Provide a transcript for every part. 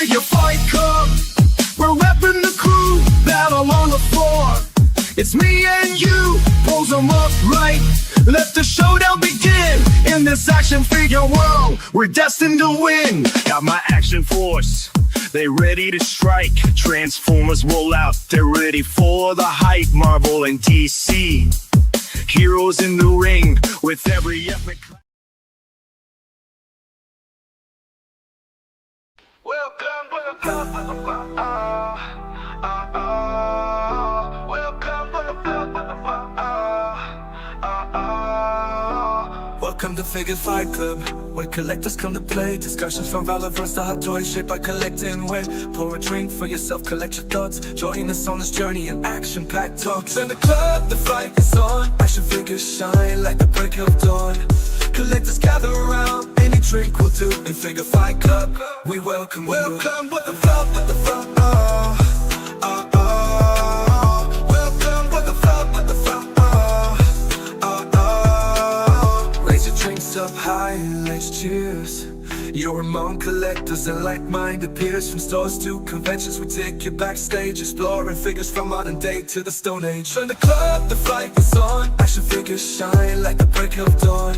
Figure Fight Club. We're repping the crew, battle on the floor. It's me and you, pose them up right. Let the showdown begin. In this action figure world, we're destined to win. Got my action force, they ready to strike. Transformers roll out, they're ready for the hype. Marvel and DC, heroes in the ring with every epic. Welcome to Figure Fight Club, where collectors come to play. Discussions from relevance to hot toys shaped by collecting weight. Pour a drink for yourself, collect your thoughts. Join us on this journey in action-packed talks. In the club, the fight is on. Action figures shine like the break of dawn. Collectors gather around, any drink will do. In Figure Fight Club, we welcome you. Welcome with the flop, with the flop, oh. Welcome with the flop, with the flop, oh. Raise your drinks up high and let's cheers. You're among collectors and like-minded peers. From stores to conventions, we take you backstage, exploring figures from modern day to the Stone Age. In the club, the fight is on. Action figures shine like the break of dawn.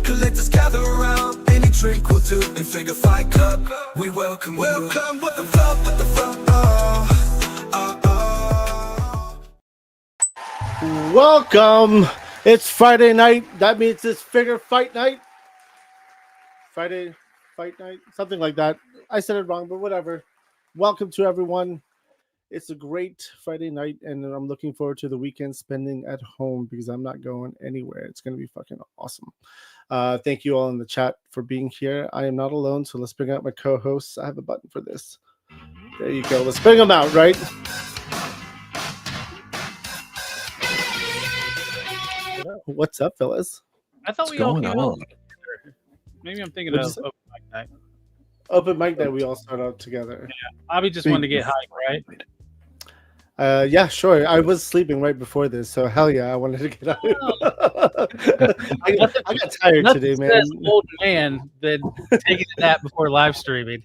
Collectors gather around, any drink will do. In Figure Fight Club, we welcome you. Welcome with the flop, with the flop, oh. Welcome. It's Friday night. That means it's Figure Fight Night. Friday Fight Night, something like that. I said it wrong, but whatever. Welcome to everyone. It's a great Friday night, and I'm looking forward to the weekend spending at home because I'm not going anywhere. It's going to be fucking awesome. Thank you all in the chat for being here. I am not alone, so let's bring out my co-hosts. I have a button for this. There you go. Let's bring them out, right? What's up, fellas? I thought we all came out together. Maybe I'm thinking of open mic night. Open mic night, we all start out together. Yeah, Bobby just wanted to get hype, right? Yeah, sure. I was sleeping right before this, so hell yeah, I wanted to get out. I got tired today, man. Old man that taking a nap before live streaming.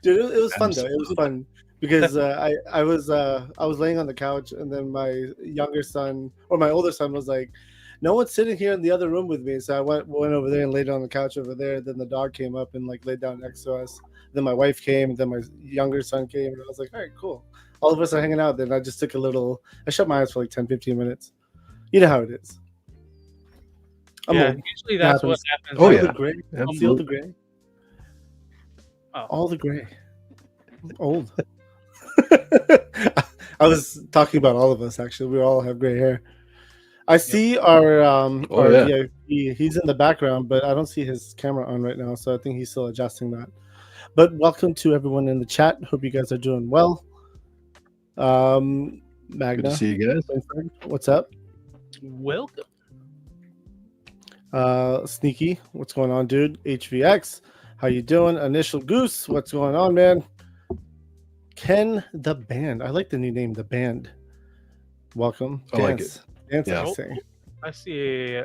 Dude, it was fun though. It was fun because I was laying on the couch, and then my younger son or my older son was like, "No one's sitting here in the other room with me," so I went over there and laid on the couch over there. Then the dog came up and like laid down next to us. Then my wife came, and then my younger son came, and I was like, "All right, cool." All of us are hanging out. Then I just took I shut my eyes for like 10-15 minutes. You know how it is. Usually that's what happens. Oh, yeah. The gray. Feel the gray. Oh. All the gray. I'm old. I was talking about all of us, actually. We all have gray hair. I see our VIP. He's in the background, but I don't see his camera on right now, so I think he's still adjusting that. But welcome to everyone in the chat. Hope you guys are doing well. Magna, good to see you guys. What's up? Welcome. Sneaky, what's going on, dude? HVX, how you doing? Initial Goose, what's going on, man? Ken the Band, I like the new name, the Band. Welcome. I like it. Dance, yeah. I see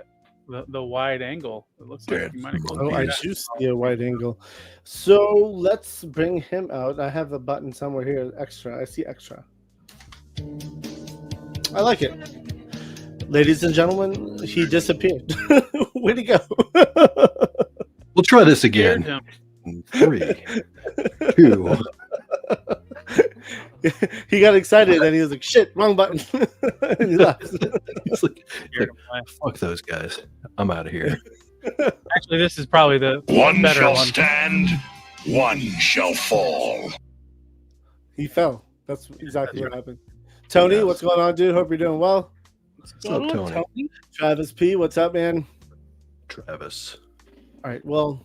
the wide angle. It looks like you might have I do see a wide angle. So let's bring him out. I have a button somewhere here, extra. I see extra. I like it. Ladies and gentlemen, he disappeared. Where'd he go? We'll try this again. 3, 2. He got excited and he was like, "Shit, wrong button." And he left. He's like, fuck those guys. I'm out of here. Actually, this is probably the one better shall one. Stand, one shall fall. He fell. That's exactly what happened. Tony, what's going on, dude? Hope you're doing well. What's up, Tony? Travis P, what's up, man? Travis. All right, well,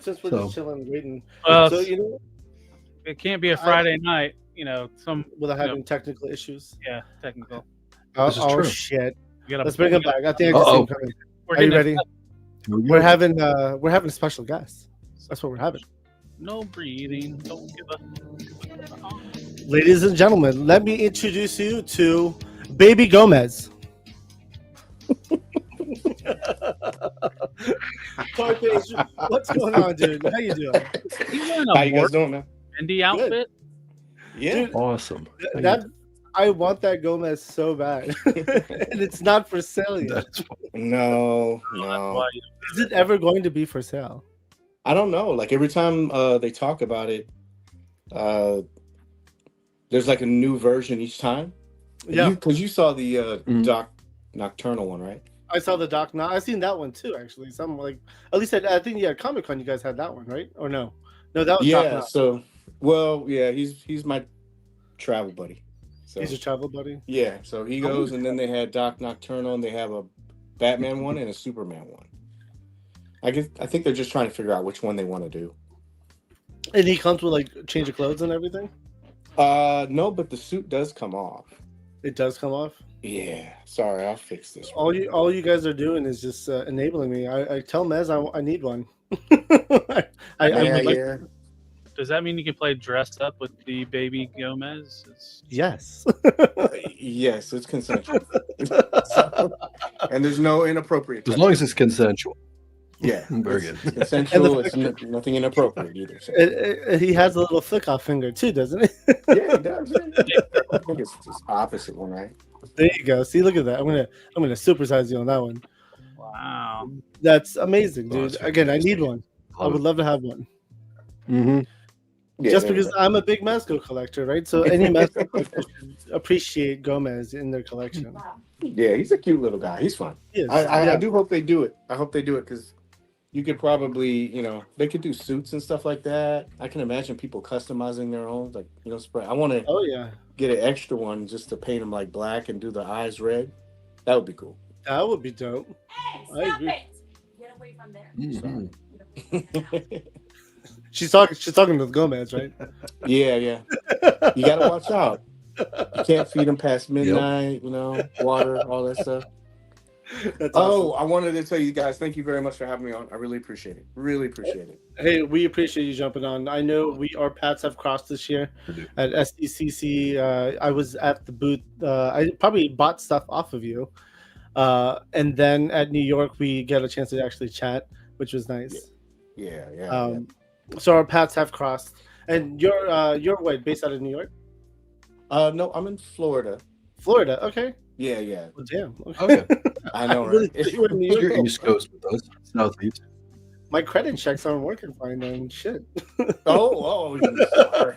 since we're just chilling, waiting. So you know, it can't be a Friday night. You know, without having technical issues. Yeah, technical. Oh shit! Let's bring him back. I think I can see him coming. Are you ready? We're having a special guest. That's what we're having. No breathing. Don't give up. Ladies and gentlemen, let me introduce you to Baby Gomez. Toy Paige, what's going on, dude? How you doing? He's wearing How a you guys more doing, man? Fendi outfit. Yeah. Dude, Awesome. that I want that Gomez so bad, and it's not for sale yet. That's No. Why Is it ever going to be for sale? I don't know. Like every time they talk about it, there's like a new version each time. Yeah, Because you saw the Mhm. Doc Nocturnal one, right? I saw the doc. Now I've seen that one too. Actually, some like at least I think at Comic Con you guys had that one, right? Or no? No, that was Doc Yeah. Knock. So, well, yeah, he's my travel buddy. So He's your travel buddy. yeah, so he goes, and then they had Doc Nocturnal, and they have a Batman one and a Superman one. I think they're just trying to figure out which one they want to do. And he comes with like change of clothes and everything. No, but the suit does come off. It does come off. Yeah, sorry, I'll fix this. All you guys are doing is just enabling me. I tell Mez I need one. I would like. Yeah. does that mean you can play dressed up with the baby Gomez? Yes. Yes, it's consensual, and there's no inappropriate. as long as it's consensual. Yeah, Very it's good. consensual. It's nothing inappropriate either. So. He has a little flick off finger too, doesn't he? Yeah, it does. I think it's just opposite one, right? There you go. See, look at that. I'm gonna supersize you on that one. Wow. That's amazing, Oh, dude. that's Again, I fantastic. need one. I would love to have one. Mm-hmm. Yeah, Just there you because go. I'm a big Mezco collector, right? So any Mezco collector should appreciate Gomez in their collection. Yeah, he's a cute little guy. He's fun. He is. I Yeah. do hope they do it. I hope they do it because you could probably, they could do suits and stuff like that. I can imagine people customizing their own, like, spray. I want to Oh yeah, get an extra one just to paint them like black and do the eyes red. That would be cool. that would be dope. I agree. Get away from there. Mm-hmm. She's talking with Gomez, right? Yeah. You got to watch out. You can't feed them past midnight, water, all that stuff. That's Oh, awesome. I wanted to tell you guys, thank you very much for having me on. I really appreciate it. Really appreciate it. Hey, we appreciate you jumping on. I know our paths have crossed this year We do. at SDCC. I was at the booth. I probably bought stuff off of you, and then at New York we get a chance to actually chat, which was nice. Yeah. So our paths have crossed. And you're what, based out of New York, No, I'm in Florida. Florida? Okay. Yeah. Well, damn. Okay. I know, Really right? think you were in New York? You're East Coast with us. Southeast. My credit checks aren't working fine then. Shit. Sorry.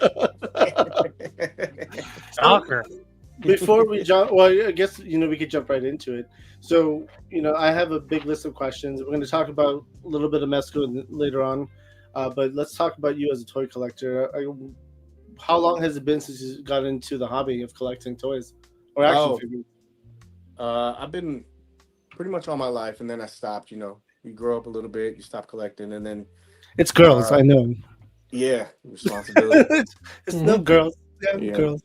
Stalker. Before we jump, well, I guess we could jump right into it. So I have a big list of questions. We're going to talk about a little bit of Mezco later on, but let's talk about you as a toy collector. How long has it been since you got into the hobby of collecting toys or action figures? I've been pretty much all my life, and then I stopped. You grow up a little bit, you stop collecting, and then It's girls, I know. yeah, responsibility. It's no girls. Yeah, Yeah. girls.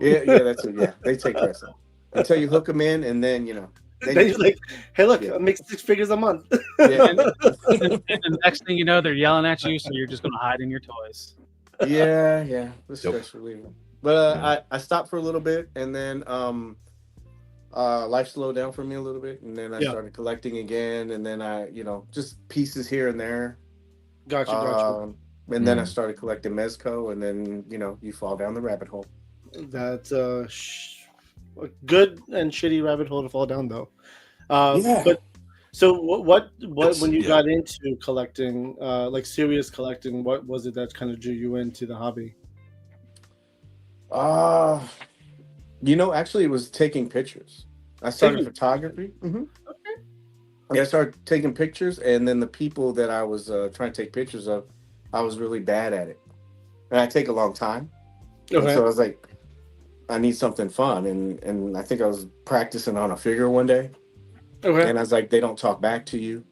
yeah, that's it. Yeah, they take care of it until you hook them in, and then Then you're like, hey, look, Yeah. I make 6 figures a month. yeah, And the next thing you know, they're yelling at you, so you're just going to hide in your toys. yeah, especially. But I stopped for a little bit, and then life slowed down for me a little bit, and then I started collecting again, and then I just pieces here and there. Gotcha. And then I started collecting Mezco, and then you fall down the rabbit hole. That's a good and shitty rabbit hole to fall down, though. Yeah. But so what when you Yeah. got into collecting, like serious collecting, what was it that kind of drew you into the hobby? Actually, it was taking pictures. I started photography. Mm-hmm. Okay. Yeah, I started taking pictures, and then the people that I was trying to take pictures of, I was really bad at it, and I take a long time. And Okay. so I was like, I need something fun, and I think I was practicing on a figure one day, Okay. and I was like, they don't talk back to you,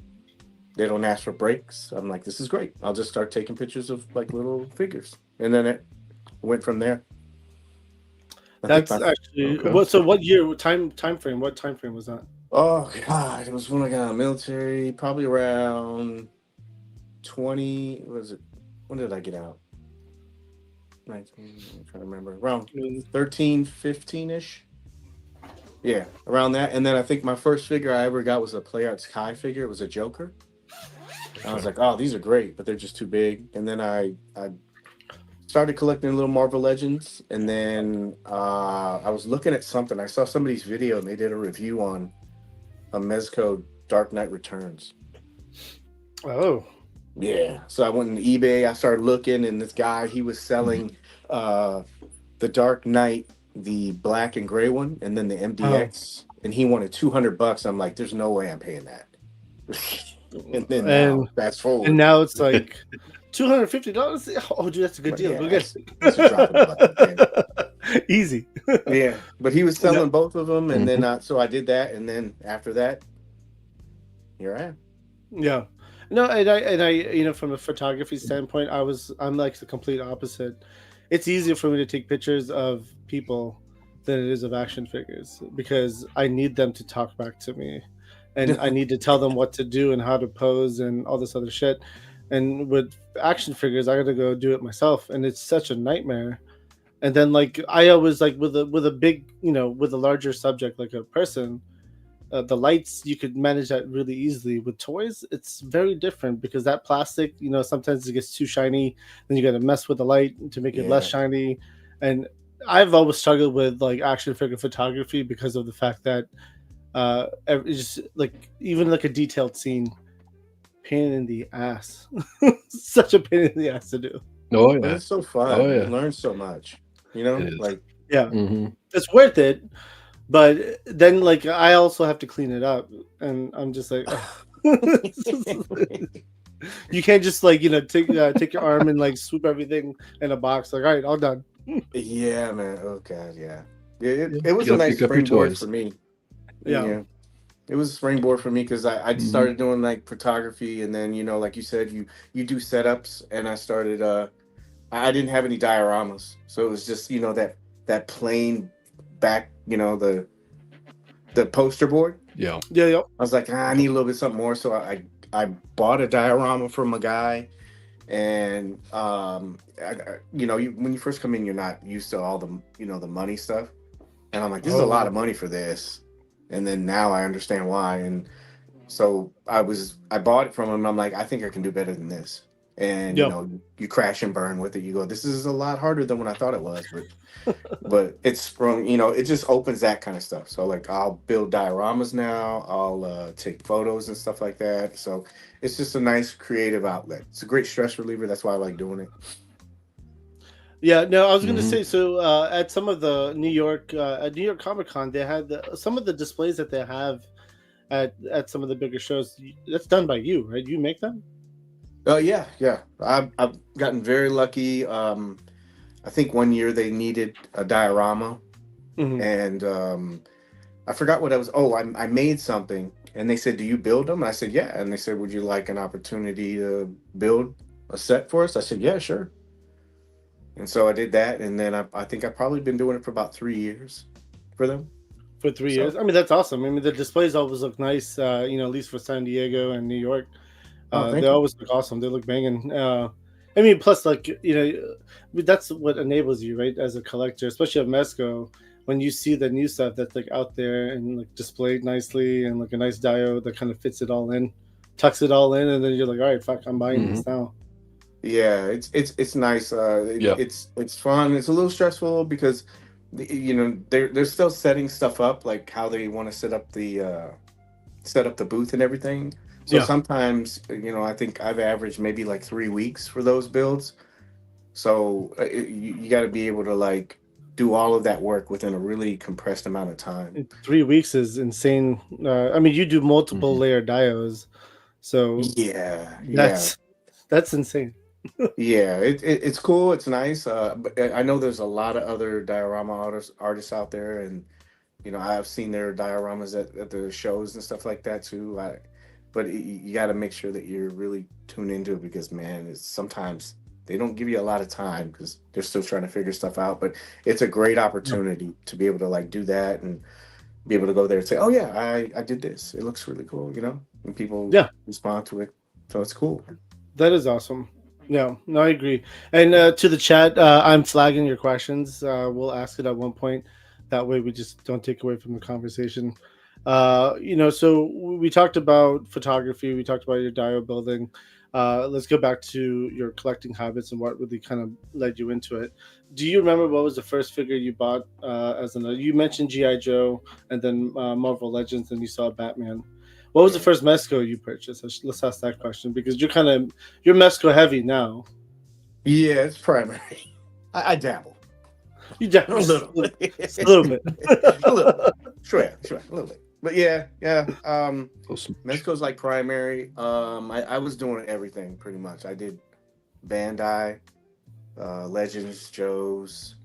they don't ask for breaks. I'm like, this is great. I'll just start taking pictures of like little figures, and then it went from there. That's actually so. What year? Time frame? What time frame was that? Oh God, it was when I got out of the military, probably around 20. Was it? When did I get out? 19. I'm trying to remember. Around 13, 15-ish. Yeah, around that. And then I think my first figure I ever got was a Play Arts Kai figure. It was a Joker. I was like, oh, these are great, but they're just too big. And then I started collecting little Marvel Legends, and then I was looking at something. I saw somebody's video, and they did a review on a Mezco Dark Knight Returns. Oh, yeah. So I went on eBay. I started looking, and this guy, he was selling the Dark Knight, the black and gray one, and then the MDX, and he wanted $200. I'm like, there's no way I'm paying that. And then now, fast forward, and now it's like $250. Oh, dude, that's a good deal. Yeah, We'll get that's a drop in the bucket, easy. yeah, but he was selling both of them, and then so I did that, and then after that, here I am. Yeah, no, and I, you know, from a photography standpoint, I'm like the complete opposite. It's easier for me to take pictures of people than it is of action figures because I need them to talk back to me, and I need to tell them what to do and how to pose and all this other shit. And with action figures, I got to go do it myself, and it's such a nightmare. And then like I always like with a big, you know, with a larger subject like a person, the lights you could manage that really easily. With toys, it's very different because that plastic, you know, sometimes it gets too shiny, then you got to mess with the light to make it less shiny. And I've always struggled with like action figure photography because of the fact that it's just like even like a detailed scene, pain in the ass. Such a pain in the ass to do. Oh yeah, But it's so fun. Oh, yeah. You learn so much. You know, It is. like Yeah, Mhm. it's worth it. But then like I also have to clean it up, and I'm just like, you can't just like, you know, take your arm and like swoop everything in a box. Like, all right, all done. yeah, man. Oh god, yeah. It was You a gotta nice pick up your springboard toys. for me. Yeah. It was a springboard for me because I Mhm. started doing like photography, and then, you know, like you said, you do setups, and I started I didn't have any dioramas, so it was just, you know, that plain back, you know, the poster board. Yeah. Yeah. I was like, I need a little bit something more, so I bought a diorama from a guy, and you know, when you first come in, you're not used to all the, you know, the money stuff, and I'm like, this is a lot of money for this, and then now I understand why, and so I bought it from him. I'm like, I think I can do better than this. And you Yeah. know, you crash and burn with it. You go, this is a lot harder than what I thought it was, but it's from, you know, it just opens that kind of stuff. So like I'll build dioramas now. I'll take photos and stuff like that. So it's just a nice creative outlet. It's a great stress reliever. That's why I like doing it. Yeah, no, I was going to Mhm. say, so at some of the at New York Comic Con, they had some of the displays that they have at some of the bigger shows. That's done by you, right? You make them? Oh yeah. I've gotten very lucky. I think one year they needed a diorama, Mhm. and I forgot what I was. Oh, I made something, and they said, "Do you build them?" And I said, "Yeah." And they said, "Would you like an opportunity to build a set for us?" I said, "Yeah, sure." And so I did that, and then I think I've probably been doing it for about 3 years for them. For 3 So- years. I mean, that's awesome. I mean, the displays always look nice, you know, at least for San Diego and New York. Oh, thank They you. always look awesome. They look banging. I mean, plus, like, you know, that's what enables you, right, as a collector, especially at Mezco, when you see the new stuff that's like out there and like displayed nicely and like a nice diode that kind of fits it all in, tucks it all in, and then you're like, all right, fuck, I'm buying this now. Yeah, it's nice. Yeah. It's fun. It's a little stressful because you know they're still setting stuff up, like how they want to set up the booth and everything. So Yeah. sometimes, you know, I think I've averaged maybe like 3 weeks for those builds. So you got to be able to like do all of that work within a really compressed amount of time. 3 weeks is insane. I mean, you do multiple layer diodes, so Yeah, that's insane. yeah. It's cool. It's nice. But I know there's a lot of other diorama artists out there, and you know, I've seen their dioramas at the shows and stuff like that too. But you got to make sure that you're really tuned into it because, man, it's sometimes they don't give you a lot of time because they're still trying to figure stuff out. But it's a great opportunity to be able to like do that and be able to go there and say, "Oh yeah, I did this. It looks really cool," you know, and people respond to it. So it's cool. That is awesome. No, I agree. And to the chat, I'm flagging your questions. We'll ask it at one point. That way, we just don't take away from the conversation. You know, so we talked about photography. We talked about your dio building. Let's go back to your collecting habits and what really kind of led you into it. Do you remember what was the first figure you bought you mentioned G.I. Joe and then Marvel Legends, and you saw Batman. What was the first Mezco you purchased? Let's ask that question because you're Mezco heavy now. Yeah, it's primary. I dabble. You dabble a little, a little bit. a little. Sure, a little bit. But yeah. Mezco's like primary. I was doing everything pretty much. I did Bandai, Legends, Joe's,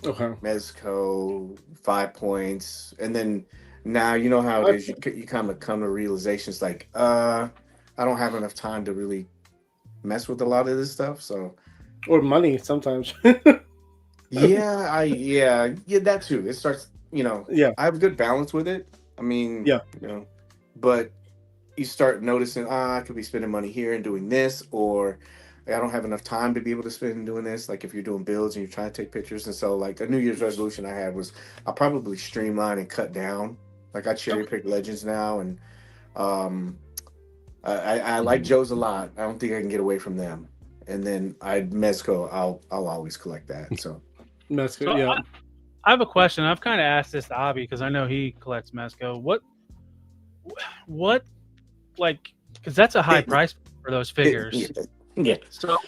Okay. Mezco, 5 Points, and then now you know how it is. You kind of come to realizations like, I don't have enough time to really mess with a lot of this stuff. So, or money sometimes. yeah, that too. It starts, Yeah. I have a good balance with it. I mean, but you start noticing, I could be spending money here and doing this, or I don't have enough time to be able to spend doing this. Like if you're doing builds and you're trying to take pictures. And so like a New Year's resolution I had was I'll probably streamline and cut down. Like I cherry pick Legends now. And I like Joe's a lot. I don't think I can get away from them. And then Mezco, I'll always collect that. So Mezco, yeah. I have a question. I've kind of asked this to Abby because I know he collects Mezco. What, like, because that's a high price for those figures. Yeah. So,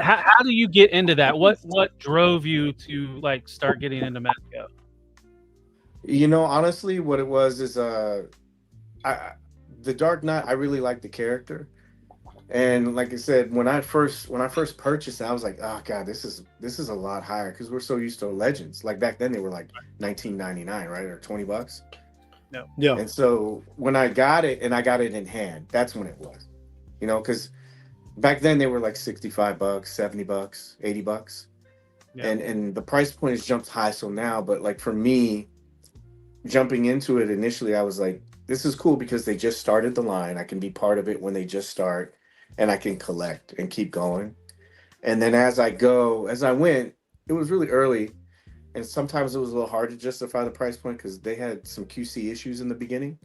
how do you get into that? What drove you to like start getting into Mezco? Honestly, what it was is the Dark Knight. I really liked the character, and like I said, when I first purchased it, I was like, oh god, this is a lot higher because we're so used to Legends. Like back then, they were like $19.99, right, or $20. No. Yeah. And so when I got it, and I got it in hand, that's when it was, because back then they were like $65, $70, $80. Yeah. And the price point has jumped high. So now, but like for me, jumping into it initially, I was like, this is cool because they just started the line. I can be part of it when they just start, and I can collect and keep going. And then as I went, it was really early. And sometimes it was a little hard to justify the price point because they had some QC issues in the beginning.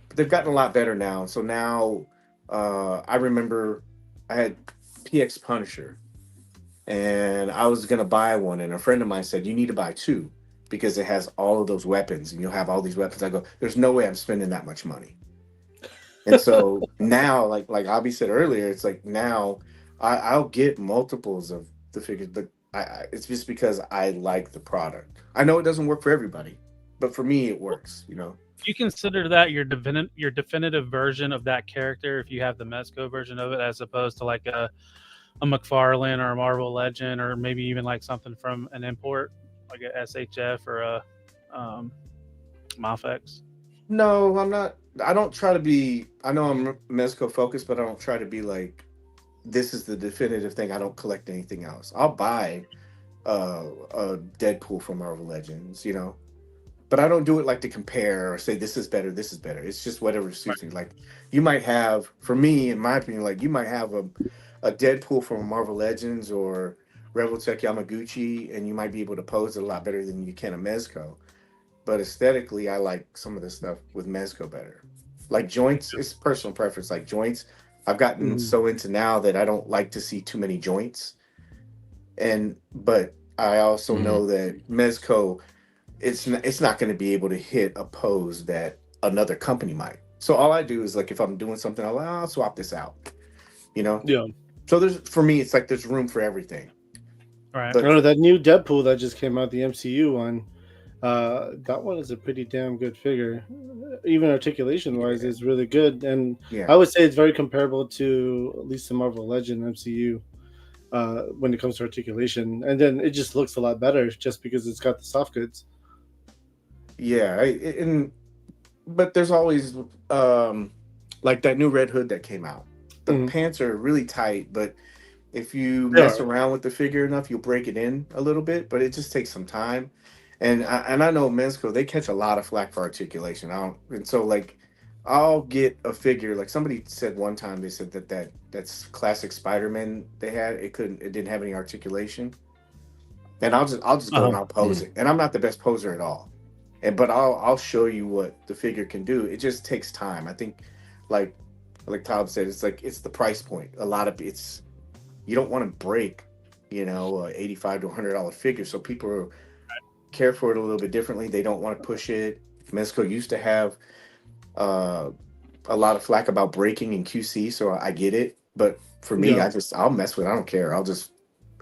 But they've gotten a lot better now. So now I remember I had PX Punisher, and I was going to buy one. And a friend of mine said, you need to buy two because it has all of those weapons and you'll have all these weapons. I go, there's no way I'm spending that much money. And so now, like Abby said earlier, it's like now I'll get multiples of the figures, but it's just because I like the product. I know it doesn't work for everybody, but for me, it works. Do you consider that your definitive version of that character if you have the Mezco version of it, as opposed to like a McFarlane or a Marvel Legend, or maybe even like something from an import, like a SHF or a Mafex? No, I'm not. I don't try to be. I know I'm Mezco focused, but I don't try to be like, this is the definitive thing. I don't collect anything else. I'll buy a Deadpool from Marvel Legends, but I don't do it like to compare or say this is better, this is better. It's just whatever suits me. Like you might have, for me, in my opinion, like you might have a Deadpool from Marvel Legends or Rebel Tech Yamaguchi, and you might be able to pose it a lot better than you can a Mezco. But aesthetically, I like some of the stuff with Mezco better. Like joints, it's personal preference. Like joints, I've gotten so into now that I don't like to see too many joints. But I also know that Mezco, it's not going to be able to hit a pose that another company might. So all I do is like if I'm doing something, I'll swap this out. Yeah. So for me, it's like there's room for everything. All right. But that new Deadpool that just came out, the MCU one, that one is a pretty damn good figure. Even articulation wise, is really good, and I would say it's very comparable to at least the Marvel Legend MCU when it comes to articulation. And then it just looks a lot better just because it's got the soft goods. Yeah, but there's always like that new Red Hood that came out. The pants are really tight, but if you mess around with the figure enough, you'll break it in a little bit. But it just takes some time. And I know Mezco, they catch a lot of flack for articulation. So like I'll get a figure, like somebody said one time, they said that's classic Spider-Man they had. It didn't have any articulation. And I'll just go and I'll pose it. And I'm not the best poser at all. but I'll show you what the figure can do. It just takes time. I think, like Todd said, it's the price point. A lot of it's you don't want to break, $85 to $100 figure. So people care for it a little bit differently. They don't want to push it. Mezco used to have a lot of flack about breaking in QC, so I get it. But for me, I'll mess with it. I don't care.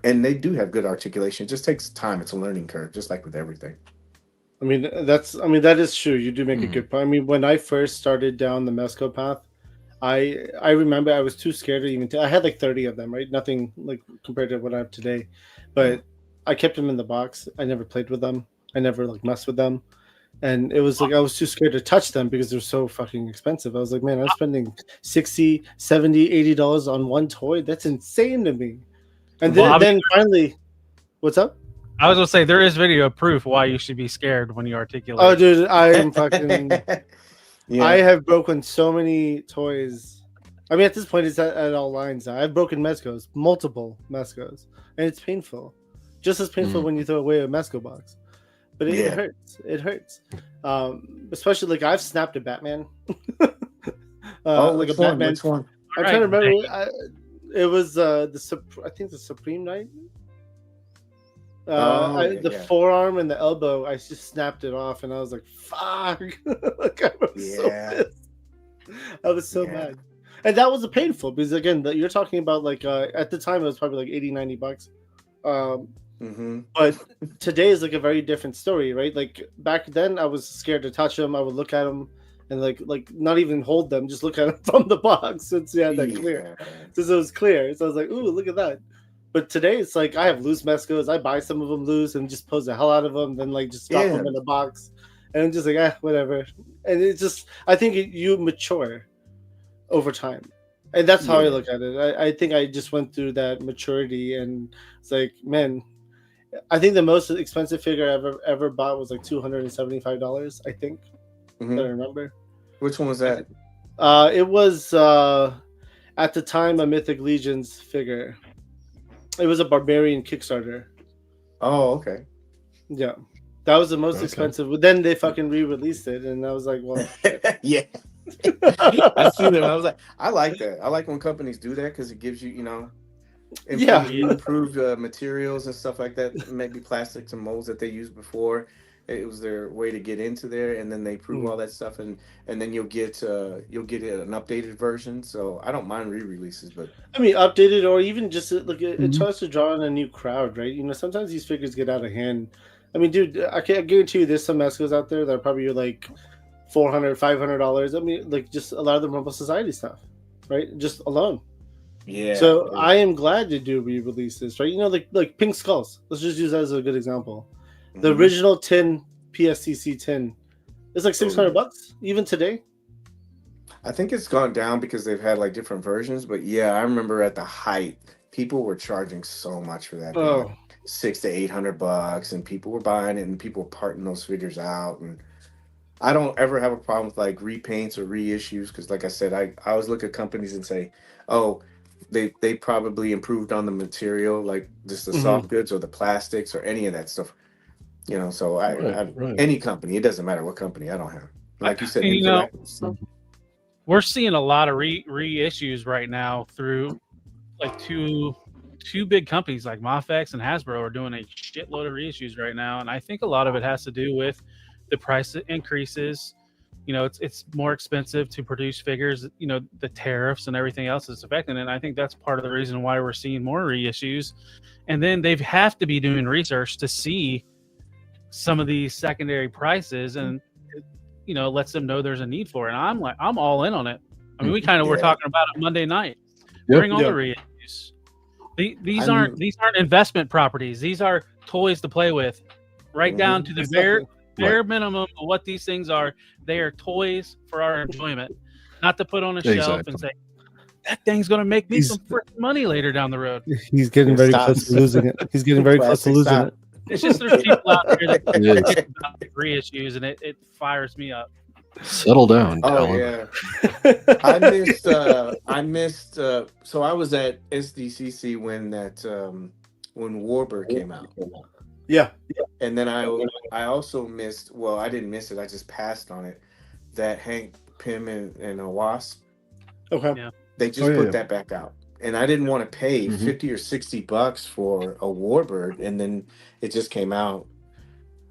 And they do have good articulation. It just takes time. It's a learning curve, just like with everything. That is true. You do make a good point. I mean, when I first started down the Mezco path, I remember I was too scared to even. I had like 30 of them, right? Nothing like compared to what I have today, but I kept them in the box. I never played with them. I never like messed with them, and it was like I was too scared to touch them because they're so fucking expensive. I was like, man, I'm spending $60, $70, $80 on one toy. That's insane to me. And then finally, what's up? I was gonna say there is video proof why you should be scared when you articulate. Oh, dude, I am fucking. Yeah. I have broken so many toys. I mean, at this point, it's at all lines now. I've broken Mezcos, multiple Mezcos, and it's painful. Just as painful when you throw away a Mezco box. But it hurts. It hurts. Especially, like, I've snapped a Batman. Which one? I'm trying to remember. It was, I think the Supreme Knight. The forearm and the elbow, I just snapped it off, and I was like, "Fuck!" Like, I was so pissed. I was so mad, and that was painful because again, you're talking about like at the time it was probably like $80, $90. But today is like a very different story, right? Like back then, I was scared to touch them. I would look at them and like not even hold them, just look at them from the box since you had that clear. Since it was clear, so I was like, "Ooh, look at that." But today it's like I have loose Mezcos. I buy some of them loose and just pose the hell out of them, then like just drop them in a box, and I'm just like whatever. And it's just I think you mature over time, and that's how I look at it. I think I just went through that maturity, and it's like, man, I think the most expensive figure I ever bought was like $275. I think I remember. Which one was that? It was at the time a Mythic Legions figure. It was a Barbarian Kickstarter. Oh, okay. Yeah. That was the most expensive. But then they fucking re-released it, and I was like, well. Yeah. I see them. I was like, I like that. I like when companies do that because it gives you, improved materials and stuff like that. Maybe plastics and molds that they used before. It was their way to get into there, and then they prove all that stuff, and then you'll get an updated version. So I don't mind re-releases, but I mean updated or even just like it tries to draw in a new crowd, right? Sometimes these figures get out of hand. I mean, dude, I guarantee you, there's some Mezcos out there that are probably like $400, $500. I mean, like just a lot of the Rumble Society stuff, right? Just alone. Yeah. So I am glad to do re-releases, right? Like Pink Skulls. Let's just use that as a good example. The original tin PSCC tin is like $600 even today. I think it's gone down because they've had like different versions, but yeah, I remember at the height, people were charging so much for that. Like $600 to $800, and people were buying it, and people were parting those figures out. And I don't ever have a problem with like repaints or reissues because, like I said, I always look at companies and say, oh, they probably improved on the material, like just the soft goods or the plastics or any of that stuff. So any company, it doesn't matter what company. I don't have, like you said, we're seeing a lot of reissues right now through like two big companies like Mafex and Hasbro are doing a shitload of reissues right now, and I think a lot of it has to do with the price increases. It's more expensive to produce figures. The tariffs and everything else is affecting it. And I think that's part of the reason why we're seeing more reissues. And then they have to be doing research to see some of these secondary prices, and lets them know there's a need for it. And I'm all in on it. I mean, we kind of were talking about it Monday night. Bring on the reissues. These aren't investment properties. These are toys to play with, right down to the bare minimum of what these things are. They are toys for our enjoyment, not to put on a shelf and say, that thing's going to make me some freaking money later down the road. He's getting very close to losing it. He's getting very close to losing it. It's just there's people out there that get about reissues, and it fires me up. Settle down. Oh yeah. I missed. So I was at SDCC when Warbird came out. Yeah. And then I also missed. Well, I didn't miss it. I just passed on it. That Hank Pym and a Wasp. Okay. Yeah. They just put that back out, and I didn't want to pay Mhm. $50 or $60 for a Warbird, and then it just came out.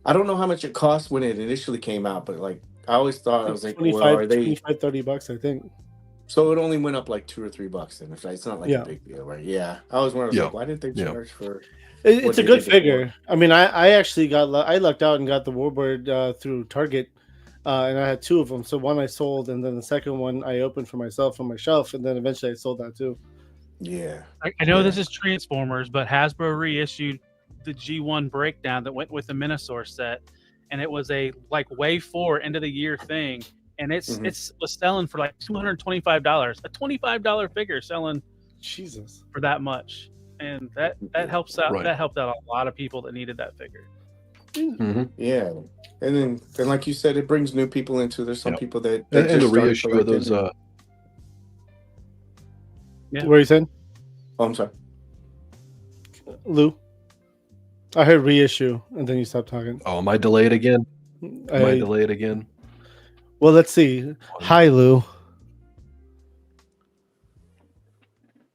I don't know how much it cost when it initially came out, but like I always thought I was like, well, are they? $25-$30, I think. So it only went up like $2 or $3 then. It's not like Yeah. a big deal, right? Yeah. I was wondering, Yeah. like, why didn't they Yeah. charge for? It's what a they good did before? figure. I mean, I actually I lucked out and got the Warbird through Target, and I had two of them. So one I sold, and then the second one I opened for myself on my shelf, and then eventually I sold that too. Yeah. I know Yeah. this is Transformers, but Hasbro reissued the G1 breakdown that went with the Minosaur set, and it was a like Wave 4 end of the year thing, and it was selling for like $225. A $25 figure selling Jesus. for that much, and that helps out. Right. That helped out a lot of people that needed that figure. Mhm. Yeah. And then like you said, it brings new people into. There's some Yeah. people that And the just started reissue of those. collecting. Yeah. What are you saying, Oh, I'm sorry. Lou? I heard reissue, and then you stopped talking. Oh, am I delayed again? Am I delayed again? Well, let's see. Hi, Lou.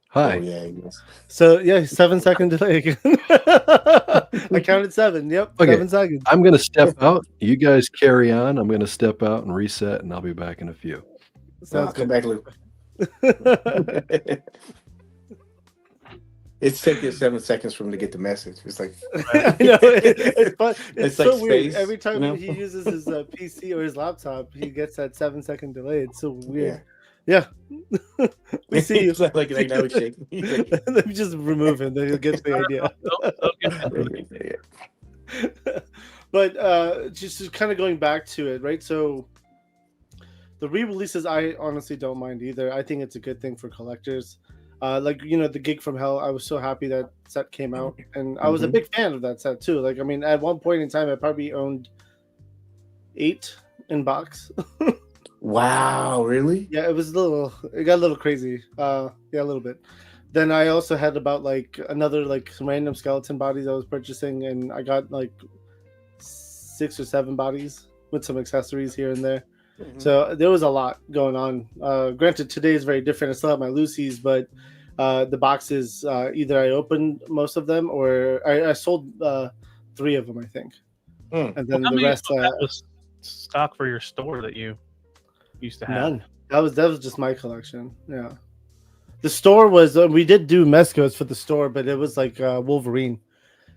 Hi. Oh yeah. Yes. So yeah, 7-second delay again. I counted 7. Yep, Okay. 7 seconds. I'm going to step out. You guys carry on. I'm going to step out and reset, and I'll be back in a few. Sounds Come good. back, Luke. It's taking 7 seconds for him to get the message. It's like I know it's fun. It's like so weird. space, Every time you know? he uses his PC or his laptop, he gets that 7-second delay. It's so weird. yeah. Yeah, we see you. It's like now he's shaking. He's like, Let me just remove him. Then he'll get the idea. But just kind of going back to it, right? So the re-releases, I honestly don't mind either. I think it's a good thing for collectors. Like, you know, the Gig from Hell, I was so happy that set came out, and I was a big fan of that set too. Like, I mean, at one point in time, I probably owned 8 in box. wow, really? Yeah, it got a little crazy. Yeah, a little bit. Then I also had about like another like some random skeleton bodies I was purchasing, and I got like 6 or 7 bodies with some accessories here and there. So there was a lot going on. Granted, today is very different. I still have my Lucy's, but the boxes, either I opened most of them or I sold 3 of them, I think. And then the rest that was stock for your store that you used to have. none. That was just my collection. Yeah. The store was we did do Mezcos for the store, but it was like Wolverine.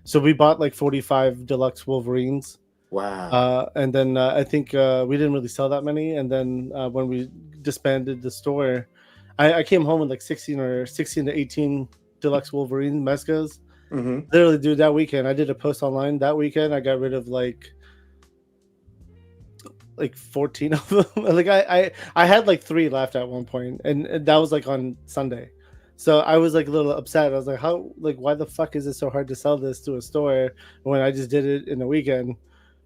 So we bought like 45 deluxe Wolverines. Wow. And then I think we didn't really sell that many. And then when we disbanded the store, I came home with like 16 to 18 deluxe Wolverine Mezcos. Literally, dude, that weekend I did a post online. That weekend I got rid of like 14 of them. Like I had like 3 left at one point, and that was like on Sunday. So I was like a little upset. I was like, why the fuck is it so hard to sell this to a store when I just did it in a weekend?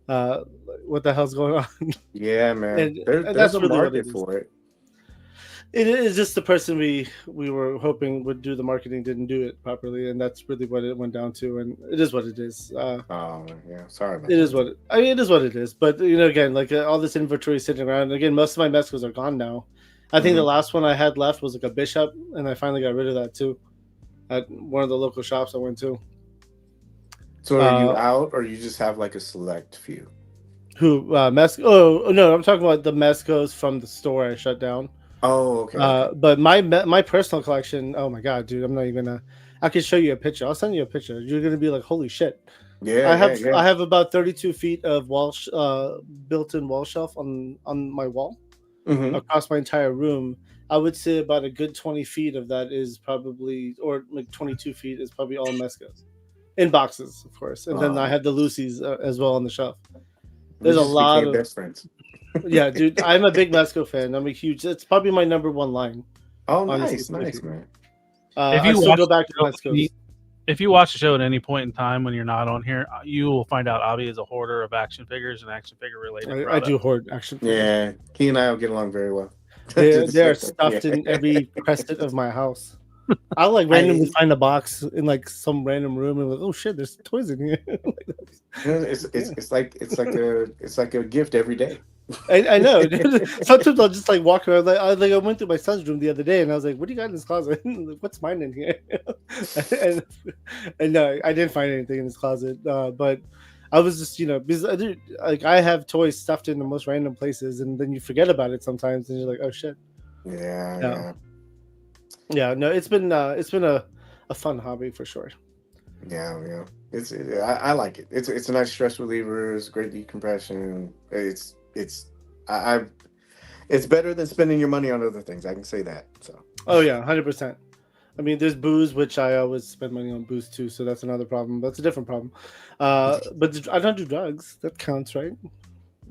What the hell's going on? Yeah, man. And There's that's a really what market it is. for it. It is just the person we were hoping would do the marketing didn't do it properly, and that's really what it went down to. And it is what it is. Oh yeah, sorry about It that. is what it is. What it is. But you know, again, like all this inventory sitting around. Again, most of my Mezcos are gone now. I think the last one I had left was like a Bishop, and I finally got rid of that too at one of the local shops I went to. So are you out, or you just have like a select few? Who Mezco? Oh no, I'm talking about the Mezcos from the store I shut down. Oh, okay. But my personal collection. Oh my god, dude! I'm not even gonna. I can show you a picture. I'll send you a picture. You're gonna be like, holy shit! Yeah, I have about 32 feet of built-in wall shelf on my wall across my entire room. I would say about a good 20 feet of that is probably, or like 22 feet is probably all Mezcos in boxes, of course. And then I have the Lucy's as well on the shelf. There's a lot of best friends. Yeah, dude. I'm a big Mezco fan. I'm a huge. It's probably my number 1 line. Oh, honestly, nice, man. If I you still go back to Mezcos. If you watch the show at any point in time when you're not on here, you will find out Avi is a hoarder of action figures and action figure related. I do hoard action figures. Yeah, he and I will get along very well. They are stuffed in every crescent of my house. I'll like randomly find a box in like some random room and like, oh shit, there's toys in here. It's like a gift every day. I know. Sometimes I'll just like walk around. I went through my son's room the other day, and I was like, "What do you got in this closet? What's mine in here?" and no, I didn't find anything in his closet. But I was just, because I have toys stuffed in the most random places, and then you forget about it sometimes, and you're like, "Oh shit." Yeah. No, it's been a fun hobby for sure. Yeah. I like it. It's a nice stress reliever. It's great decompression. It's better than spending your money on other things. I can say that. So. Oh yeah, 100%. I mean, there's booze, which I always spend money on booze too, so that's another problem. That's a different problem. But I don't do drugs. That counts, right?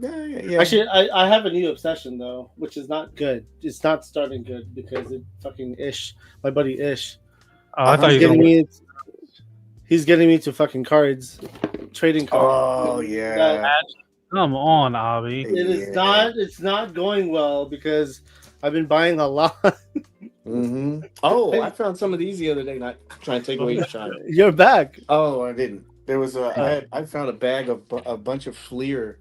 Yeah. Actually, I have a new obsession though, which is not good. It's not starting good because it fucking Ish, my buddy Ish. Oh, I thought you were gonna... He's getting me to fucking cards, trading cards. Oh yeah. Come on, Abby. It's not going well because I've been buying a lot. Mm-hmm. Oh, I found some of these the other day. Not trying to take away your shine. You're back. Oh, I didn't. There was I found a bag of a bunch of Fleer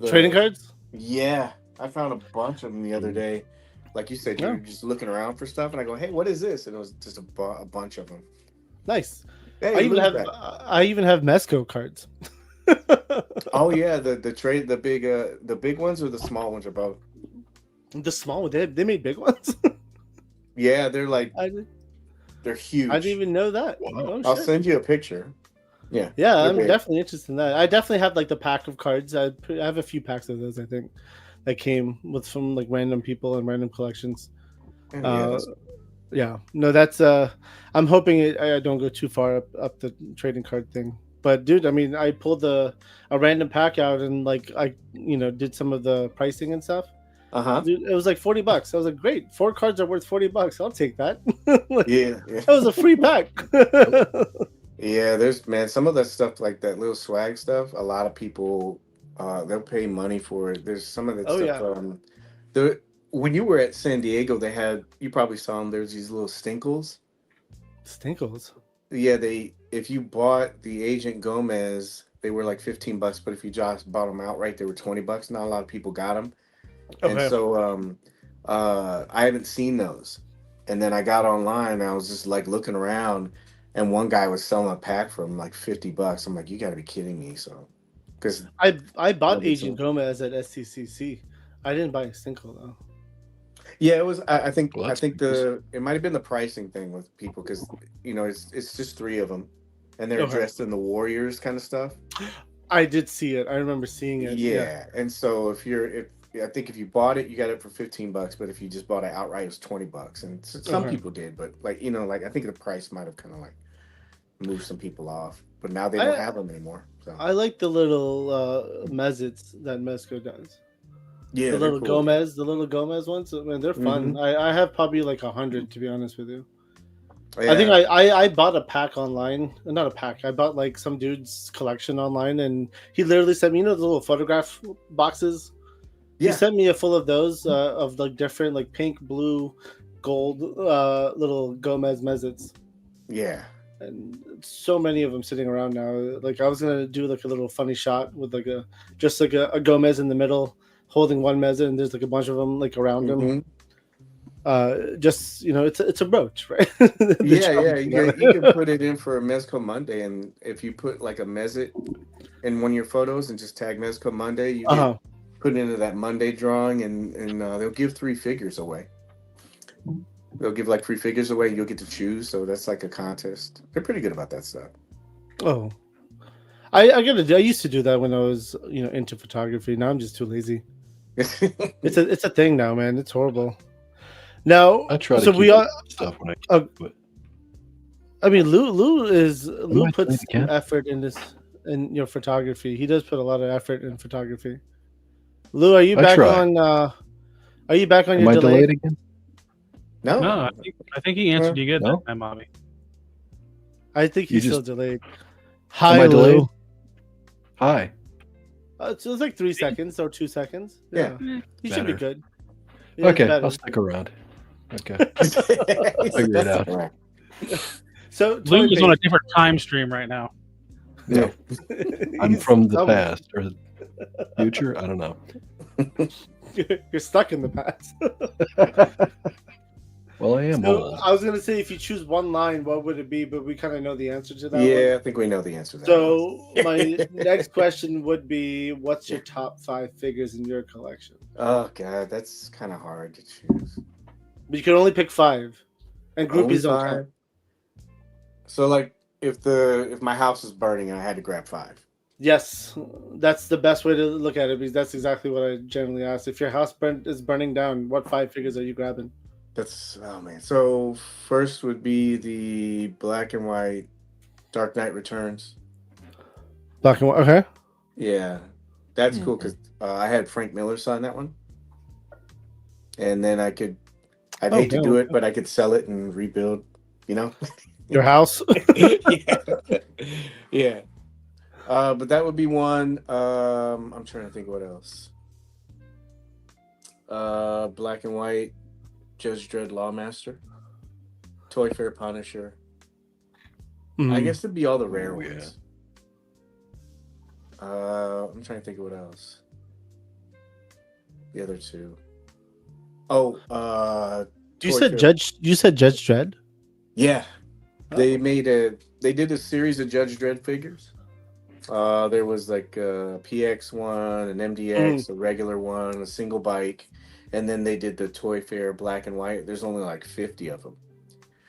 trading cards. Yeah, I found a bunch of them the other day. Like you said, you were just looking around for stuff, and I go, "Hey, what is this?" And it was just a bunch of them. Nice. Hey, I even have Mezco cards. Oh yeah, the big ones or the small ones are both. The small ones, they made big ones. Yeah, they're like they're huge. I didn't even know that. Wow. Oh, I'll send you a picture. Yeah, I'm definitely interested in that. I definitely have like the pack of cards. I have a few packs of those. I think that came with from like random people and random collections. Yeah, no, that's I'm hoping I don't go too far up the trading card thing. But dude, I mean, I pulled a random pack out and like I did some of the pricing and stuff. Dude, it was like $40. I was like, great, 4 cards are worth $40. I'll take that. Yeah. That was a free pack. Yeah, there's some of that stuff like that little swag stuff. A lot of people they'll pay money for it. There's some of that stuff. When you were at San Diego, you probably saw them. There's these little stinkles. Stinkles. Yeah, if you bought the Agent Gomez, they were like $15, but if you just bought them outright, they were $20. Not a lot of people got them, and so I haven't seen those. And then I got online, and I was just like looking around, and one guy was selling a pack for him like $50. I'm like, you got to be kidding me! So, because I bought Agent Gomez at STCC. I didn't buy a stinkle though. Yeah, it was. I think it might have been the pricing thing with people because it's just 3 of them, and they're dressed in the Warriors kind of stuff. I did see it. I remember seeing it. Yeah, and so if you bought it, you got it for $15, but if you just bought it outright, it was $20. And some people did, but I think the price might have kind of like moved some people off. But now they don't have them anymore. So. I like the little Mezits that Mezco does. Yeah, the little cool. Gomez ones. Man, they're fun. I have probably like 100 to be honest with you. Yeah. I think I bought a pack online. Not a pack. I bought like some dude's collection online, and he literally sent me the little photograph boxes. Yeah. He sent me a full of those of like different like pink, blue, gold little Gomez Mezits. Yeah. And so many of them sitting around now. Like I was gonna do like a little funny shot with like a Gomez in the middle, holding one Mezit, and there's like a bunch of them like around him. It's a brooch, right? You can put it in for a Mezco Monday, and if you put like a Mezit in one of your photos and just tag Mezco Monday, you can put it into that Monday drawing, and they'll give 3 figures away. They'll give like 3 figures away, and you'll get to choose. So that's like a contest. They're pretty good about that stuff. Oh, I used to do that when I was into photography. Now I'm just too lazy. It's a thing now, man. It's horrible. Now I try to so keep we are stuff when I can, but I mean Lou puts some effort in your photography. He does put a lot of effort in photography. Lou, are you back on your delay? Delayed again? No, I think he answered you good that time, Bobby. I think he's still delayed. Hi, Lou. delayed? Hi. It's like 3 seconds or 2 seconds. Yeah. You should be good. Okay, I'll stick around. Okay. Figure Figure it out. Right. So Lou Toy is on a Paige, different time stream right now. Yeah. I'm he's from the somewhere. past or the future. I don't know. You're stuck in the past. Well, I am So old. I was gonna say, if you choose one line, what would it be? But we kind of know the answer to that Yeah, one. I think we know the answer to that. So one. my next question would be, what's your top 5 figures in your collection? Oh god, that's kind of hard to choose. But you can only pick 5, and Only groupies don't count. 5. So like, if my house is burning, I had to grab 5. Yes, that's the best way to look at it, because that's exactly what I generally ask. If your house is burning down, what 5 figures are you grabbing? That's oh man. So first would be the black and white Dark Knight Returns. Black and white. Okay. Yeah, that's Hmm. cool because I had Frank Miller sign that one, and then I'd hate to damn, do okay. it, but I could sell it and rebuild. You know. Your house. Yeah. Yeah. But that would be one. I'm trying to think what else. Black and white Judge Dredd Lawmaster, Toy Fair Punisher. I guess it'd be all the rare Oh, yeah. ones. I'm trying to think of what else. The other two. Oh, You Toy said Fair- Judge. You said Judge Dredd. Yeah, they Oh. did a series of Judge Dredd figures. There was like a PX one, an MDX, a regular one, a single bike, and then they did the Toy Fair black and white. There's only like 50 of them.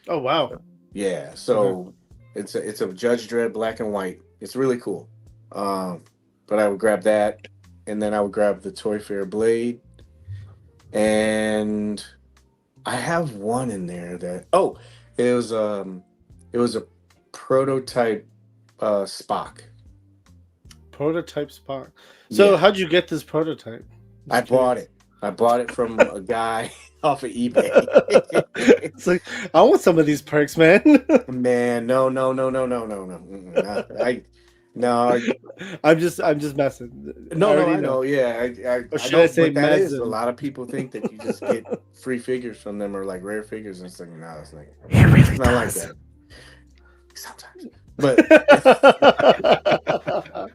Oh wow. Yeah, so it's a Judge Dredd black and white. It's really cool. But I would grab that, and then I would grab the Toy Fair Blade, and I have one in there that it was a prototype Spock. Prototype Spock. So Yeah. how'd you get this prototype? I bought it. I bought it from a guy off of eBay. It's like, I want some of these perks, man. Man, no. I'm just messing. No, already I know. Yeah, Or I should don't. I say But that is Mezco? a lot of people think that you just get free figures from them or like rare figures, and it's like no, it's like It really it's not like does. that. Sometimes, but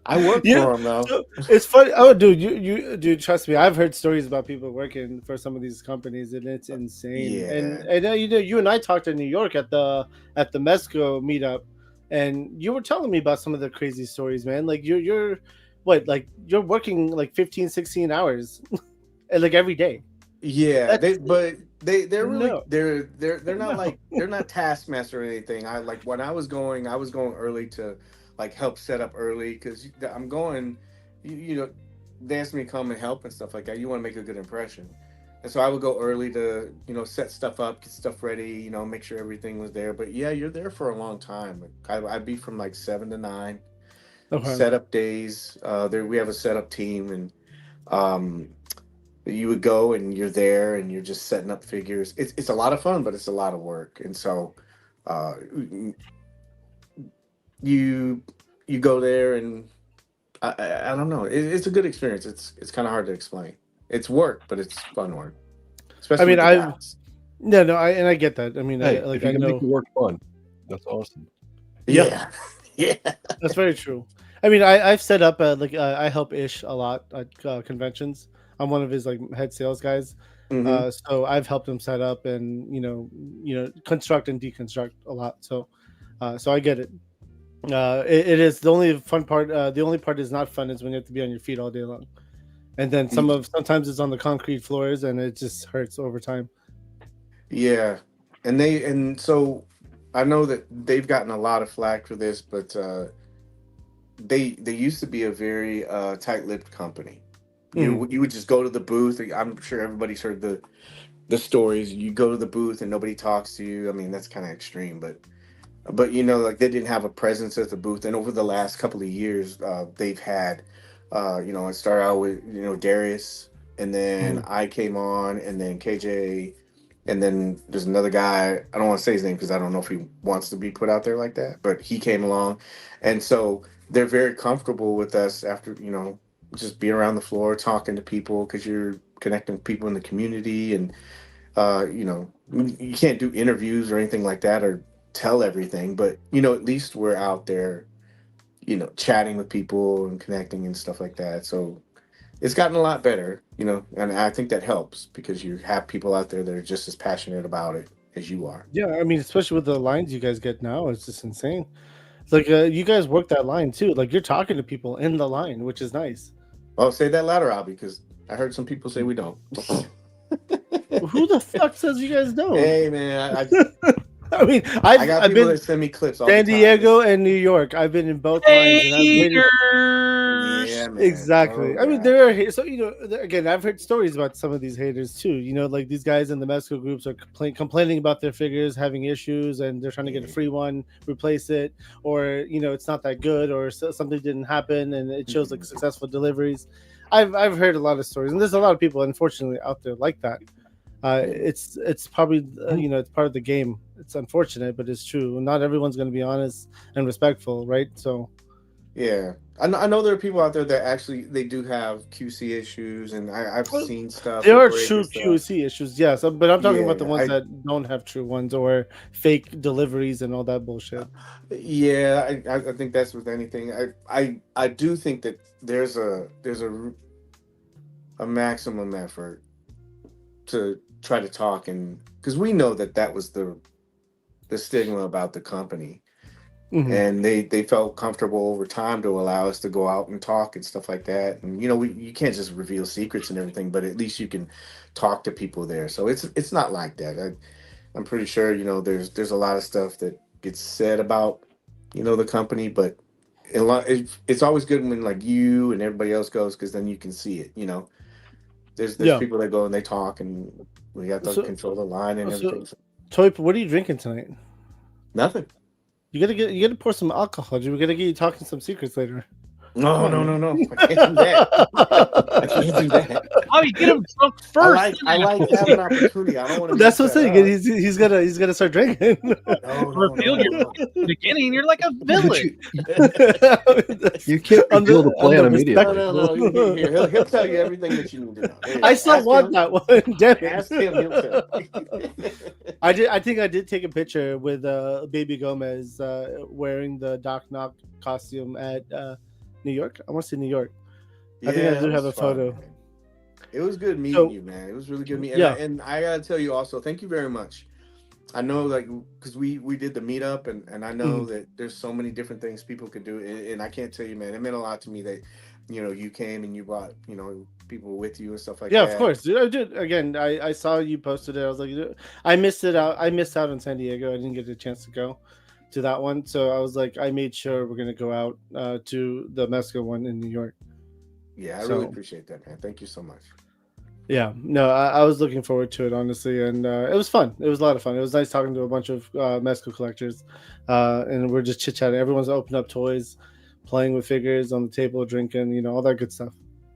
I work Yeah, for them though. so it's funny. Oh, dude, trust me. I've heard stories about people working for some of these companies, and it's insane. Yeah. And you and I talked in New York at the Mezco meetup, and you were telling me about some of the crazy stories, man. Like you're what, like you're working like 15, 16 hours, and like every day. Yeah, That's- they're really No. they're not No. like they're not taskmaster or anything. I like when I was going early to like help set up early because I'm going, you know, they asked me to come and help and stuff like that. You want to make a good impression, and so I would go early to set stuff up, get stuff ready, make sure everything was there. But yeah, you're there for a long time. I'd be from like 7 to 9. Okay. Setup days. We have a setup team and. You would go and you're there and you're just setting up figures. It's a lot of fun, but it's a lot of work. And so you go there and I don't know. It's a good experience. It's kind of hard to explain. It's work, but it's fun work. Especially with the guys. No, I get that. I mean, Hey, I if you can know make the work fun, that's awesome. Yeah. Yeah. that's very true. I mean, I've set up I help Ish a lot at conventions. I'm one of his like head sales guys. Mhm. So I've helped him set up and construct and deconstruct a lot. So I get it. It is the only fun part. The only part is not fun is when you have to be on your feet all day long, and then sometimes it's on the concrete floors and it just hurts over time. Yeah. And so I know that they've gotten a lot of flack for this, but they used to be a very tight-lipped company. You would just go to the booth. I'm sure everybody's heard the stories. You go to the booth and nobody talks to you. I mean, that's kind of extreme, but like they didn't have a presence at the booth. And over the last couple of years, they've had, it started out with Darius, and then I came on, and then KJ, and then there's another guy. I don't want to say his name because I don't know if he wants to be put out there like that, but he came along, and so they're very comfortable with us after just being around the floor talking to people because you're connecting with people in the community. And You know, you can't do interviews or anything like that or tell everything, but you know, at least we're out there, you know, chatting with people and connecting and stuff like that. So it's gotten a lot better, you know, and I think that helps because you have people out there that are just as passionate about it as you are. Yeah, I mean, especially with the lines you guys get now, it's just insane. It's like you guys work that line too. Like you're talking to people in the line, which is nice. Oh, say that louder, Al, because I heard some people say we don't. Who the fuck says you guys don't? Hey, man, I mean, I got I've people been that send me clips all San the time. Diego and New York. I've been in both lines, and I've waited. Yeah, man. Exactly. Oh, I mean, God. there are so you know. Again, I've heard stories about some of these haters too. You know, like these guys in the Mezco groups are complaining about their figures having issues, and they're trying to get a free one, replace it, or you know, it's not that good, or something didn't happen, and it shows like successful deliveries. I've heard a lot of stories, and there's a lot of people, unfortunately, out there like that. It's probably you know, it's part of the game. It's unfortunate, but it's true. Not everyone's going to be honest and respectful, right? So Yeah, I know there are people out there that actually they do have QC issues, and I've seen stuff. there are with true break and stuff. QC issues, yes, but I'm talking about the Yeah, ones that don't have true ones or fake deliveries and all that bullshit. Yeah, I think that's with anything. I do think that there's a maximum effort to try to talk, and because we know that was the stigma about the company. Mhm. And they felt comfortable over time to allow us to go out and talk and stuff like that. And you know, you can't just reveal secrets and everything, but at least you can talk to people there. So it's not like that. I'm pretty sure, you know, there's a lot of stuff that gets said about, you know, the company, but it's always good when like you and everybody else goes, because then you can see it. You know, there's Yeah. people that go and they talk, and we have to So- control the line and everything. So, Toy, what are you drinking tonight? nothing. You gotta pour some alcohol. We gotta get you talking some secrets later. No. I can't do that. I can't do that. Oh, you get him drunk first. I like having an opportunity. I don't want to. That's what I'm saying. He's gonna start drinking. Reveal your beginning. You're like a villain. You can't reveal the plan immediately. No. He'll tell you everything that you need to know. Hey, I still want that one. Damn it. Ask him. He'll tell you. I think I did take a picture with Baby Gomez wearing the Doc Knock costume at New York. I want to say New York. I think I do have a photo. Man. It was good meeting you, man. It was really good meeting. Yeah. And I gotta tell you also, thank you very much. I know, like, because we did the meetup, and I know that there's so many different things people could do, and I can't tell you, man, it meant a lot to me that, you know, you came and you brought, you know, people with you and stuff like that. Yeah, of course. Dude, again, I saw you posted it. I was like, I missed it out. I missed out in San Diego. I didn't get a chance to go to that one, so I was like, I made sure we're gonna go out to the Mezco one in New York. Yeah, I really appreciate that, man. Thank you so much. Yeah, no, I was looking forward to it, honestly, and it was fun. It was a lot of fun. It was nice talking to a bunch of Mezco collectors, and we're just chit-chatting. Everyone's opening up toys, playing with figures on the table, drinking, you know, all that good stuff.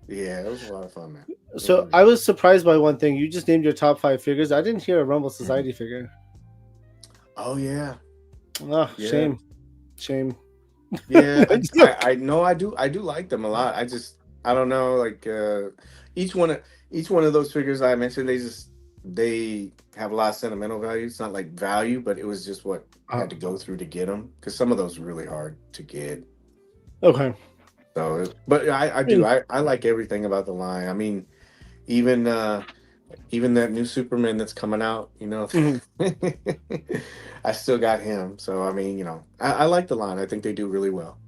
Yeah, it was a lot of fun, man. So I was surprised by one thing. You just named your top 5 figures. I didn't hear a Rumble Society figure. Oh, yeah. Oh, Yeah. Shame. Yeah, I know I do like them a lot. I don't know, like each one of those figures I mentioned, they have a lot of sentimental value. It's not like value, but it was just what I had to go through to get them, because some of those are really hard to get. Okay. So, but I like everything about the line. I mean, even that new Superman that's coming out, you know, I still got him. So I mean, you know, I like the line. I think they do really well.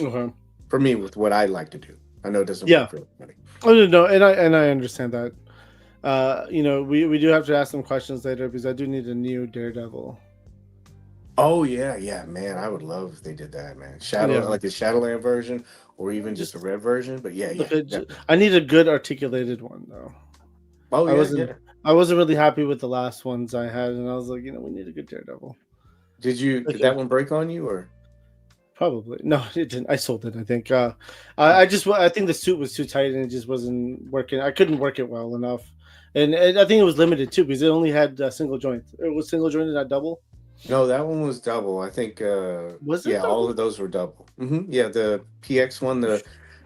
Okay. For me, with what I like to do. I know it doesn't work for everybody. Oh no, and I understand that. You know, we do have to ask some questions later, because I do need a new Daredevil. Oh yeah, man. I would love if they did that, man. Like the Shadowland version, or even just a red version. But yeah. I need a good articulated one though. Oh I wasn't really happy with the last ones I had, and I was like, you know, we need a good Daredevil. Did that one break on you, or? Probably no, it didn't. I sold it. I think. I think the suit was too tight and it just wasn't working. I couldn't work it well enough, and I think it was limited too, because it only had single joint. It was single jointed, not double. No, that one was double. I think. Was it? Yeah, double? all of those were double. Yeah, the PX one, the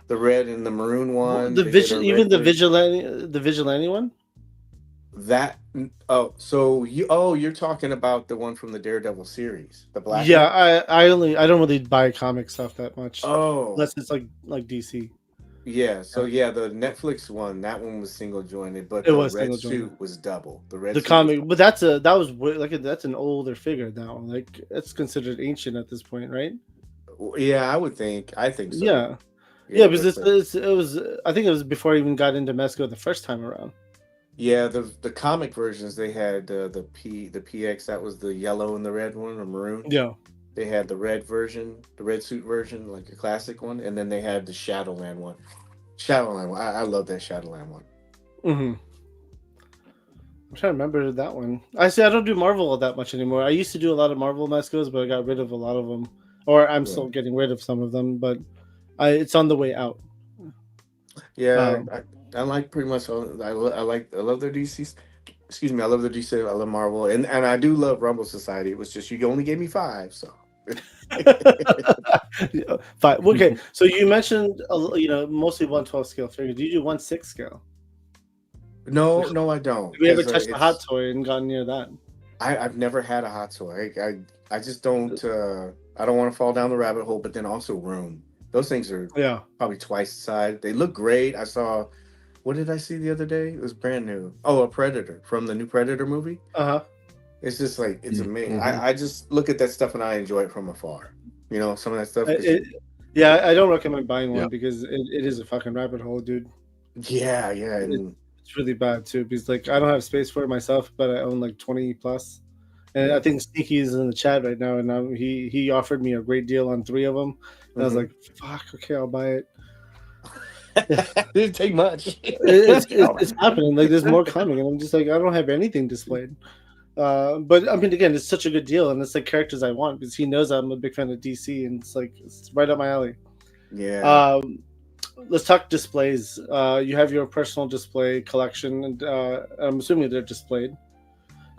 red and the maroon one. The vigilante one. That you're talking about the one from the Daredevil series, the black Yeah, one? I don't really buy comic stuff that much, Oh, unless it's like DC. yeah. So Yeah. yeah, the Netflix one, that one was single jointed, but It the was red single jointed. suit was double. The red The suit was comic, but that's an older figure now. Like it's considered ancient at this point, right? yeah, I think so. Yeah, yeah, Yeah, because but it was. I think it was before I even got into Mezco the first time around. yeah, the comic versions they had the PX, that was the yellow and the red one, or maroon. Yeah. They had the red version, the red suit version, like a classic one, and then they had the Shadowland one. Shadowland one, I love that Shadowland one. Hmm. I'm trying to remember that one. I see. I don't do Marvel that much anymore. I used to do a lot of Marvel Mezcos, but I got rid of a lot of them, or I'm Yeah, still getting rid of some of them. But it's on the way out. yeah, Um, I like pretty much all. I love their DC. Excuse me, I love the DC. I love Marvel, and I do love Rumble Society. It was just you only gave me five, so. yeah, fine. Okay, so you mentioned mostly 112 scale figures. Do you do 1/6 scale? No, no, I don't, Have we ever because touched a hot toy and gone near that? I've never had a hot toy. I just don't. I don't want to fall down the rabbit hole, but then also room. Those things are Yeah. probably twice the size. They look great. I saw. What did I see the other day? It was brand new. Oh, a Predator from the new Predator movie. Uh-huh. It's just like it's amazing. Mm-hmm. I just look at that stuff and I enjoy it from afar. You know, some of that stuff. Yeah, I don't recommend buying Yeah. one because it is a fucking rabbit hole, dude. Yeah, yeah, It, and it's really bad too because like I don't have space for it myself, but I own like 20 plus. And I yeah. think Sneaky is in the chat right now, and he offered me a great deal on 3 of them. And I was Mhm. like, "Fuck, okay, I'll buy it." Didn't take much. It's happening. Like there's more coming, and I'm just like, I don't have anything displayed. But I mean, again, it's such a good deal, and it's like characters I want because he knows I'm a big fan of DC, and it's like it's right up my alley. Yeah. Um, let's talk displays. You have your personal display collection, and I'm assuming they're displayed.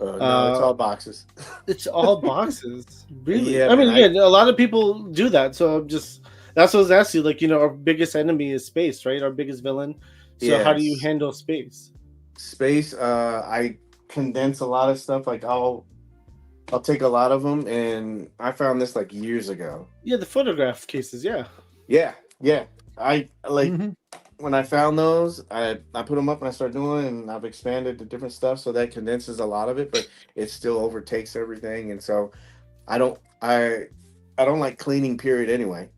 No, it's Uh, all boxes. it's all boxes, really. Yeah, I man. mean, again, a lot of people do that, so I'm just that's what I was asking. Like, our biggest enemy is space, right? Our biggest villain. So how do you Yes. handle space? Space. I condense a lot of stuff. Like I'll take a lot of them, and I found this like years ago. Yeah, the photograph cases. Yeah. Yeah, yeah. I like Mhm. when I found those, I put them up and I started doing it, and I've expanded to different stuff, so that condenses a lot of it, but it still overtakes everything, and so I don't I don't like cleaning period anyway,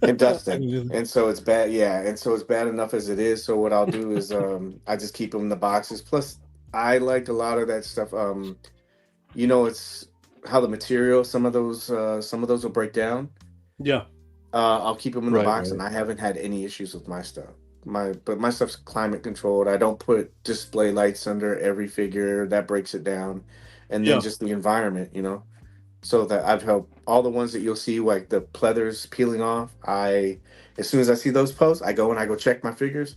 and dusting, and so it's bad. Yeah, and so it's bad enough as it is. So what I'll do is I just keep them in the boxes. Plus, I like a lot of that stuff. It's how the material. Some of those will break down. Yeah. I'll keep them in the Right, box, right. and I haven't had any issues with my stuff. But my stuff's climate controlled. I don't put display lights under every figure. That breaks it down, and then Yeah. just the environment, so that I've helped all the ones that you'll see, like the pleathers peeling off. As soon as I see those posts, I go and I go check my figures,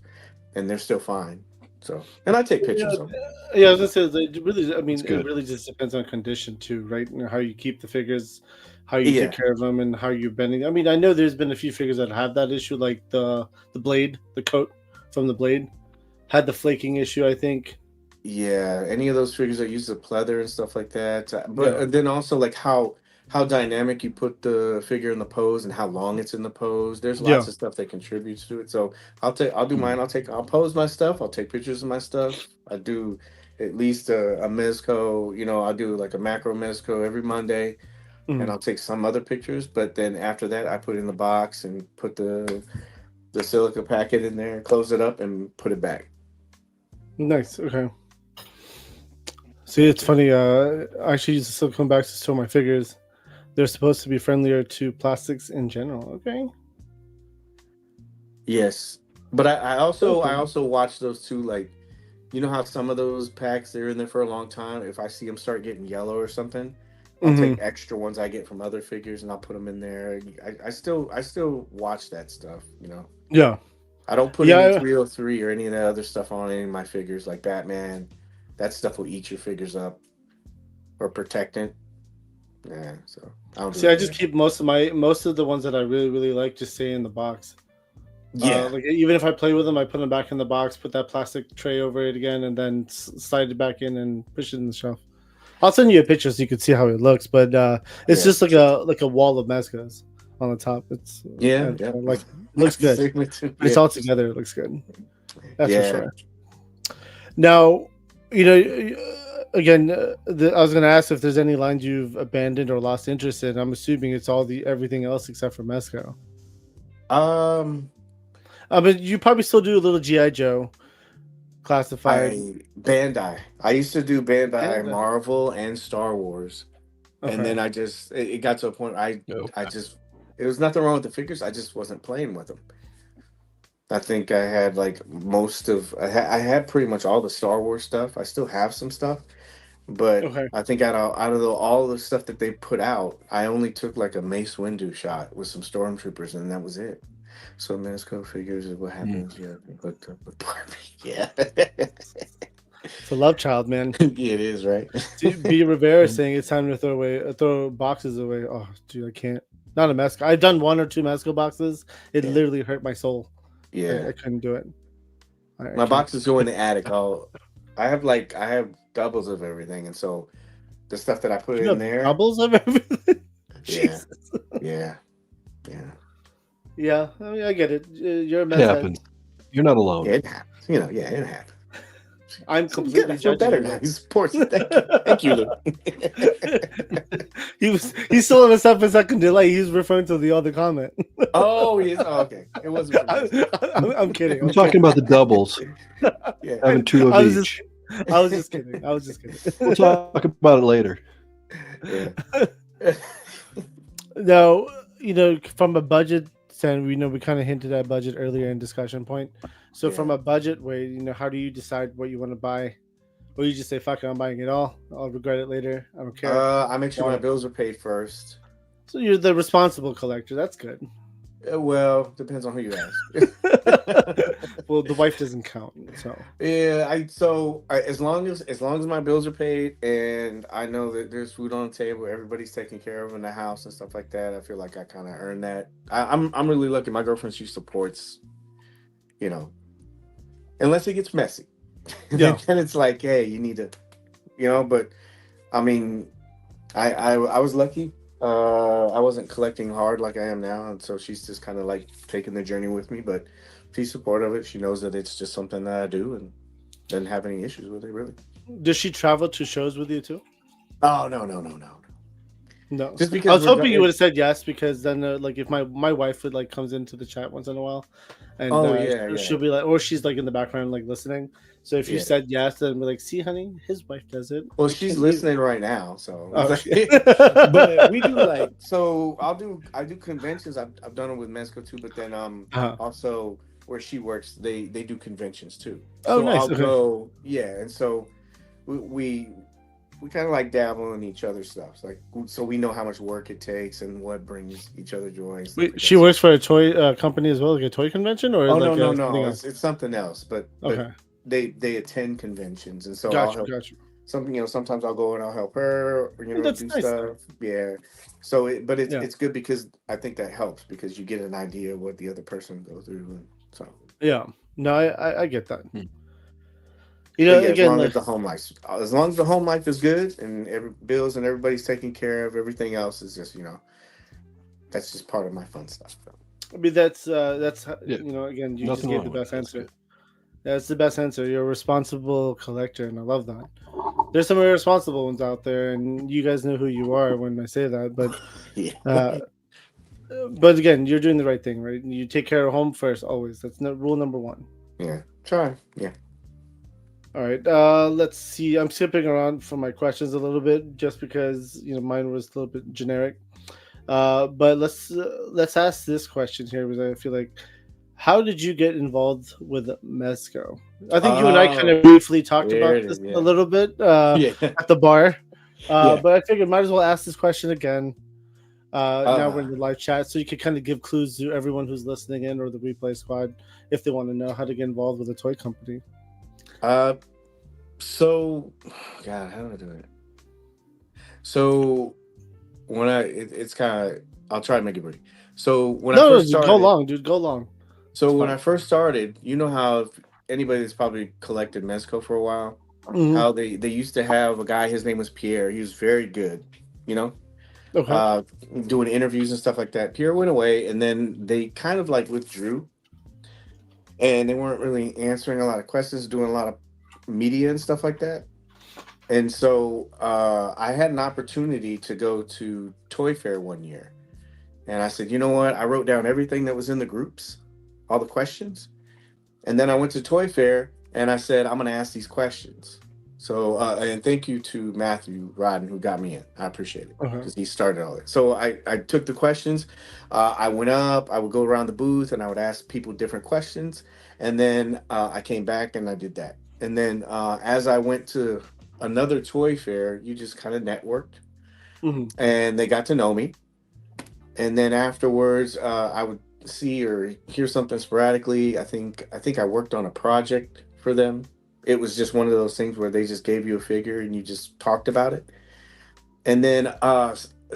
and they're still fine. So, and I take Yeah, pictures of them. yeah. I was gonna say, it really. I That's mean, it good. really just depends on condition too, right? And how you keep the figures, how you take Yeah, care of them, and how you're bending. I mean, I know there's been a few figures that have that issue, like the blade, the coat from the blade had the flaking issue. I think. yeah. Any of those figures that use the pleather and stuff like that. But Yeah. then also like how dynamic you put the figure in the pose and how long it's in the pose. There's Yeah. lots of stuff that contributes to it. So I'll do mine. I'll pose my stuff. I'll take pictures of my stuff. I do at least a Mezco. I'll do like a macro Mezco every Monday, and Mhm. I'll take some other pictures. But then after that, I put it in the box and put the silica packet in there, close it up, and put it back. Nice. Okay. See, it's funny. I actually use the silicone bags to store my figures. They're supposed to be friendlier to plastics in general. Okay. Yes, but I Okay. also watch those too. Like, you know how some of those packs they're in there for a long time. If I see them start getting yellow or something, I'll take Hmm. extra ones I get from other figures and I'll put them in there. I still watch that stuff. Yeah. I don't put any Yeah. 303 or any of that other stuff on any of my figures like Batman. That stuff will eat your figures up or protectant. Yeah, so I don't do See, I any of just that. keep most of the ones that I really really like just stay in the box. Yeah. Like even if I play with them, I put them back in the box, put that plastic tray over it again, and then slide it back in and push it in the shelf. I'll send you a picture so you can see how it looks, but it's Yeah. just like a wall of Mezcos on the top. It's Yeah. I like it. Looks good. Same with you. When it's all together, it looks good. That's for Yeah. sure. Now, again, I was going to ask if there's any lines you've abandoned or lost interest in. I'm assuming it's everything else except for Mezco. But you probably still do a little GI Joe classified. Bandai. I used to do Bandai, Bandai. Marvel, and Star Wars, and then it got to a point I just it was nothing wrong with the figures. I just wasn't playing with them. I think I had like I had pretty much all the Star Wars stuff. I still have some stuff, but I think out of all the stuff that they put out, I only took like a Mace Windu shot with some stormtroopers, and that was it. So Mezco figures is what happens. Yeah, hooked up with Barbie. Yeah, it's a love child, man. Yeah, it is, right? B. Rivera saying it's time to throw boxes away. Oh, dude, I can't. Not a Mezco. I've done 1 or 2 Mezco boxes. It literally hurt my soul. Yeah, I couldn't do it. My boxes go in the attic. I have doubles of everything, and so the stuff that I put in there, doubles of everything. Yeah. Yeah, I mean, I get it. You're a mess. It happens. You're not alone. Yeah, it happens. It happens. I'm completely better now. He supports it. Thank you, Luke. He's still in a 7-second delay. He's referring to the other comment. Oh, yes. Oh, okay. It wasn't. I'm kidding. I'm talking about the doubles. Yeah. Having 2 of each. I was just kidding. We'll talk about it later. Yeah. Now, from a budget standpoint, we kind of hinted at budget earlier in discussion point. So from a budget way, how do you decide what you want to buy? Or you just say, fuck it, I'm buying it all. I'll regret it later. I don't care. I make sure my bills are paid first. So you're the responsible collector. That's good. Well, depends on who you ask. Well, the wife doesn't count. So as long as my bills are paid and I know that there's food on the table, everybody's taken care of in the house and stuff like that, I feel like I kind of earn that. I'm really lucky. My girlfriend, she supports, unless it gets messy. Yeah. Then it's like, hey, you need to, but I mean, I was lucky. I wasn't collecting hard like I am now, and so she's just kind of like taking the journey with me. But she's supportive of it. She knows that it's just something that I do, and doesn't have any issues with it really. Does she travel to shows with you too? Oh no. No. Just because I was hoping you would have said yes, because then like if my wife would comes into the chat once in a while, and she'll be like, or she's like in the background like listening. So if you said yes, then we're like, see, honey, his wife does it. Well, she's listening right now, so. Oh, But we do I do conventions. I've done it with Mezco too, but then also where she works, they do conventions too. Oh, so nice. I'll go, and so we kind of like dabble in each other's stuff, so we know how much work it takes and what brings each other joy. Wait, she works for a toy company as well, like a toy convention, or no, it's something else. But okay. They attend conventions, and so Gotcha. Sometimes I'll go and I'll help her, or, That's do nice, stuff. Yeah. So, it's good because I think that helps because you get an idea of what the other person goes through, and so. Yeah. No, I get that. Again, as long as the home life is good and bills and everybody's taken care of, everything else is just that's just part of my fun stuff. I mean, that's again, you just gave the best answer. That's the best answer. You're a responsible collector, and I love that. There's some irresponsible ones out there, and you guys know who you are when I say that. But, but again, you're doing the right thing, right? You take care of home first, always. That's rule number 1. Yeah, try. Yeah. All right. Let's see. I'm skipping around for my questions a little bit, just because mine was a little bit generic. But let's ask this question here, because I feel like. How did you get involved with Mezco? I think you and I kind of briefly talked about this a little bit at the bar. But I figured might as well ask this question again. Now we're in the live chat, so you could kind of give clues to everyone who's listening in or the replay squad if they want to know how to get involved with a toy company. So, God, how do I do it? So, when it's kind of, I'll try to make it brief. So when I first started, go long, dude. Go long. So when I first started, you know how if anybody that's probably collected Mezco for a while, Mhm. how they used to have a guy. His name was Pierre. He was very good. You know, Okay. uh, doing interviews and stuff like that. Pierre went away, and then they kind of like withdrew, and they weren't really answering a lot of questions, doing a lot of media and stuff like that. And so I had an opportunity to go to Toy Fair one year. And I said, you know what? I wrote down everything that was in the groups, all the questions. And then I went to Toy Fair and I said, I'm going to ask these questions. So, and thank you to Matthew Rodden who got me in. I appreciate it Uh-huh. because he started all it. So I took the questions. I went up, I would go around the booth and I would ask people different questions. And then I came back and I did that. And then as I went to another toy fair, you just kind of networked Mhm. and they got to know me. And then afterwards, I would see or hear something sporadically. I think I worked on a project for them. It was just one of those things where they just gave you a figure and you just talked about it. And then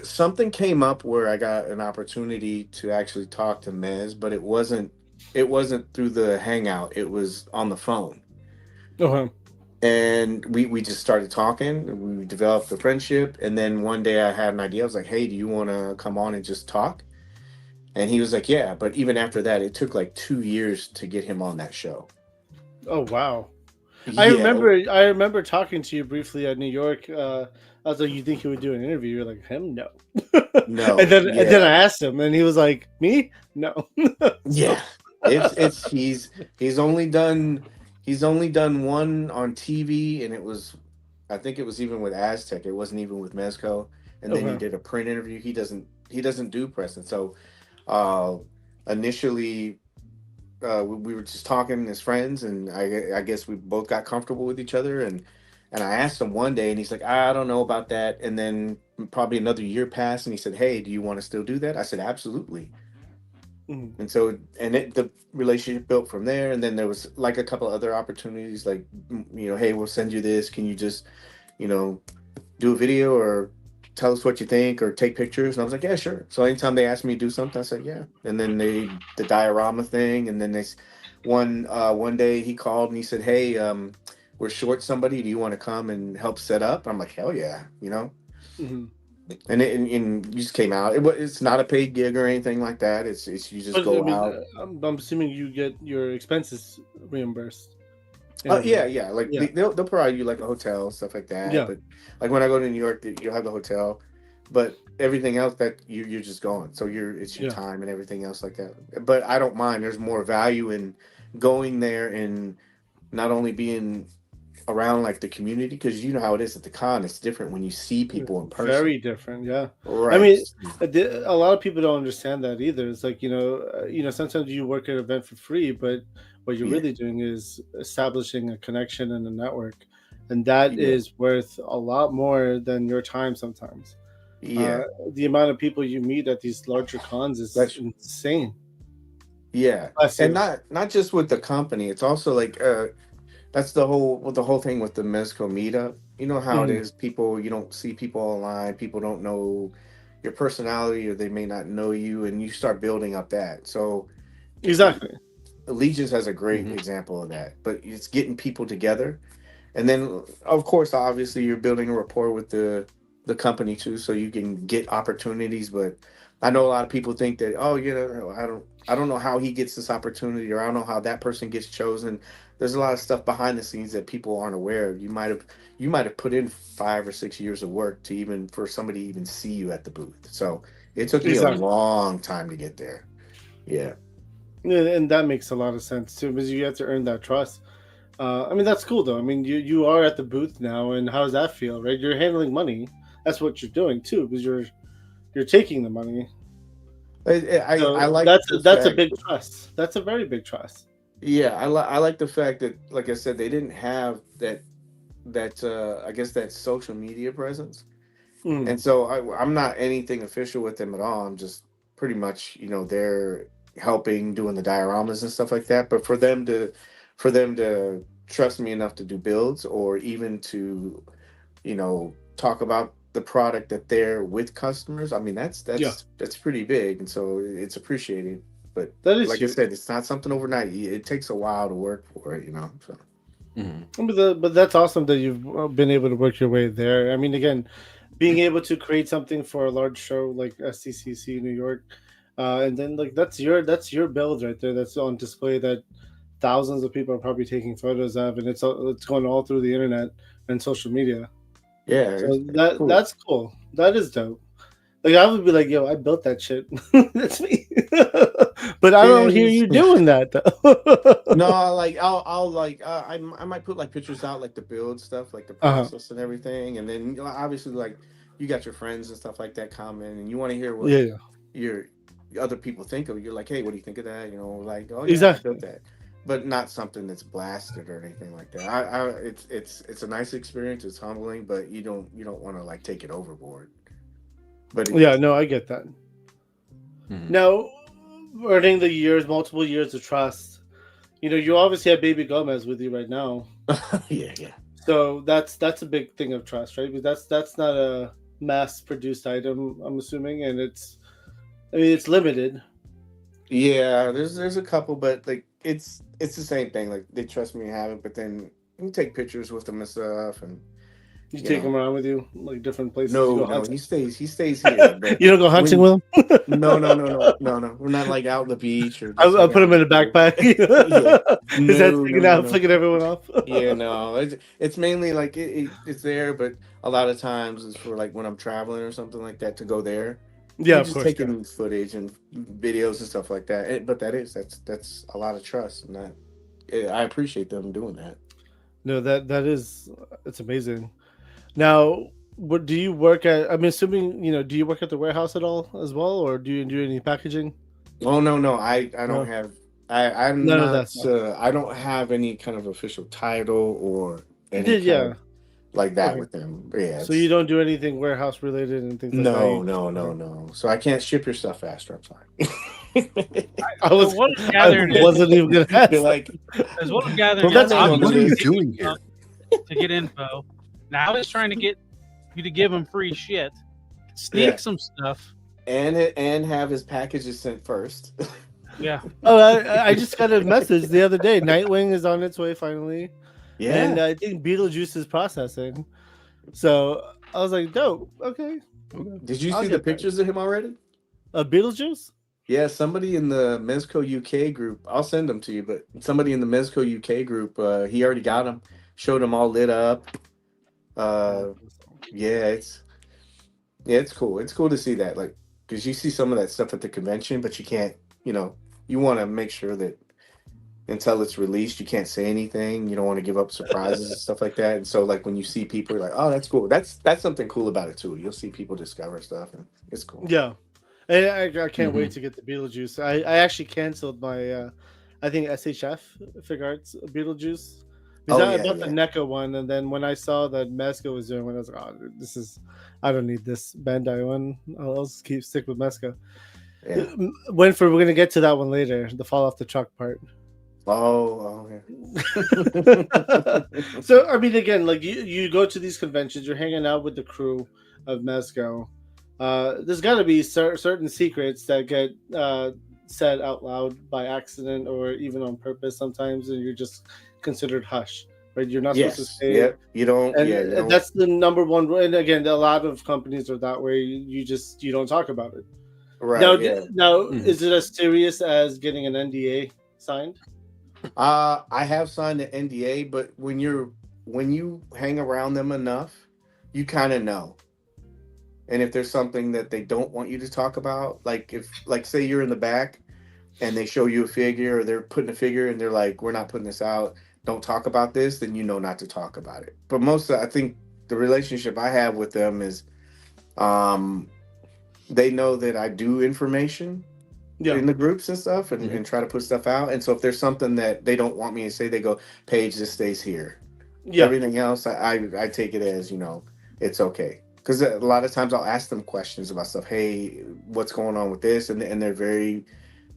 something came up where I got an opportunity to actually talk to Mez, but it wasn't through the Hangout. It was on the phone. Okay. And we just started talking and we developed a friendship. And then one day I had an idea. I was like, hey, do you want to come on and just talk? And he was like, yeah. But even after that, it took like 2 years to get him on that show. Oh wow. I Yeah. remember I remember talking to you briefly at New York. I was like, "You think he would do an interview?" You're like, "Him, no." and No. then I Yeah. asked him, and he was like, "Me, no." So, Yeah. It's he's only done one on TV, and it was, I think it was even with Aztec. It wasn't even with Mezco. And then he okay. did a print interview. He doesn't do press. And so uh initially we were just talking as friends, and I guess we both got comfortable with each other. And I asked him one day, and he's like, I don't know about that. And then probably another year passed, and he said, hey, do you want to still do that? I said, absolutely. Mhm. And so, the relationship built from there. And then there was like a couple other opportunities, like, hey, we'll send you this. Can you just, you know, do a video or tell us what you think or take pictures? And I was like, yeah, sure. So anytime they asked me to do something, I said, yeah. And then the diorama thing. And then one day he called and he said, hey, we're short somebody. Do you want to come and help set up? I'm like, hell yeah. Mhm. And you just came out. It's not a paid gig or anything like that. It's you just But I go mean, out. I'm assuming you get your expenses reimbursed and Yeah, everything. yeah. Like Yeah, they'll provide you like a hotel, stuff like that. yeah, But like when I go to New York, you'll have the hotel, but everything else that you're just going. So it's your yeah. time and everything else like that. But I don't mind. There's more value in going there and not only being around like the community, because you know how it is at the con. It's different when you see people in person. Very different. Yeah. I Right. mean, a lot of people don't understand that either. It's like sometimes you work at an event for free, but what you're Yeah. really doing is establishing a connection and a network, and that Yeah. is worth a lot more than your time sometimes. Uh, Yeah. the amount of people you meet at these larger cons is That's insane. yeah. Bless And you. not just with the company. It's also like that's the whole thing with the Mezco meetup. You know how it Mhm. is. People, you don't see people online. People don't know your personality, or they may not know you, and you start building up that. So Exactly. Allegiance has a great Mhm. example of that. But it's getting people together, and then of course, obviously, you're building a rapport with the company too, so you can get opportunities. But I know a lot of people think that, oh, I don't know how he gets this opportunity, or I don't know how that person gets chosen. There's a lot of stuff behind the scenes that people aren't aware of. You might have put in 5 or 6 years of work to even for somebody to even see you at the booth. So it took me a Exactly. long time to get there. Yeah. And that makes a lot of sense too, because you have to earn that trust. I mean, that's cool though. I mean, you are at the booth now, and how does that feel, right? You're handling money. That's what you're doing too, because you're taking the money. I So like the that's a fact. big trust. That's a very big trust. Yeah, I like the fact that, like I said, they didn't have that I guess that social media presence, Mm. and so I'm not anything official with them at all. I'm just pretty much they're helping doing the dioramas and stuff like that. But for them to trust me enough to do builds, or even to talk about the product that they're with customers. I mean, that's Yeah. that's that's pretty big, and so it's appreciated. But That is like I huge. said, it's not something overnight. It takes a while to work for it, you know. So. But that's awesome that you've been able to work your way there. I mean, again, being able to create something for a large show like STCC New York, and then like that's your build right there. That's on display that thousands of people are probably taking photos of, and it's going all through the internet and social media. Yeah, So it's cool. that's cool. That is dope. Like I would be like, yo, I built that shit. That's me. But I don't hear you doing that though. No, like I'll like I might put like pictures out like the build stuff, like the process and everything, and then obviously like you got your friends and stuff like that comment, and you want to hear what Yeah, your other people think of it. You're like, hey, what do you think of that? You know, like, oh yeah, I exactly. built that, but not something that's blasted or anything like that. It's a nice experience. It's humbling, but you don't want to like take it overboard. But Yeah, no, I get that. Now, earning the years, multiple years of trust. You know, you obviously have Baby Gomez with you right now, yeah. so that's a big thing of trust, right? Because that's not a mass-produced item, I'm assuming, and it's limited. Yeah, there's a couple, but like it's the same thing. Like they trust me to have it, but then you take pictures with them and stuff, and You you take know, him around with you, like different places. You go no, hunting. he stays here. But You don't go hunting with him. no. We're not like out on the beach or just I'll hanging put out him in a with people. backpack. Yeah, His head sticking out, no. flicking everyone off. Yeah, no. It's mainly like it's there, but a lot of times it's for like when I'm traveling or something like that to go there. Yeah, We're of just course. Yeah. taking footage and videos and stuff like that. But that's a lot of trust, and I appreciate them doing that. No, it's amazing. Now, what do you work at? I'm assuming do you work at the warehouse at all as well, or do you do any packaging? Oh no, I don't No, have I'm none of that not stuff. I don't have any kind of official title or any kind Yeah. of like that Okay. with them. Yeah, So you it's don't do anything warehouse related and things like that. no. So I can't ship your stuff faster. I'm sorry. I So was what I'm I gathering is, wasn't even gonna ask. You're like, as what I'm gathering, Well, that's is cool. obviously What are you he's doing here? up to get info. Now he's trying to get you to give him free shit, sneak Yeah. some stuff. and have his packages sent first. Yeah, Oh, I just got a message the other day. Nightwing is on its way finally, and I think Beetlejuice is processing. So I was like, "Dope, okay." Did you I'll see the get that. pictures of him already? Beetlejuice? Yeah, somebody in the Mezco UK group. I'll send them to you, but somebody in the Mezco UK group, he already got them. Showed them all lit up. Yeah, it's cool. It's cool to see that, like, because you see some of that stuff at the convention, but you can't. You want to make sure that until it's released, you can't say anything. You don't want to give up surprises and stuff like that. And so, like, when you see people, you're like, oh, that's cool. That's something cool about it too. You'll see people discover stuff, and it's cool. Yeah, and I can't wait to get the Beetlejuice. I actually canceled my I think SHF Figure Arts Beetlejuice because I bought the NECA one, and then when I saw that Mezco was doing one, I was like, oh, I don't need this Bandai one. I'll stick with Mezco. Yeah. We're gonna get to that one later, the fall off the truck part. Oh yeah. So I mean, again, like you go to these conventions, you're hanging out with the crew of Mezco. There's got to be certain secrets that get said out loud by accident or even on purpose sometimes, and you're just considered hush, right? You're not supposed to say. Yeah. You don't. And Yeah. You don't. that's the number one. And again, a lot of companies are that way. You don't talk about it. Right. Now, is it as serious as getting an NDA signed? I have signed an NDA, but when you hang around them enough, you kind of know. And if there's something that they don't want you to talk about, like say you're in the back and they show you a figure or they're putting a figure and they're like, we're not putting this out, don't talk about this, then you know not to talk about it. But I think the relationship I have with them is they know that I do information in the groups and stuff and try to put stuff out. And so if there's something that they don't want me to say, they go, Paige, this stays here. Yeah. Everything else, I take it as, it's okay. Because a lot of times I'll ask them questions about stuff. Hey, what's going on with this? And they're very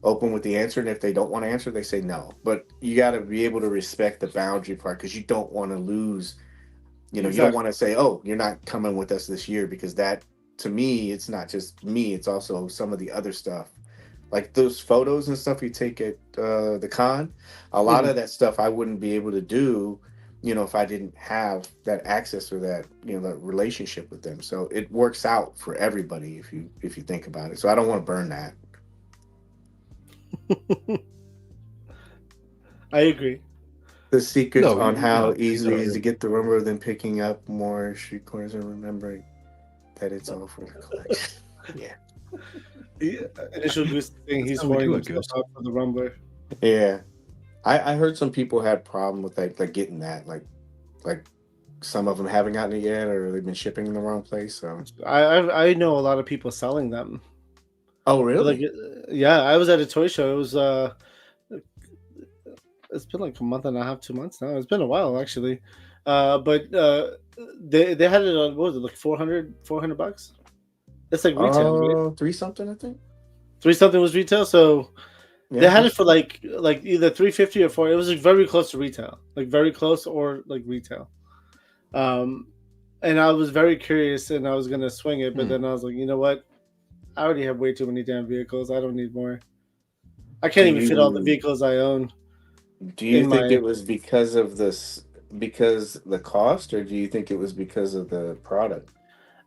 open with the answer. And if they don't want to answer, they say no. But you got to be able to respect the boundary part because you don't want to lose. You don't want to say, oh, you're not coming with us this year because that, to me, it's not just me. It's also some of the other stuff like those photos and stuff you take at the con. A lot of that stuff I wouldn't be able to do, if I didn't have that access or that that relationship with them. So it works out for everybody if you think about it. So I don't want to burn that. I agree. The secrets No, on how yeah, easy it is to exactly. get the rumor, than picking up more street corners and remembering that it's all for the collection. Yeah. Initial Goose thing, That's he's how we do pouring it, himself Goose. out for the Rumbler. Yeah. I heard some people had problem with like getting that, like some of them haven't gotten it yet, or they've been shipping in the wrong place. So I know a lot of people selling them. oh Like, really? yeah, I was at a toy show. It was it's been like a month and a half, 2 months now. It's been a while actually. But they had it on, what was it, like 400 bucks? That's like retail, right? Oh, three something I think. Three something was retail, so Yeah, they had it for like either 350 or 4. It was like very close to retail, like very close or like retail. And I was very curious, and I was gonna swing it, but then I was like, you know what? I already have way too many damn vehicles. I don't need more. I Do can't even fit all the you vehicles I own do you in think my. it was because of this, because the cost, or do you think it was because of the product?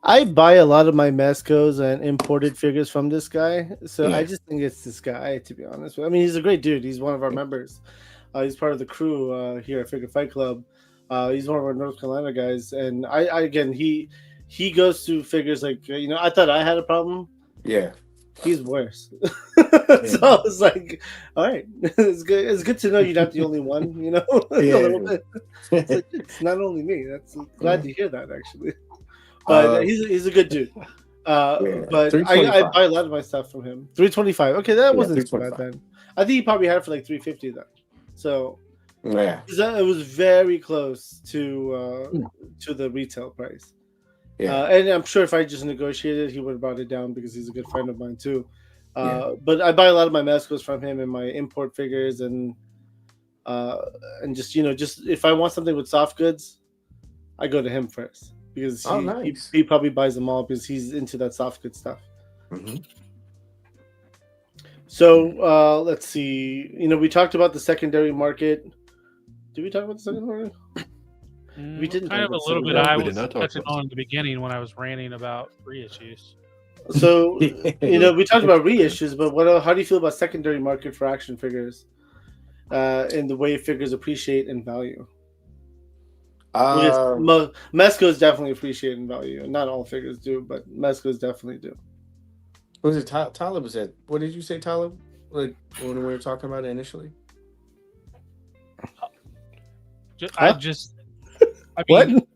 I buy a lot of my Mezcos and imported figures from this guy, so I Yeah. just think it's this guy. To be honest, I mean, he's a great dude. He's one of our members. He's part of the crew here at Figure Fight Club. He's one of our North Carolina guys, and I again he goes through figures like I thought I had a problem. Yeah. He's worse. Yeah. So I was like, all right, it's good. It's good to know you're not the only one. A little bit. It's like it's not only me. That's glad to hear that actually. But he's a good dude. Yeah. But I 325. buy a lot of my stuff from him. 325. Okay, that Yeah, wasn't too bad 325. then. I think he probably had it for like 350 then. So Yeah. it was very close to the retail price. Yeah. And I'm sure if I just negotiated, he would have brought it down because he's a good friend of mine too. Yeah. But I buy a lot of my Mezcos from him and my import figures and just just if I want something with soft goods, I go to him first because Oh, he nice. he probably buys them all because he's into that soft good stuff. Hmm. So let's see. We talked about the secondary market. Did we talk about the secondary market? We didn't kind talk of a about little bit. secondary. I We did was not talk touching about on at the beginning when I was ranting about reissues. So we talked about reissues, but how do you feel about secondary market for action figures, and the way figures appreciate in value? Um, Mezco's definitely appreciate in value. Not all figures do, but Mezco's definitely do. was it Talib? Was that, what did you say, Talib? Like when we were talking about it initially? I mean, What?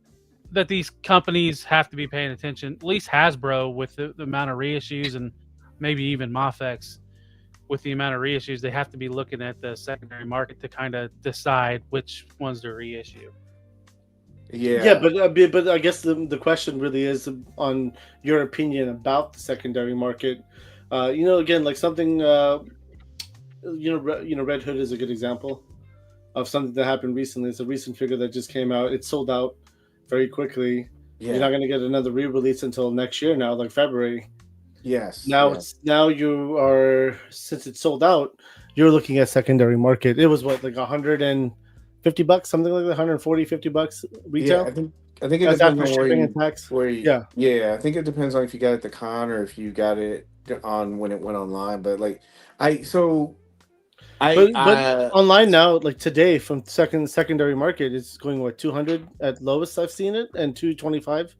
that these companies have to be paying attention. At least Hasbro, with the amount of reissues, and maybe even Mafex, with the amount of reissues, they have to be looking at the secondary market to kind of decide which ones to reissue. Yeah, but I guess the question really is on your opinion about the secondary market. Again, like something. Red Hood is a good example of something that happened recently. It's a recent figure that just came out. It sold out very quickly. Yeah. You're not going to get another re-release until next year now, like February. Yes. Now you are, since it's sold out, you're looking at secondary market. It was what, like $150, something like that, 140, $50 retail. Yeah, I think it That's depends after on shipping and tax. yeah. I think it depends on if you got it at the con or if you got it on when it went online. But like But online now, like today, from secondary market, it's going what, 200 at lowest I've seen it, and 225 or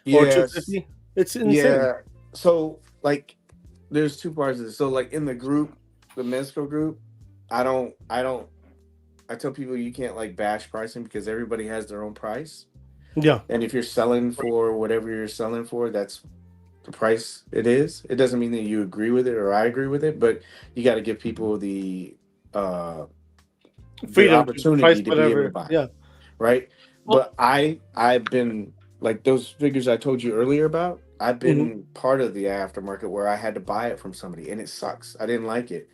yes, 250. It's insane. yeah. So like, there's two parts of this. So like in the group, the Mezco group, I tell people you can't like bash pricing because everybody has their own price. Yeah. And if you're selling for whatever you're selling for, that's the price it is. It doesn't mean that you agree with it or I agree with it, but you got to give people the freedom opportunity to be able to buy. Yeah. Right. But I've been like those figures I told you earlier about. I've been part of the aftermarket where I had to buy it from somebody, and it sucks. I didn't like it.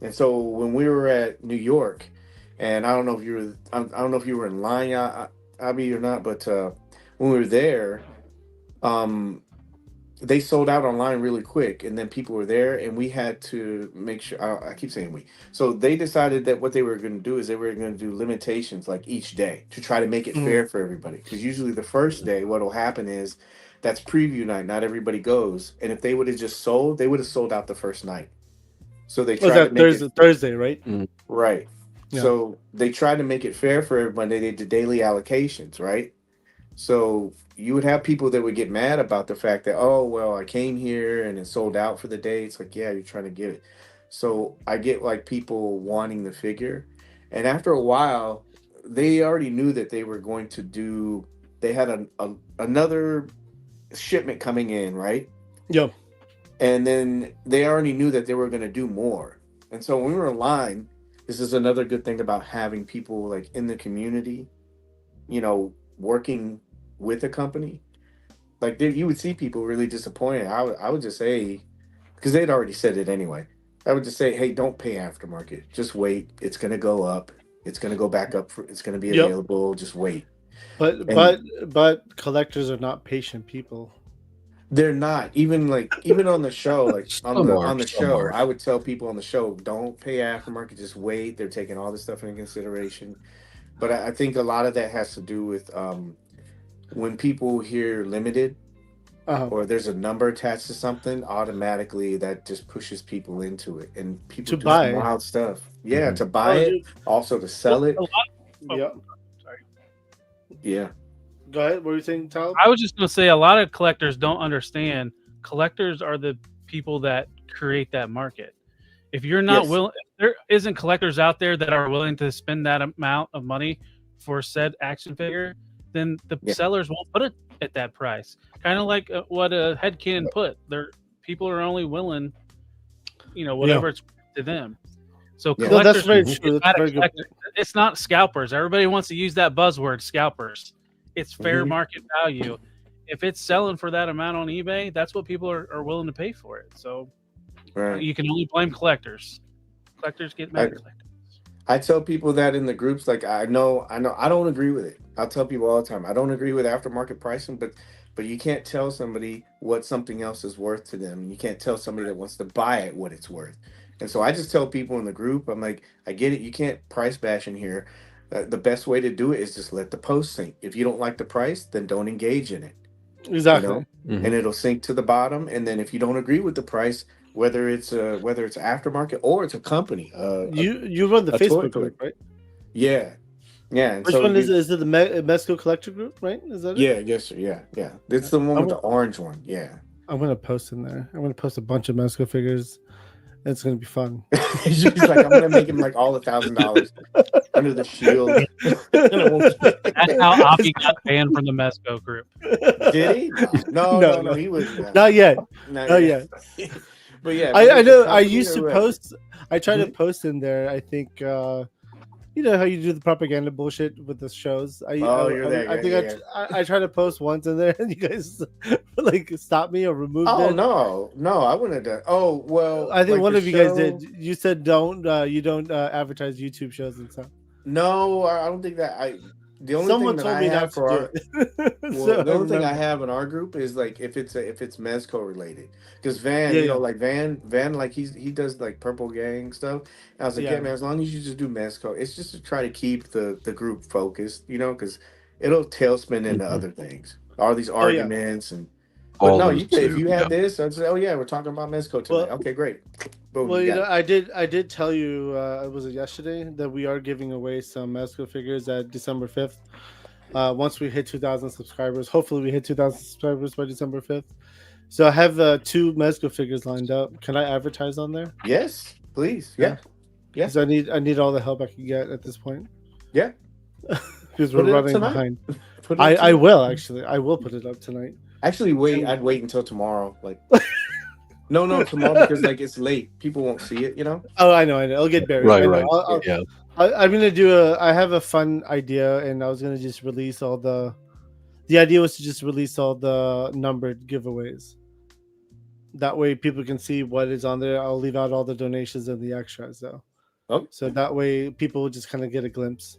And so when we were at New York, and I don't know if you were in line, Abby, or not, but when we were there, they sold out online really quick, and then people were there, and we had to make sure. I keep saying we. So they decided that what they were going to do is they were going to do limitations like each day to try to make it Mhm. fair for everybody. Because usually the first day, what will happen is that's preview night. Not everybody goes, and if they would have just sold, they would have sold out the first night. So they Was tried to that make it Thursday, right? right. Yeah. So they tried to make it fair for everybody. They did daily allocations, right? So you would have people that would get mad about the fact that, oh, well, I came here and it sold out for the day. It's like, yeah, you're trying to get it. So I get like people wanting the figure. And after a while, they already knew that they were going to do, they had another shipment coming in, right? Yeah. And then they already knew that they were going to do more. And so when we were in line, this is another good thing about having people like in the community, working with a company. Like you would see people really disappointed. I would just say, because they'd already said it anyway. I would just say, hey, don't pay aftermarket. Just wait. It's gonna go up. It's gonna go back up. It's gonna be Yep. available. Just wait. But And but collectors are not patient people. they're not even on the show, like on Some the are, on the some show. are. I would tell people on the show, don't pay aftermarket. Just wait. They're taking all this stuff into consideration. But I think a lot of that has to do with when people hear limited Uh-huh. or there's a number attached to something, automatically that just pushes people into it, and people To do buy. some wild stuff. Yeah, Mhm. to buy Oh, it, dude. also to sell it. A lot. Oh, Yeah. sorry. Yeah, Go ahead. What were you saying, Tal? I was just going to say a lot of collectors don't understand. Collectors are the people that create that market. If you're not Yes. willing, there isn't collectors out there that are willing to spend that amount of money for said action figure, then the Yeah. sellers won't put it at that price. Kind of like what a headcanon put. People are only willing, whatever it's to them. So Yeah. No, that's collectors, very it's true. That's not a a very good. collector. It's not scalpers. Everybody wants to use that buzzword, scalpers. It's fair Mhm. market value. If it's selling for that amount on eBay, that's what people are willing to pay for it. So Right. you can only blame collectors. Collectors get mad at collectors. I tell people that in the groups, like I know, I don't agree with it. I'll tell people all the time, I don't agree with aftermarket pricing, but you can't tell somebody what something else is worth to them. You can't tell somebody that wants to buy it what it's worth. And so I just tell people in the group, I'm like, I get it. You can't price bash in here. The best way to do it is just let the post sink. If you don't like the price, then don't engage in it. Exactly. And it'll sink to the bottom. And then if you don't agree with the price, whether it's aftermarket or it's a company, You run the a toy Facebook collector. group, right? Yeah, and Which so one is it? Is it the Mezco Collector group, right? Is that it? yeah, yes, sir, yeah. It's the one with the orange one. Yeah, I'm gonna post in there. I'm gonna post a bunch of Mezco figures. It's gonna be fun. he's like, I'm gonna make him like all $1,000 under the shield. That's how Oppie got banned from the Mezco group. Did he? No. He was Not yet. not Not yet. But yeah, I know. I company used or to whatever. post. I try to Mhm. post in there. I think you know how you do the propaganda bullshit with the shows. You're there. I think I try to post once in there, and you guys like stop me or remove Oh it. no, I wouldn't have done. Oh well, I think like one the of you guys show- did. You said you don't advertise YouTube shows and stuff. No, I don't think that. The only Someone thing that told I me have not for to our do it. well, So the only thing I remember. have in our group is like if it's Mezco related, because Van, Yeah, yeah. like Van, like he does like Purple Gang stuff. And I was like, Yeah. yeah, man, as long as you just do Mezco, it's just to try to keep the group focused, because it'll tailspin into Mhm. other things, all these yeah. arguments and. But All no, those if too, you yeah. had this, I'd say, oh yeah, we're talking about Mezco tonight. Well- Okay, great. Boom, Well, you you got know, it. I did tell you, was it yesterday, that we are giving away some Mezco figures at December 5th. Once we hit 2,000 subscribers, hopefully we hit 2,000 subscribers by December 5th. So I have 2 Mezco figures lined up. Can I advertise on there? Yes, please. Yeah. Yeah. Because I need all the help I can get at this point. Yeah. Because Put we're it up running tonight. behind. Put it I tonight. will actually. I will put it up tonight. Actually, I'd wait until tomorrow. Like, no, tomorrow because like it's late. People won't see it. Oh, I know. It'll get buried. I Right, know. right. Yeah. I'm gonna do I have a fun idea, and I was gonna just release all the. The idea was to just release all the numbered giveaways. That way, people can see what is on there. I'll leave out all the donations and the extras, though. Oh. So that way, people will just kind of get a glimpse.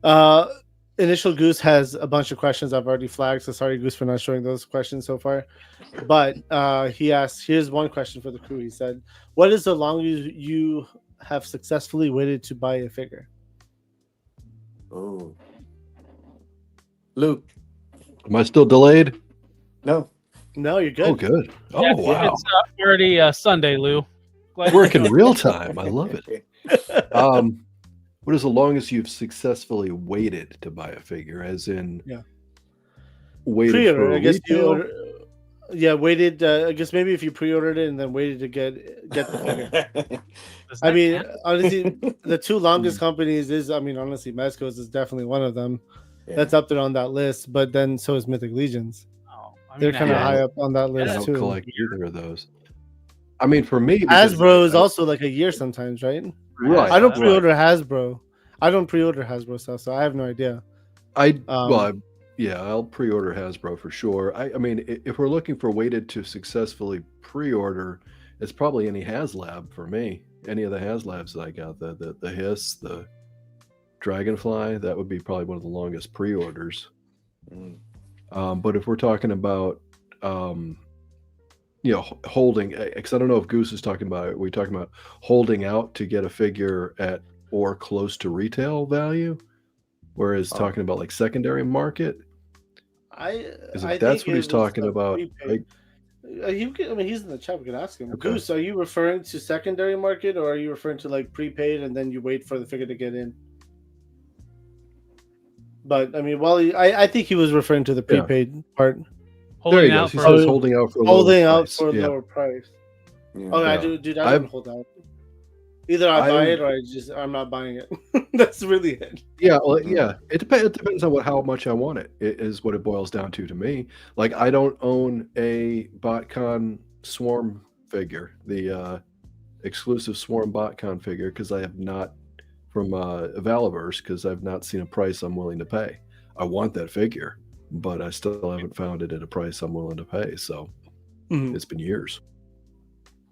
Uh, Initial Goose has a bunch of questions I've already flagged, so sorry, Goose, for not showing those questions so far. But he asked, here's one question for the crew. He said, what is the longest you have successfully waited to buy a figure? Oh, Luke. Am I still delayed? No. No, you're good. Oh, good. Oh, Yeah, wow. It's already Sunday, Lou. Glad Working you're real time. I love it. What is the longest you've successfully waited to buy a figure? As in, waited Pre-order, for I guess you retail? order, waited. I guess maybe if you pre-ordered it and then waited to get the figure. Does I that mean, count? honestly, the two longest companies is, honestly, Mezco's is definitely one of them. Yeah. That's up there on that list. But then so is Mythic Legions. Oh, I They're mean, kind of Yeah. high up on that I list don't too. collect either of those. I mean, for me, because Hasbro is also like a year sometimes, right? right. I don't Right. pre-order Hasbro. I don't pre-order Hasbro stuff, so I have no idea. I'll pre-order Hasbro for sure. I mean, if we're looking for weighted to successfully pre-order, it's probably any HasLab for me. Any of the HasLabs that I got, the Hiss, the Dragonfly, that would be probably one of the longest pre-orders. But if we're talking about, holding, because I don't know if Goose is talking about it. We're talking about holding out to get a figure at or close to retail value, whereas talking about like secondary market. If that's what he's talking about. He's in the chat. We can ask him. Okay. Goose, are you referring to secondary market, or are you referring to like prepaid and then you wait for the figure to get in? But I mean, I think he was referring to the prepaid part. There he Holding goes. out He for says holding out for a Holding lower out price. for a Yeah. lower price. Yeah. Oh, Yeah. I don't hold out. Either I buy it or I'm not buying it. That's really it. Yeah, well, yeah. It depends on how much I want it. It is what it boils down to me. Like, I don't own a BotCon Swarm figure, the exclusive Swarm BotCon figure, because I have not, from Valiverse, because I've not seen a price I'm willing to pay. I want that figure, but I still haven't found it at a price I'm willing to pay. So it's been years.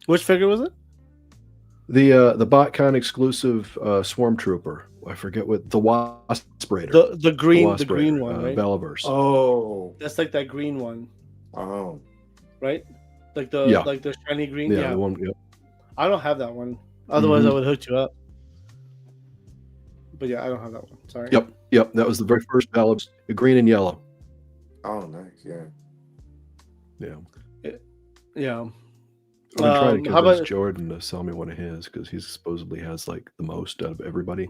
Which figure was it? The BotCon exclusive Swarm Trooper. I forget what the Wasp Raider. The green Wasp one, Raider, right? Valiverse. Oh. That's like that green one, Oh. right? Like the Yeah. like the shiny green. Yeah, the one. Yeah. I don't have that one. Otherwise, Mhm. I would hook you up. But yeah, I don't have that one. Sorry. Yep. That was the very first Valiverse, green and yellow. Oh, nice. Yeah. Yeah. I've been trying to how convince about- Jordan to sell me one of his because he supposedly has like the most out of everybody.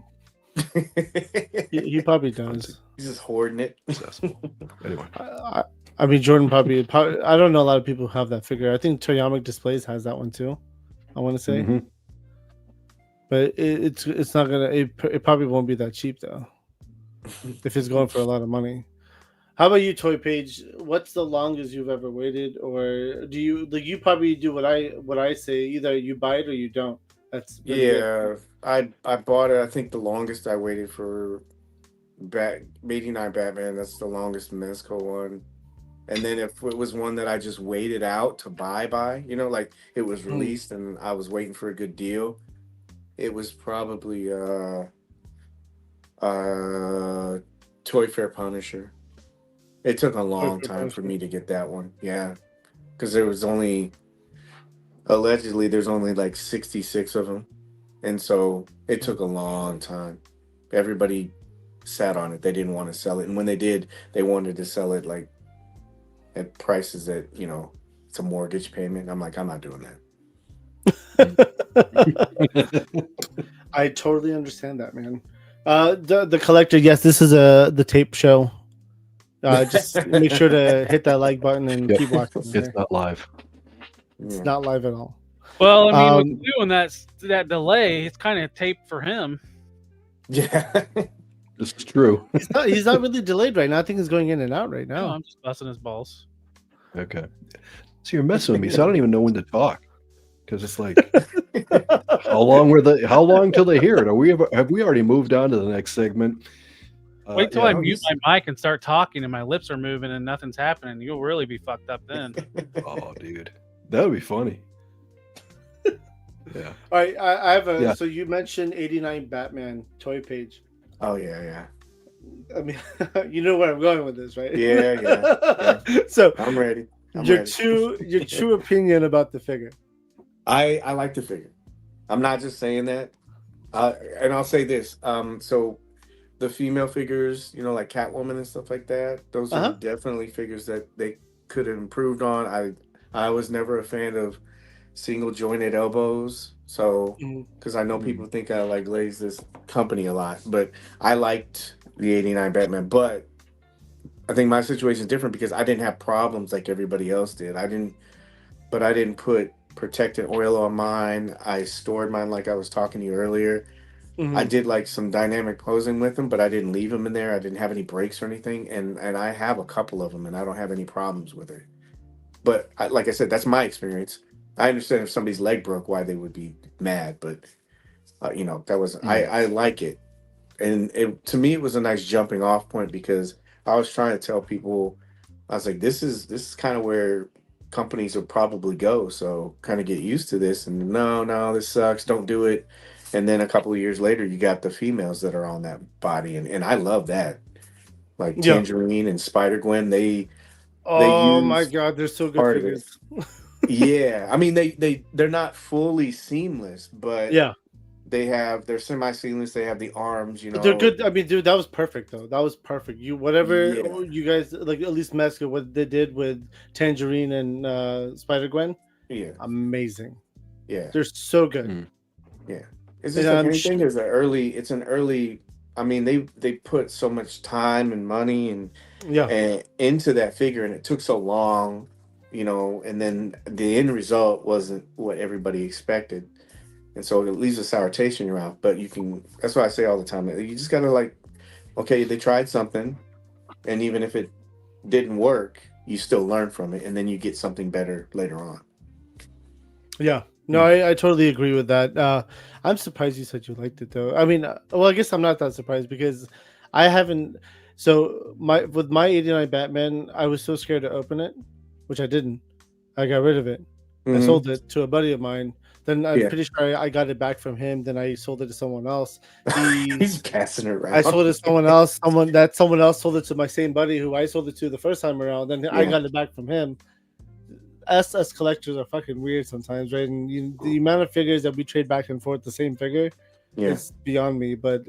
He probably does. He's just hoarding it. Accessible. Anyway, I mean, Jordan probably. I don't know a lot of people who have that figure. I think Toyamic Displays has that one too. I want to say, Mhm. but it's not gonna. It probably won't be that cheap though. If it's going for a lot of money. How about you, Toy Paige? What's the longest you've ever waited, or do you like? You probably do what I say. Either you buy it or you don't. That's really it. Yeah, I bought it. I think the longest I waited for 89 Batman. That's the longest Mezco one. And then if it was one that I just waited out to buy, like it was released and I was waiting for a good deal, it was probably Toy Fair Punisher. It took a long time for me to get that one. Yeah, because there's only like 66 of them, and so it took a long time. Everybody sat on it. They didn't want to sell it, and when they did, they wanted to sell it like at prices that it's a mortgage payment. I'm like, I'm not doing that. I totally understand that, man. The collector. Yes, this is the tape show. Just make sure to hit that like button and keep watching. It's not live. It's not live at all. Well, I mean, with doing that delay, it's kind of taped for him. Yeah. This is true. He's not really delayed right now. I think he's going in and out right No, now. I'm just busting his balls. Okay. So you're messing with me. So I don't even know when to talk because it's like, how long till they hear it? Have we already moved on to the next segment? Wait till I mute my mic and start talking, and my lips are moving and nothing's happening. You'll really be fucked up then. Oh, dude, that would be funny. Yeah. All right, I have a. Yeah. So you mentioned 89 Batman Toy Page. Oh yeah. I mean, you know where I'm going with this, right? Yeah. So I'm ready. your true opinion about the figure. I like the figure. I'm not just saying that. And I'll say this. So the female figures, like Catwoman and stuff like that, those are Uh-huh. definitely figures that they could have improved on. I was never a fan of single jointed elbows. So, Mhm. because I know people think I like glaze this company a lot, but I liked the '89 Batman. But I think my situation is different because I didn't have problems like everybody else did. I didn't put protectant oil on mine. I stored mine like I was talking to you earlier. I Mhm. did like some dynamic posing with them, but I didn't leave them in there. I didn't have any breaks or anything, and I have a couple of them, and I don't have any problems with it. But like I said, that's my experience. I understand if somebody's leg broke, why they would be mad, but that was I like it, and to me it was a nice jumping off point because I was trying to tell people, I was like, this is kind of where companies will probably go, so kind of get used to this. And no, this sucks, don't do it. And then a couple of years later, you got the females that are on that body, and I love that, like Yeah. Tangerine and Spider Gwen. They Oh my use God, they're so good part of figures. it. Yeah, I mean they're not fully seamless, but Yeah, they're semi seamless. They have the arms, but they're good. I mean, dude, that was perfect though. That was perfect. You whatever Yeah, you guys like, at least Mezco, what they did with Tangerine and Spider Gwen, yeah, amazing. yeah, They're so good. yeah. It's And just like anything is it's an early. I mean, they put so much time and money yeah, and into that figure, and it took so long, and then the end result wasn't what everybody expected, and so it leaves a sour taste in your mouth. But that's what I say all the time. You just gotta like, okay, they tried something, and even if it didn't work, you still learn from it, and then you get something better later on. yeah. No, I totally agree with that. I'm surprised you said you liked it though. I mean, well, I guess I'm not that surprised because I haven't. So my '89 Batman, I was so scared to open it, which I didn't. I got rid of it. I Hmm. sold it to a buddy of mine. Then I'm Yeah, pretty sure I got it back from him. Then I sold it to someone else. He, he's passing it I around. sold it to someone else. Someone else sold it to my same buddy who I sold it to the first time around. Then I Yeah, got it back from him. Us collectors are fucking weird sometimes, right? And the amount of figures that we trade back and forth the same figure, yeah, it's beyond me. But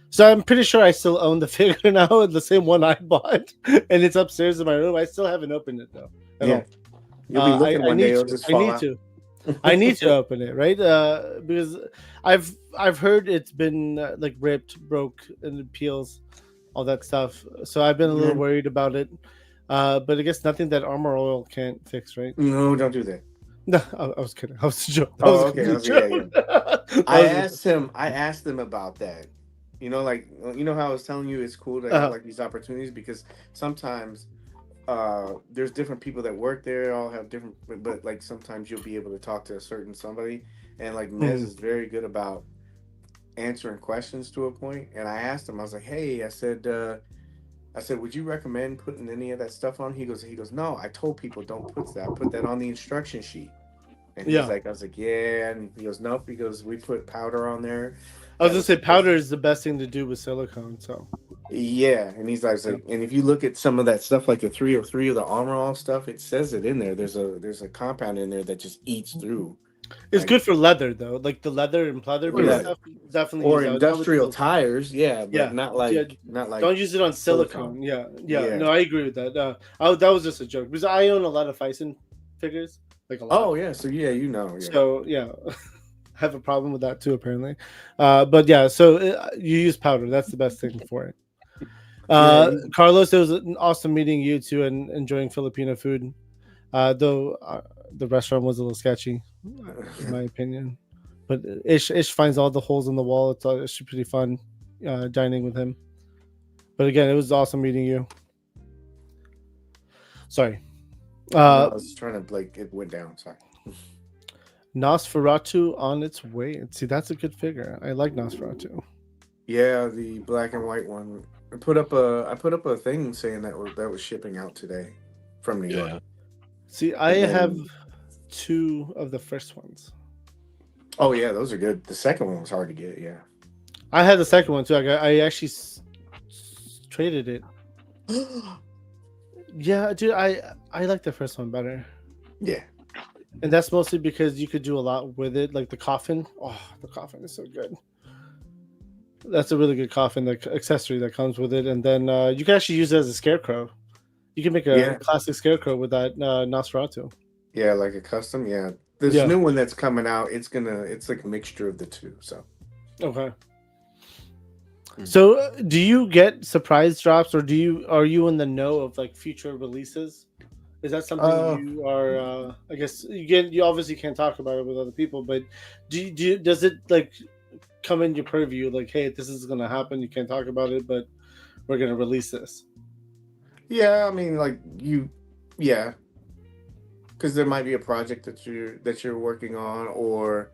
so I'm pretty sure I still own the figure now, the same one I bought, and it's upstairs in my room. I still haven't opened it though at yeah. all. You'll be I, looking I one day; need it'll to. just I fall need out. to. I need to open it, right? Because I've heard it's been like ripped, broke, and it peels, all that stuff. So I've been a little Yeah. worried about it. But I guess nothing that armor oil can't fix, right? No, don't do that. No, I was kidding. I was a joke. That was Oh, a okay. complete Yeah. joke. That I was a asked him. I asked them about that. Like how I was telling you, it's cool to have uh, like these opportunities because sometimes there's different people that work there. All have different, but like sometimes you'll be able to talk to a certain somebody, and like Mez mm, is very good about answering questions to a point. And I asked him. I was like, hey, I said, would you recommend putting any of that stuff on? He goes, no. I told people don't put that. Put that on the instruction sheet. And he's yeah. like, I was like, yeah. And he goes, nope. He goes, we put powder on there. I was That gonna was say supposed powder to. is the best thing to do with silicone. So Yeah. And he's like, yeah. and if you look at some of that stuff, like the 303 or the Armor All stuff, it says it in there. There's a compound in there that just eats through. It's Like, good for leather though, like the leather and pleather oh, based yeah. stuff. Definitely Or use that. That was industrial the, tires. Yeah. But yeah, not yeah. like Don't use it on silicone. silicone. Yeah, yeah. Yeah. No, I agree with that. That was just a joke because I own a lot of Fison figures, like a lot. Oh, yeah. So, yeah, Yeah. So yeah, I have a problem with that too apparently. But yeah, so you use powder. That's the best thing for it. Yeah. Carlos, it was an awesome meeting you too and enjoying Filipino food. Though the restaurant was a little sketchy, in my opinion. But Ish finds all the holes in the wall. It's actually pretty fun dining with him. But again, it was awesome meeting you. Sorry. No, I was trying to, like, it went down. Sorry. Nosferatu on its way. See, that's a good figure. I like Nosferatu. Yeah, the black and white one. I put up a thing saying that was shipping out today from New York. See, I And then- have 2 of the first ones. Oh yeah, those are good. The second one was hard to get. Yeah. I had the second one too. I actually traded it. Yeah, dude, I like the first one better. Yeah. And that's mostly because you could do a lot with it, like the coffin. Oh, the coffin is so good. That's a really good coffin, the accessory that comes with it. And then you can actually use it as a scarecrow. You can make a classic scarecrow with that Nosferatu. Yeah, like a custom. Yeah. This new one that's coming out, it's like a mixture of the two. So okay. So do you get surprise drops, or are you in the know of like future releases? Is that something you are? I guess you obviously can't talk about it with other people, but does it like come in your purview? Like, hey, this is going to happen. You can't talk about it, but we're going to release this. Yeah, I mean, like yeah, because there might be a project that you're working on, or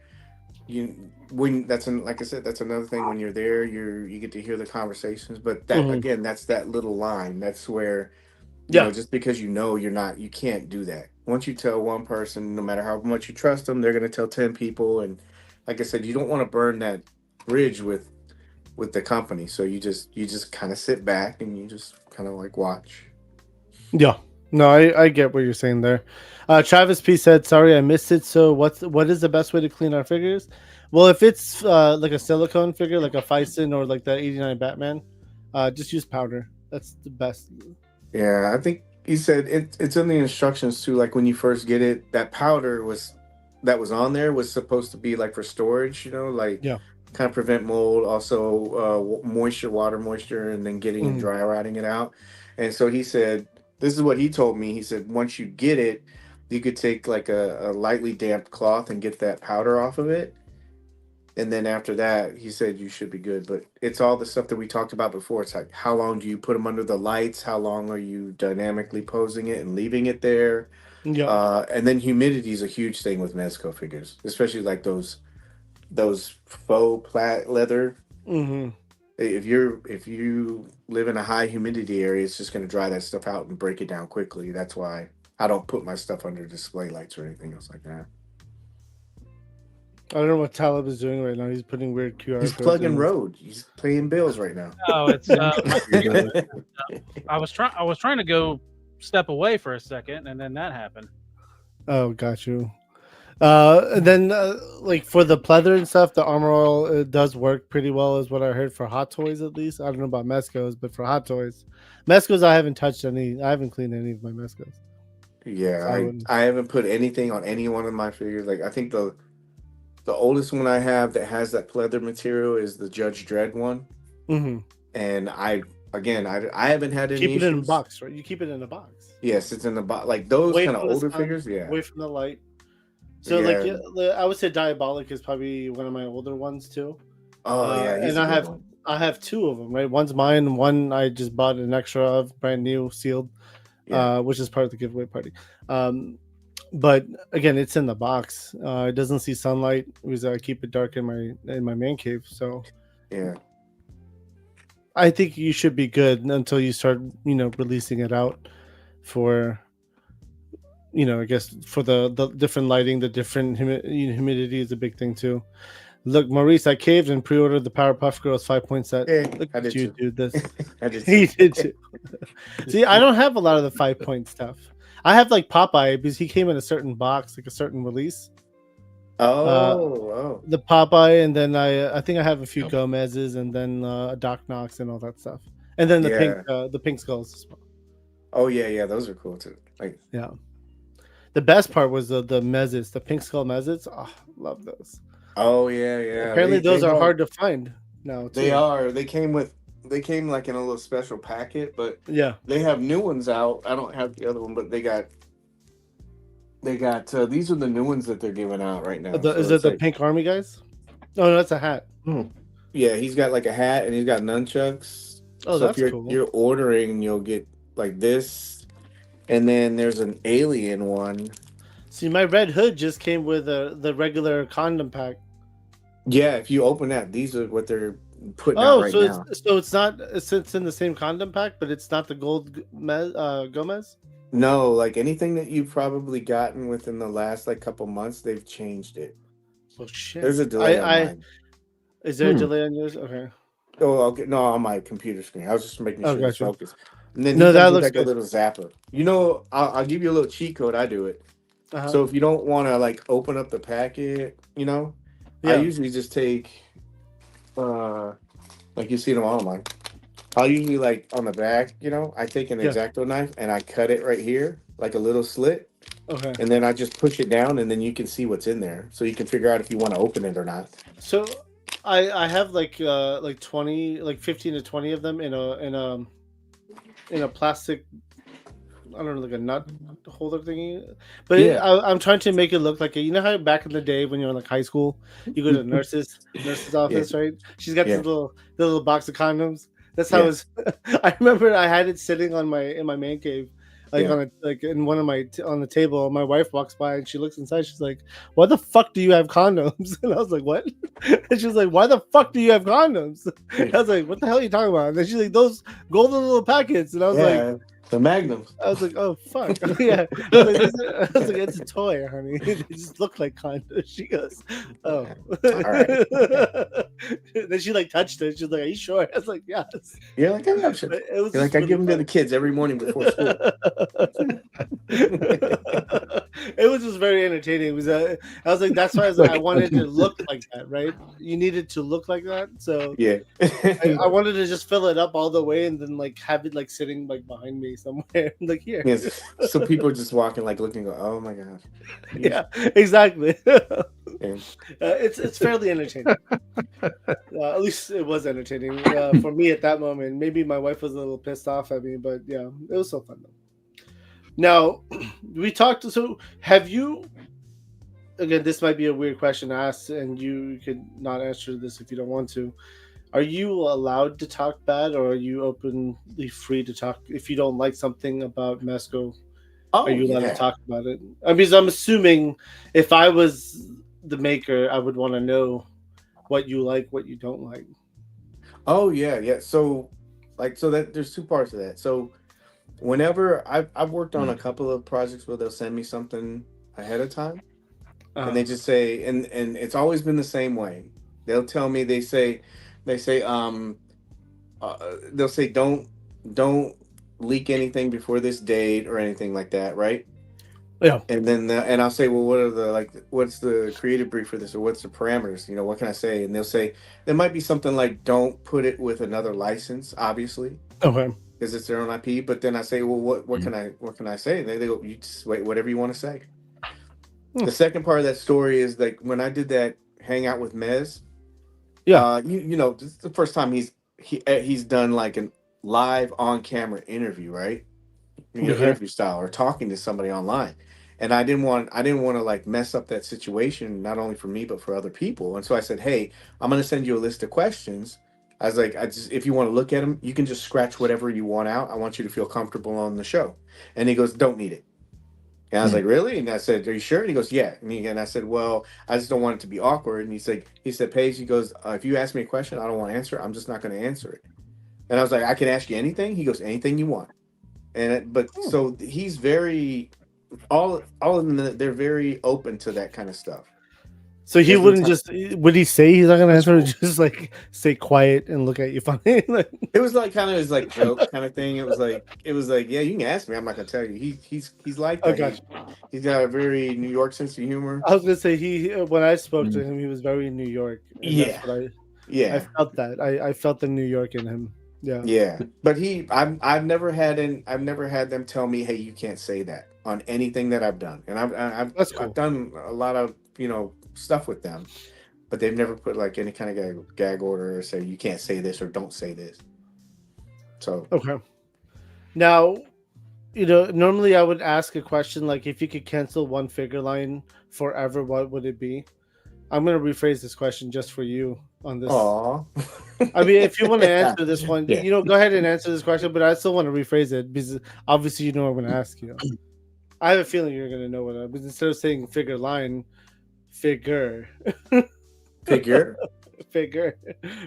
like I said, that's another thing. When you're there, you get to hear the conversations, but that again, that's that little line. That's where. You know, just because you can't do that. Once you tell one person, no matter how much you trust them, they're going to tell 10 people. And like I said, you don't want to burn that bridge with the company. So you just kind of sit back and you just kind of like watch. Yeah. No, I get what you're saying there. Travis P said, sorry, I missed it. So what is the best way to clean our figures? Well, if it's like a silicone figure, like a Fison or like the 89 Batman, just use powder. That's the best. Yeah, I think he said it's in the instructions too. Like when you first get it, that powder that was on there was supposed to be like for storage, like kind of prevent mold, also water moisture, and then getting and dry rotting it out. And so he said, this is what he told me. He said, once you get it, you could take like a lightly damp cloth and get that powder off of it. And then after that, he said you should be good. But it's all the stuff that we talked about before. It's like, how long do you put them under the lights? How long are you dynamically posing it and leaving it there? Yeah. And then humidity is a huge thing with Mezco figures, especially like those faux leather. Mm-hmm. If you live in a high humidity area, it's just going to dry that stuff out and break it down quickly. That's why I don't put my stuff under display lights or anything else like that. I don't know what Talib is doing right now. He's putting weird QR codes. He's plugging road. He's paying bills right now. Oh, it's. I was trying to go step away for a second, and then that happened. Oh, got you. And then like for the pleather and stuff, the Armor All it does work pretty well, is what I heard for Hot Toys at least. I don't know about Mezcos, but for Hot Toys, Mezcos I haven't touched any. I haven't cleaned any of my Mezcos. Yeah, I haven't put anything on any one of my figures. Like I think the oldest one I have that has that pleather material is the Judge Dredd one. Mm-hmm. And I haven't had any Keep it issues. in a box, right? You keep it in a box. Yes, it's in the box. Like those kind of older figures, yeah. Away from the light. So like I would say Diabolic is probably one of my older ones too. Oh yeah, and I have two of them, right? One's mine, one I just bought an extra of, brand new, sealed, which is part of the giveaway party. But again, it's in the box. It doesn't see sunlight because I keep it dark in my man cave. So yeah, I think you should be good until you start, releasing it out for, I guess for the different lighting, the different humidity is a big thing too. Look, Maurice, I caved and pre-ordered the Powerpuff Girls 5-point set. Hey, Look at you, dude. This I did he did too. See, I don't have a lot of the 5-point stuff. I have like Popeye because he came in a certain box, like a certain release. Oh. The Popeye, and then I think I have a few Gomez's, and then Doc Knox and all that stuff, and then the pink skulls as well. Oh yeah, those are cool too. Like the best part was the Mezits, the pink skull Mezits. Oh, love those. Oh yeah. Apparently those are hard to find now. Too. They are. They came like in a little special packet, but they have new ones out. I don't have the other one, but they got these are the new ones that they're giving out right now. Is it the pink army guys? Oh, no, that's a hat. Yeah, he's got like a hat and he's got nunchucks. Oh, so that's cool. You're ordering, you'll get like this, and then there's an alien one. See, my Red Hood just came with the regular condom pack. Yeah, if you open that, these are what they're putting out right now. So it's not, it's in the same condom pack, but it's not the gold Gomez? No, like anything that you've probably gotten within the last like couple months, they've changed it. Oh shit! There's a delay on mine. Is there a delay on yours? Okay. Oh, okay. No, on my computer screen. I was just making Oh, sure it's gotcha. focused. And then he No, that comes with looks like a good. little zapper. You know, I'll give you a little cheat code. I do it. Uh-huh. So if you don't want to like open up the packet, you know, I Yeah. usually just take, like you see them online. I'll usually like on the back, you know, I take an Yeah. X-Acto knife and I cut it right here, like a little slit, Okay. and then I just push it down, and then you can see what's in there, so you can figure out if you want to open it or not. So I have like 20, like 15 to 20 of them in a plastic, I don't know, like a nut holder thingy. But Yeah. I'm trying to make it look like you know how back in the day when you're in like high school, you go to the nurse's office, right? She's got Yeah. this little box of condoms. That's how Yeah. it was. I remember I had it sitting in my man cave, like Yeah. on in one of my on the table. My wife walks by and she looks inside. She's like, "Why the fuck do you have condoms?" And I was like, "What?" And she was like, "Why the fuck do you have condoms?" I was like, "What the hell are you talking about?" And then she's like, "Those golden little packets." And I was like, Yeah, the Magnums. I was like, "Oh fuck!" Yeah, I was like, "It's a toy, honey. They just look like condoms." She goes, "Oh." right. Then she like touched it. She's like, "Are you sure?" I was like, "Yes." You're like, I'm not sure. But it was You're just like, I give really them to the fun. kids every morning before school. It was just very entertaining. It was I was like, that's why I was like, I wanted to look like that, right? You needed to look like that, so Yeah. I wanted to just fill it up all the way and then like have it like sitting like behind me somewhere, like here. Yes. So people are just walking, like looking, go, oh my gosh. Yeah, exactly. Yeah. It's fairly entertaining. At least it was entertaining for me at that moment. Maybe my wife was a little pissed off at me, but yeah, it was so fun though. Now, we talked. So, have you? Again, this might be a weird question to ask, and you could not answer this if you don't want to. Are you allowed to talk bad, or are you openly free to talk if you don't like something about Mezco? Oh, Are you allowed to yeah. talk about it? I mean, I'm assuming if I was the maker, I would want to know what you like, what you don't like. Oh, yeah. Yeah. So, like, so that there's two parts of that. So, whenever I've worked on a couple of projects where they'll send me something ahead of time, and they just say, and it's always been the same way. They'll tell me, they say, they'll say, don't leak anything before this date or anything like that, right? Yeah. And then and I'll say, well, what are the what's the creative brief for this, or what's the parameters? You know, what can I say? And they'll say there might be something like, don't put it with another license, obviously, Okay. because it's their own IP. But then I say, well, what can I say? And they go, you just wait, whatever you want to say. The second part of that story is like when I did that hangout with Mez. Yeah. You know, this is the first time he's done like a live on camera interview, right? You know, Okay. interview style, or talking to somebody online. And I didn't want to like mess up that situation, not only for me but for other people. And so I said, hey, I'm going to send you a list of questions. I was like, if you want to look at them, you can just scratch whatever you want out. I want you to feel comfortable on the show. And he goes, don't need it. And I was like, really? And I said, are you sure? And he goes, yeah. And I said, well, I just don't want it to be awkward. And he said, Paige, he goes, if you ask me a question, I don't want to answer it. I'm just not going to answer it. And I was like, I can ask you anything. He goes, anything you want. So he's very, all of them, they're very open to that kind of stuff. So he wouldn't would he say he's not going to answer? Or just like stay quiet and look at you funny? It was like kind of his like joke kind of thing. It was like, yeah, you can ask me. I'm not gonna tell you. He's like that. Oh, gotcha. He's got a very New York sense of humor. I was going to say when I spoke to him, he was very New York. And Yeah. That's what Yeah. I felt that. I felt the New York in him. Yeah. Yeah. But I've never had them tell me, hey, you can't say that on anything that I've done. And That's cool. I've done a lot of, stuff with them, but they've never put like any kind of gag order or say you can't say this or don't say this. So Okay. Now, normally I would ask a question like, if you could cancel one figure line forever, what would it be? I'm going to rephrase this question just for you on this. Aw. I mean, if you want to answer this one, Yeah. go ahead and answer this question, but I still want to rephrase it because obviously you know what I'm going to ask you. I have a feeling you're going to know what but instead of saying figure line, figure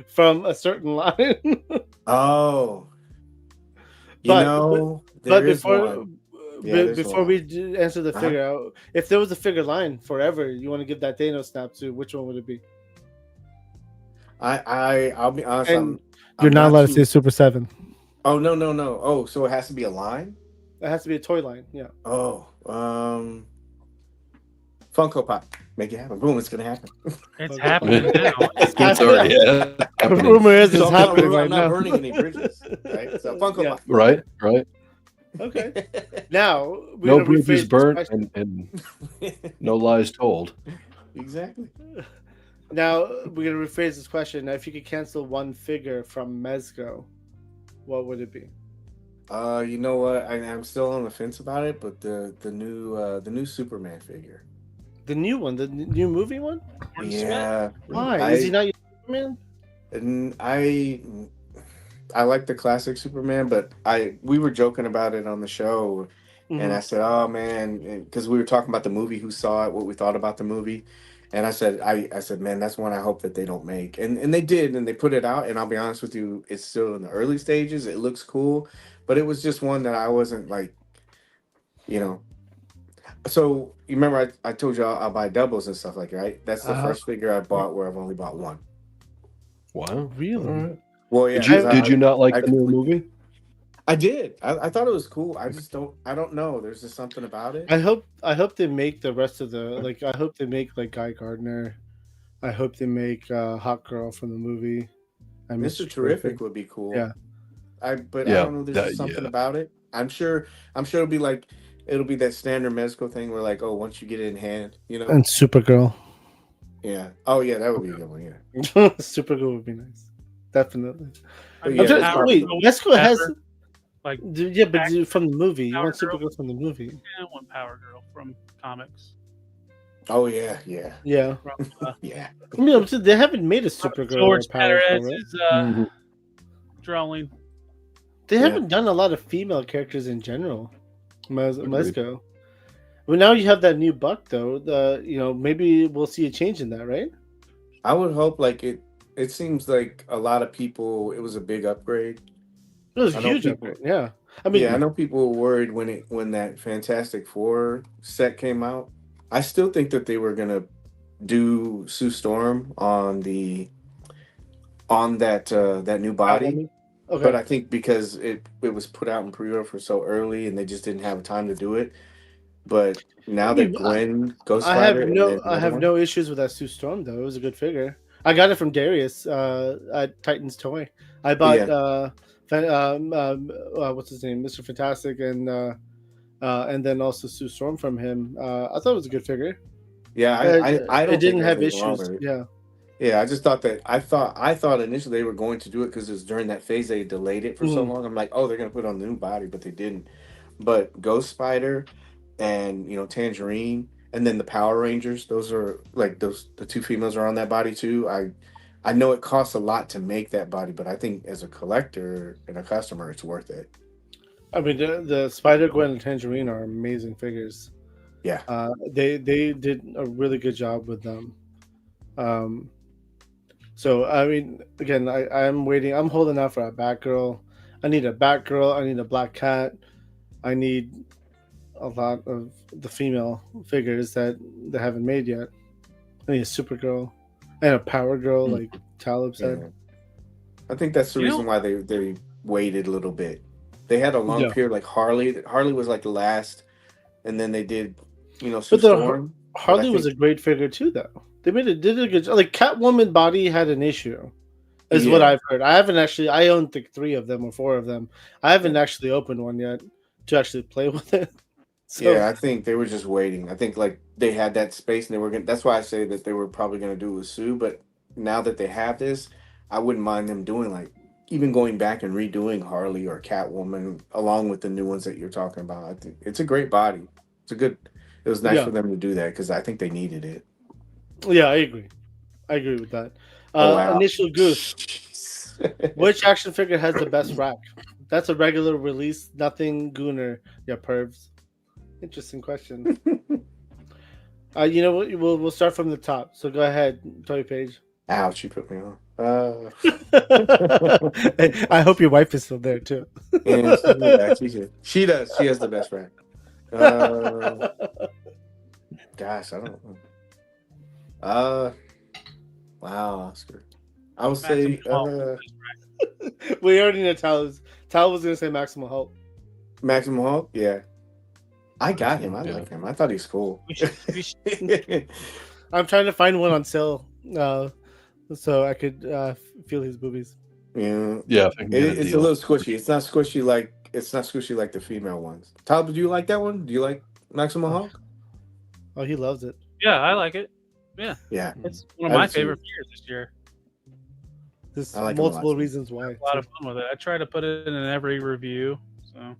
from a certain line. Oh. But before one. we answer the figure out, if there was a figure line forever, you want to give that Thanos snap to, which one would it be? I'll be honest. And You're I'm not allowed to say too. Super 7. Oh no. Oh, so it has to be a line. It has to be a toy line. Yeah. Oh, Funko Pop. Make it happen. Boom, it's gonna happen. It's Okay. happening now. It's already The happening. rumor is So it's happening I'm right not now. burning any bridges, right? So Funko Yeah. Pop. Right. Okay. Now we're No gonna rephrase bridges this burnt question. and no lies told. Exactly. Now we're gonna rephrase this question. Now, if you could cancel one figure from Mezco, what would it be? You know what? I'm still on the fence about it, but the new Superman figure. The new one, the new movie one. Gordon Smith. Yeah. Why is he not your Superman? And I like the classic Superman, but we were joking about it on the show, and I said, "Oh man," because we were talking about the movie, who saw it, what we thought about the movie, and I said, "Man, that's one I hope that they don't make," and they did, and they put it out, and I'll be honest with you, it's still in the early stages. It looks cool, but it was just one that I wasn't like, you know. So you remember I told you I'll buy doubles and stuff like that, right? That's the first figure I bought where I've only bought one. Wow. Really? All right. Well, yeah. Did you not like I the new completely- movie? I did. I thought it was cool. I just don't. I don't know. There's just something about it. I hope they make the rest of the like. I hope they make like Guy Gardner. I hope they make Hot Girl from the movie. And Mr. Terrific would be cool. Yeah. But Yeah, I don't know. There's just something about it. I'm sure it'll be like it'll be that standard Mezco thing where like, oh, once you get it in hand, you know. And Supergirl. Yeah. Oh yeah, that would be a good one. Yeah. Supergirl would be nice. Definitely. But I yeah, mean, that's Wait, probably- Mezco has like yeah, but from the movie. You want Power Girl? Supergirl from the movie? I want Power Girl from comics. Oh yeah, yeah, Yeah. From, yeah. I mean, they haven't made a Supergirl or George Power Girl, Perez right? is Mhm. drawing. They Yeah. haven't done a lot of female characters in general. Mezco. Well, now you have that new Buck though. Maybe we'll see a change in that, right? I would hope like it. It seems like a lot of people. It was a big upgrade. It was I a know huge people- upgrade. Yeah. I mean, I know people were worried when that Fantastic Four set came out. I still think that they were gonna do Sue Storm on that new body, okay. but I think because it was put out in pre-order for so early and they just didn't have time to do it. But now that Gwen Ghost I have Spider, no issues with that Sue Storm though. It was a good figure. I got it from Darius at Titan's Toy. I bought what's his name, Mr. Fantastic, and then also Sue Storm from him. I thought it was a good figure. Yeah, I don't. It didn't think have anything wrong issues. with it. Yeah. Yeah, I just thought that I thought initially they were going to do it because it was during that phase they delayed it for so long. I'm like, oh, they're gonna put on the new body, but they didn't. But Ghost Spider and Tangerine and then the Power Rangers, those are like the two females are on that body too. I know it costs a lot to make that body, but I think as a collector and a customer, it's worth it. I mean, the Spider Gwen and Tangerine are amazing figures. Yeah, they did a really good job with them. So I mean, again, I'm waiting. I'm holding out for a Batgirl. I need a Batgirl. I need a Black Cat. I need a lot of the female figures that they haven't made yet. I need a Supergirl and a Power Girl, like Talib said. yeah. I think that's the reason why they waited a little bit. They had a long period like Harley. Harley was like the last, and then they did, Sue Storm. Harley was a great figure too, though. They did a good job. Like Catwoman body had an issue, is what I've heard. I haven't actually. I own 3 of them or 4 of them. I haven't actually opened one yet to actually play with it. So, Yeah, I think they were just waiting. I think like they had that space and they were gonna. That's why I say that they were probably gonna do it with Sue. But now that they have this, I wouldn't mind them doing like even going back and redoing Harley or Catwoman along with the new ones that you're talking about. I think it's a great body. It was nice for them to do that because I think they needed it. Yeah, I agree. I agree with that. Initial Goose. Which action figure has the best rack? That's a regular release. Nothing Gooner. Yeah, pervs. Interesting question. We'll start from the top. So go ahead, Toy Paige. Ouch, you put me on. I hope your wife is still there too. Yeah, she does. She has the best rack. Gosh, I don't know. Wow, Oscar. I would say We already know Tal was gonna say Maximum Hulk. Maximum Hulk, yeah. I got him. I Yeah. like him. I thought he's cool. We should I'm trying to find one on sale, so I could feel his boobies. Yeah, Yeah, if I can get it's a deal. little squishy. It's not squishy like the female ones. Tyler, do you like that one? Do you like Maximum Hulk? Oh, he loves it. Yeah, I like it. Yeah, Yeah, it's one of I my do too. favorite figures this year. There's I like him a lot, multiple too. reasons why. A lot of fun with it. I try to put it in every review. So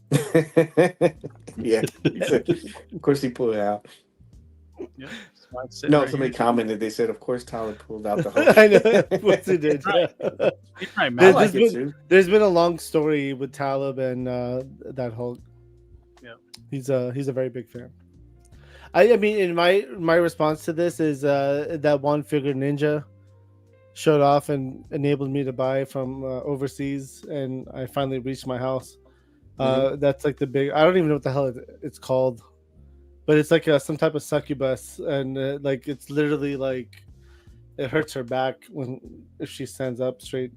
Yeah. Of course, he pulled it out. yeah, that's why it's sitting No, right somebody here. commented. They said, "Of course, Tyler pulled out the Hulk." I know. Of course he did. Right. He's right, I man. like There's it too. There's been a long story with Talib and that Hulk. Yeah. He's a very big fan. I mean, in my response to this is that one figure Ninja showed off and enabled me to buy from overseas, and I finally reached my house. That's like the big. I don't even know what the hell it's called, but it's like some type of succubus, and like it's literally like it hurts her back if she stands up straight.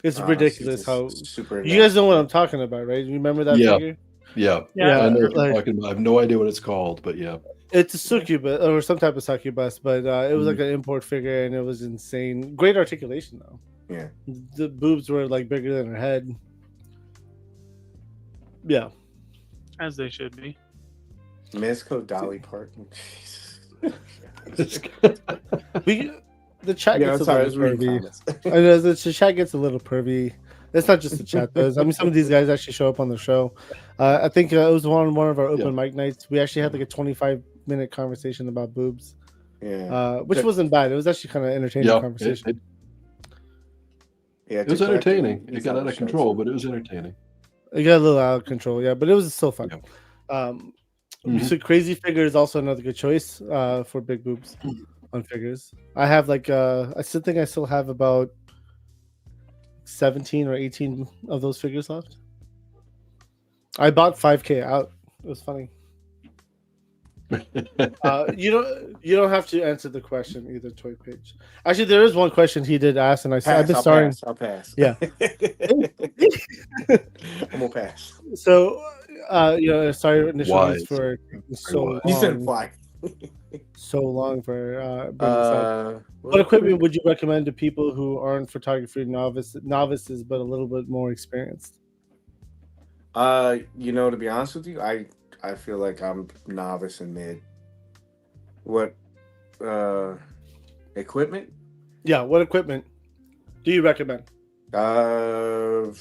It's ridiculous she's how super. you guys know what I'm talking about, right? You remember that Yeah. figure? Yeah, Yeah, I know what like- you're talking about. I have no idea what it's called, but yeah. It's a succubus or some type of succubus, but it was like an import figure, and it was insane. Great articulation though. Yeah. The boobs were like bigger than her head. Yeah. As they should be. Mezco Dolly Parton. The chat Yeah, gets I'm sorry. I was little reading pervy. comments. I know the chat gets a little pervy. It's not just the chat does. I mean, some of these guys actually show up on the show. I think it was one of our open mic nights. We actually had like a 25-minute conversation about boobs, Yeah. which wasn't bad. It was actually kind of entertaining Yeah, conversation. Yeah. it was to collect entertaining. these It got other out of shows. control, but it was entertaining. It got a little out of control, yeah, but it was still fun. Mhm. So Crazy Figure is also another good choice for big boobs on figures. I have like I think I still have about 17 or 18 of those figures left. I bought 5K out. It was funny. You don't have to answer the question either, Toy Paige. Actually, there is one question he did ask, and I've been starting. I'll pass. Yeah. I'm gonna pass. So, sorry initially Wise. for taking so wise. You said long, why? so long for bringing this up. What What equipment would you recommend to people who aren't photography novices, but a little bit more experienced? To be honest with you, I feel like I'm novice and mid. What equipment? Yeah, what equipment do you recommend? Uh,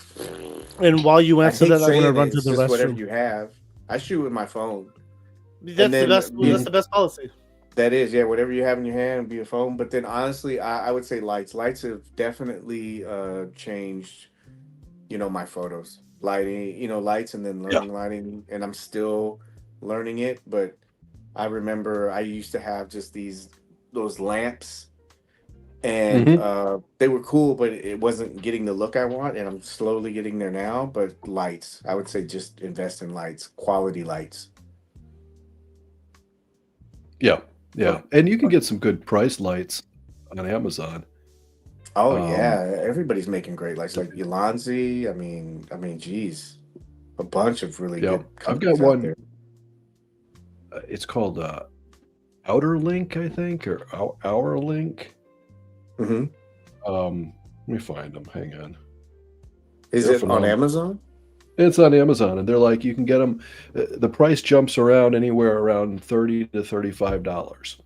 And while you I answer hate that, I'm going to saying run it, to it's the just whatever restroom. you have. I shoot with my phone. That's then- the best. That's the best policy. That is, yeah, whatever you have in your hand, be a phone. But then honestly, I would say lights. Lights have definitely changed, my photos. Lighting, lights, and then learning lighting. And I'm still learning it, but I remember I used to have just those lamps, and they were cool, but it wasn't getting the look I want, and I'm slowly getting there now. But lights, I would say just invest in lights, quality lights. Yeah, and you can get some good price lights on Amazon. Oh yeah, everybody's making great lights like Yolanzi. I mean, geez, a bunch of really good. I've companies got out one. there. It's called Outer Link, I think, or Our Link. Mm-hmm. Let me find them. Hang on. Is They're it on phenomenal. Amazon? It's on Amazon, and they're like, you can get them. The price jumps around anywhere around $30 to $35,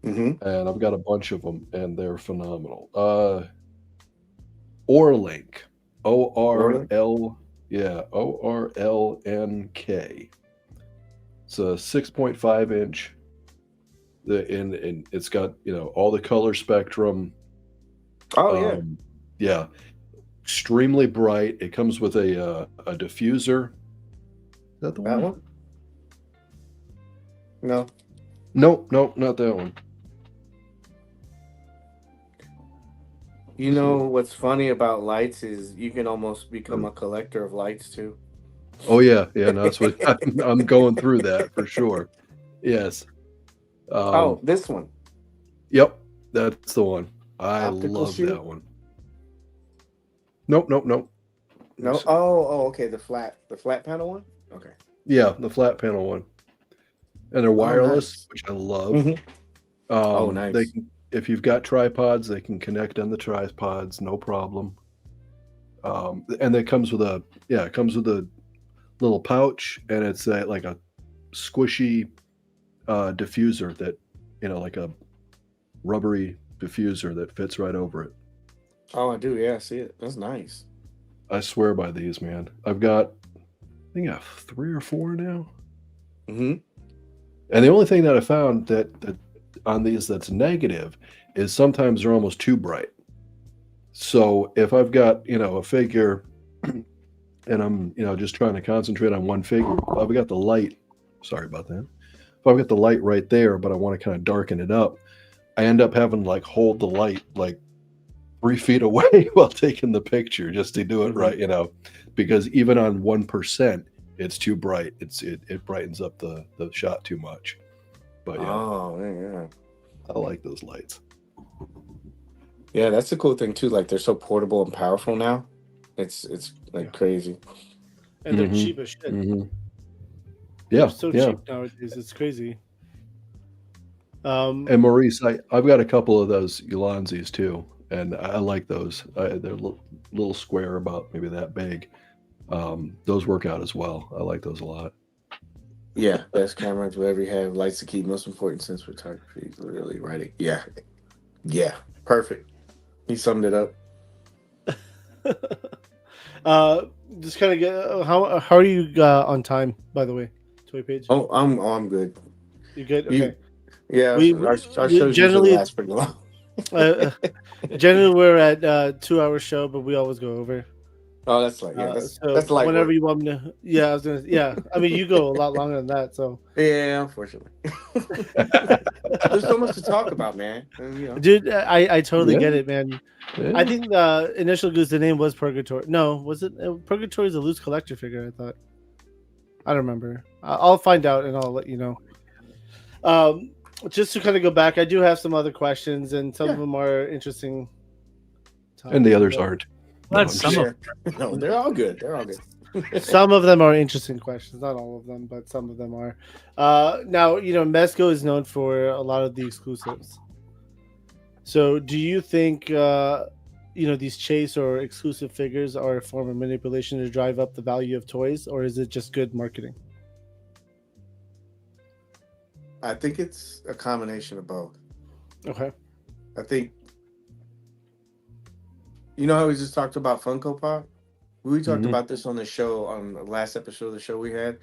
Mm-hmm. and I've got a bunch of them, and they're phenomenal. Orlink, ORL, yeah, ORLNK. It's a 6.5 inch. And it's got all the color spectrum. Oh yeah. Yeah, extremely bright. It comes with a diffuser. Is that the That one? one? No. Nope, not that one. You know what's funny about lights is you can almost become a collector of lights too. Oh yeah, no, that's what I'm going through that for sure. Yes. This one. Yep, that's the one. I Optical love shoot? that one. Nope. No. Oh, okay. The flat panel one. Okay. Yeah, the flat panel one, and they're wireless, nice. which I love. Mhm. Oh, nice. They can, if you've got tripods, they can connect on the tripods, no problem. And it comes with a little pouch, and it's like a squishy diffuser that, like a rubbery diffuser that fits right over it. Oh, I do. Yeah, I see it. That's nice. I swear by these, man. I think I have 3 or 4 now. Mm-hmm. And the only thing that I found that on these that's negative is sometimes they're almost too bright. So if I've got, a figure and I'm, just trying to concentrate on one figure, if I've got the light, sorry about that. If I've got the light right there, but I want to kind of darken it up, I end up having to hold the light 3 feet away while taking the picture just to do it right, because even on 1%, it's too bright. It brightens up the shot too much. But yeah. Oh, yeah. I like those lights. Yeah, that's the cool thing too. Like they're so portable and powerful now. It's crazy. And they're cheap as shit. Mm-hmm. They're Yeah, so yeah. cheap nowadays. It's crazy. And Maurice, I've got a couple of those Ulanzis too, and I like those. They're little square, about maybe that big. Those work out as well. I like those a lot. Yeah, best camera to ever have. Lights to keep, most important since photography. Literally writing. Yeah, perfect. He summed it up. Just kind of get how are you on time? By the way, Toy Paige. Oh, I'm good. You good? Okay. Yeah, our shows generally usually last pretty long. Generally, we're at 2-hour show, but we always go over. Oh, that's like that's like whenever you want me to. Yeah, I was gonna. Yeah, I mean, you go a lot longer than that. So yeah, unfortunately, there's so much to talk about, man. And, dude, I totally get it, man. Yeah. I think the initial goose, the name was Purgatory. No, was it Purgatory? Is a loose collector figure. I thought. I don't remember. I'll find out and I'll let you know. Just to kind of go back, I do have some other questions, and some of them are interesting. And the others aren't. That's some of No, they're all good. They're all good. Some of them are interesting questions, not all of them, but some of them are. Now, Mezco is known for a lot of the exclusives. So, do you think these chase or exclusive figures are a form of manipulation to drive up the value of toys, or is it just good marketing? I think it's a combination of both. Okay. I think, how we just talked about Funko Pop? We talked about this on the show, on the last episode of the show we had.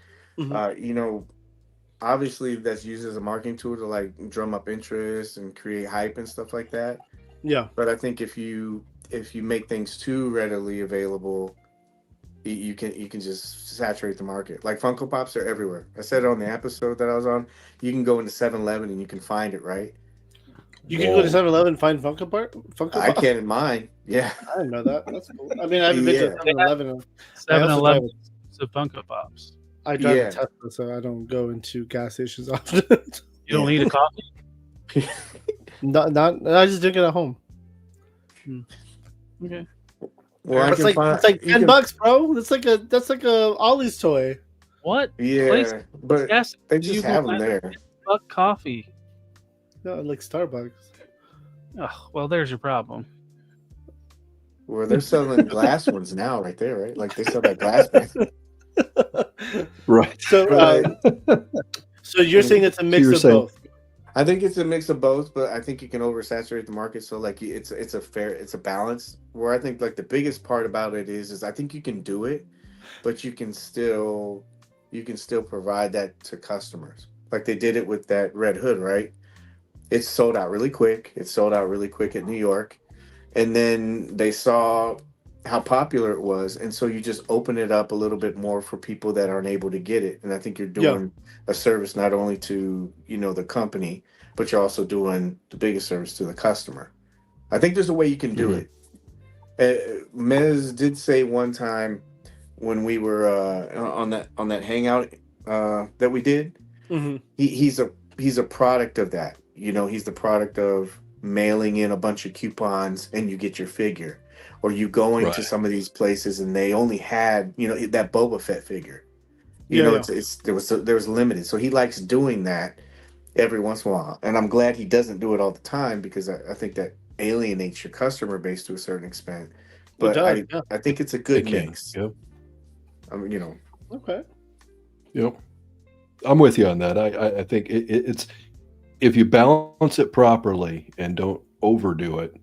Obviously that's used as a marketing tool to drum up interest and create hype and stuff like that. Yeah. But I think if you make things too readily available, you can just saturate the market. Like Funko Pops are everywhere. I said it on the episode that I was on. You can go into 7-Eleven and you can find it, right? You can go to 7-Eleven and find Funko Pop? I can in mine. Yeah. I didn't know that. That's cool. I mean, I haven't been to 7-Eleven. 7-Eleven of Funko Pops. I drive a Tesla, so I don't go into gas stations often. You don't need a coffee? Not. I just drink it at home. Okay. Well, it's like $10, bro. That's like a Ollie's toy. What? Yeah, place? but Yes, they just have them there. $10 coffee. No, like Starbucks. Oh, well, there's your problem. Well, they're selling glass ones now, right there, right? Like they sell that glass bag. Right. So, so you're saying it's a mix of both? I think it's a mix of both, but I think you can oversaturate the market. So it's a balance. Where I think the biggest part about it is I think you can do it, but you can still provide that to customers. Like they did it with that Red Hood, right? It sold out really quick. It sold out really quick at New York, and then they saw how popular it was, and so you just open it up a little bit more for people that aren't able to get it. And I think you're doing a service not only to the company, but you're also doing the biggest service to the customer. I think there's a way you can do it. Mez did say one time when we were on that hangout that we did, he's a product of that. He's the product of mailing in a bunch of coupons and you get your figure. or you going to Right. some of these places and they only had, that Boba Fett figure. Yeah. It's there was limited. So he likes doing that every once in a while, and I'm glad he doesn't do it all the time because I think that alienates your customer base to a certain extent. It But does. Yeah. I think it's a It good can. mix. Yep. I mean, Okay. Yep. I'm with you on that. I think it's if you balance it properly and don't overdo it,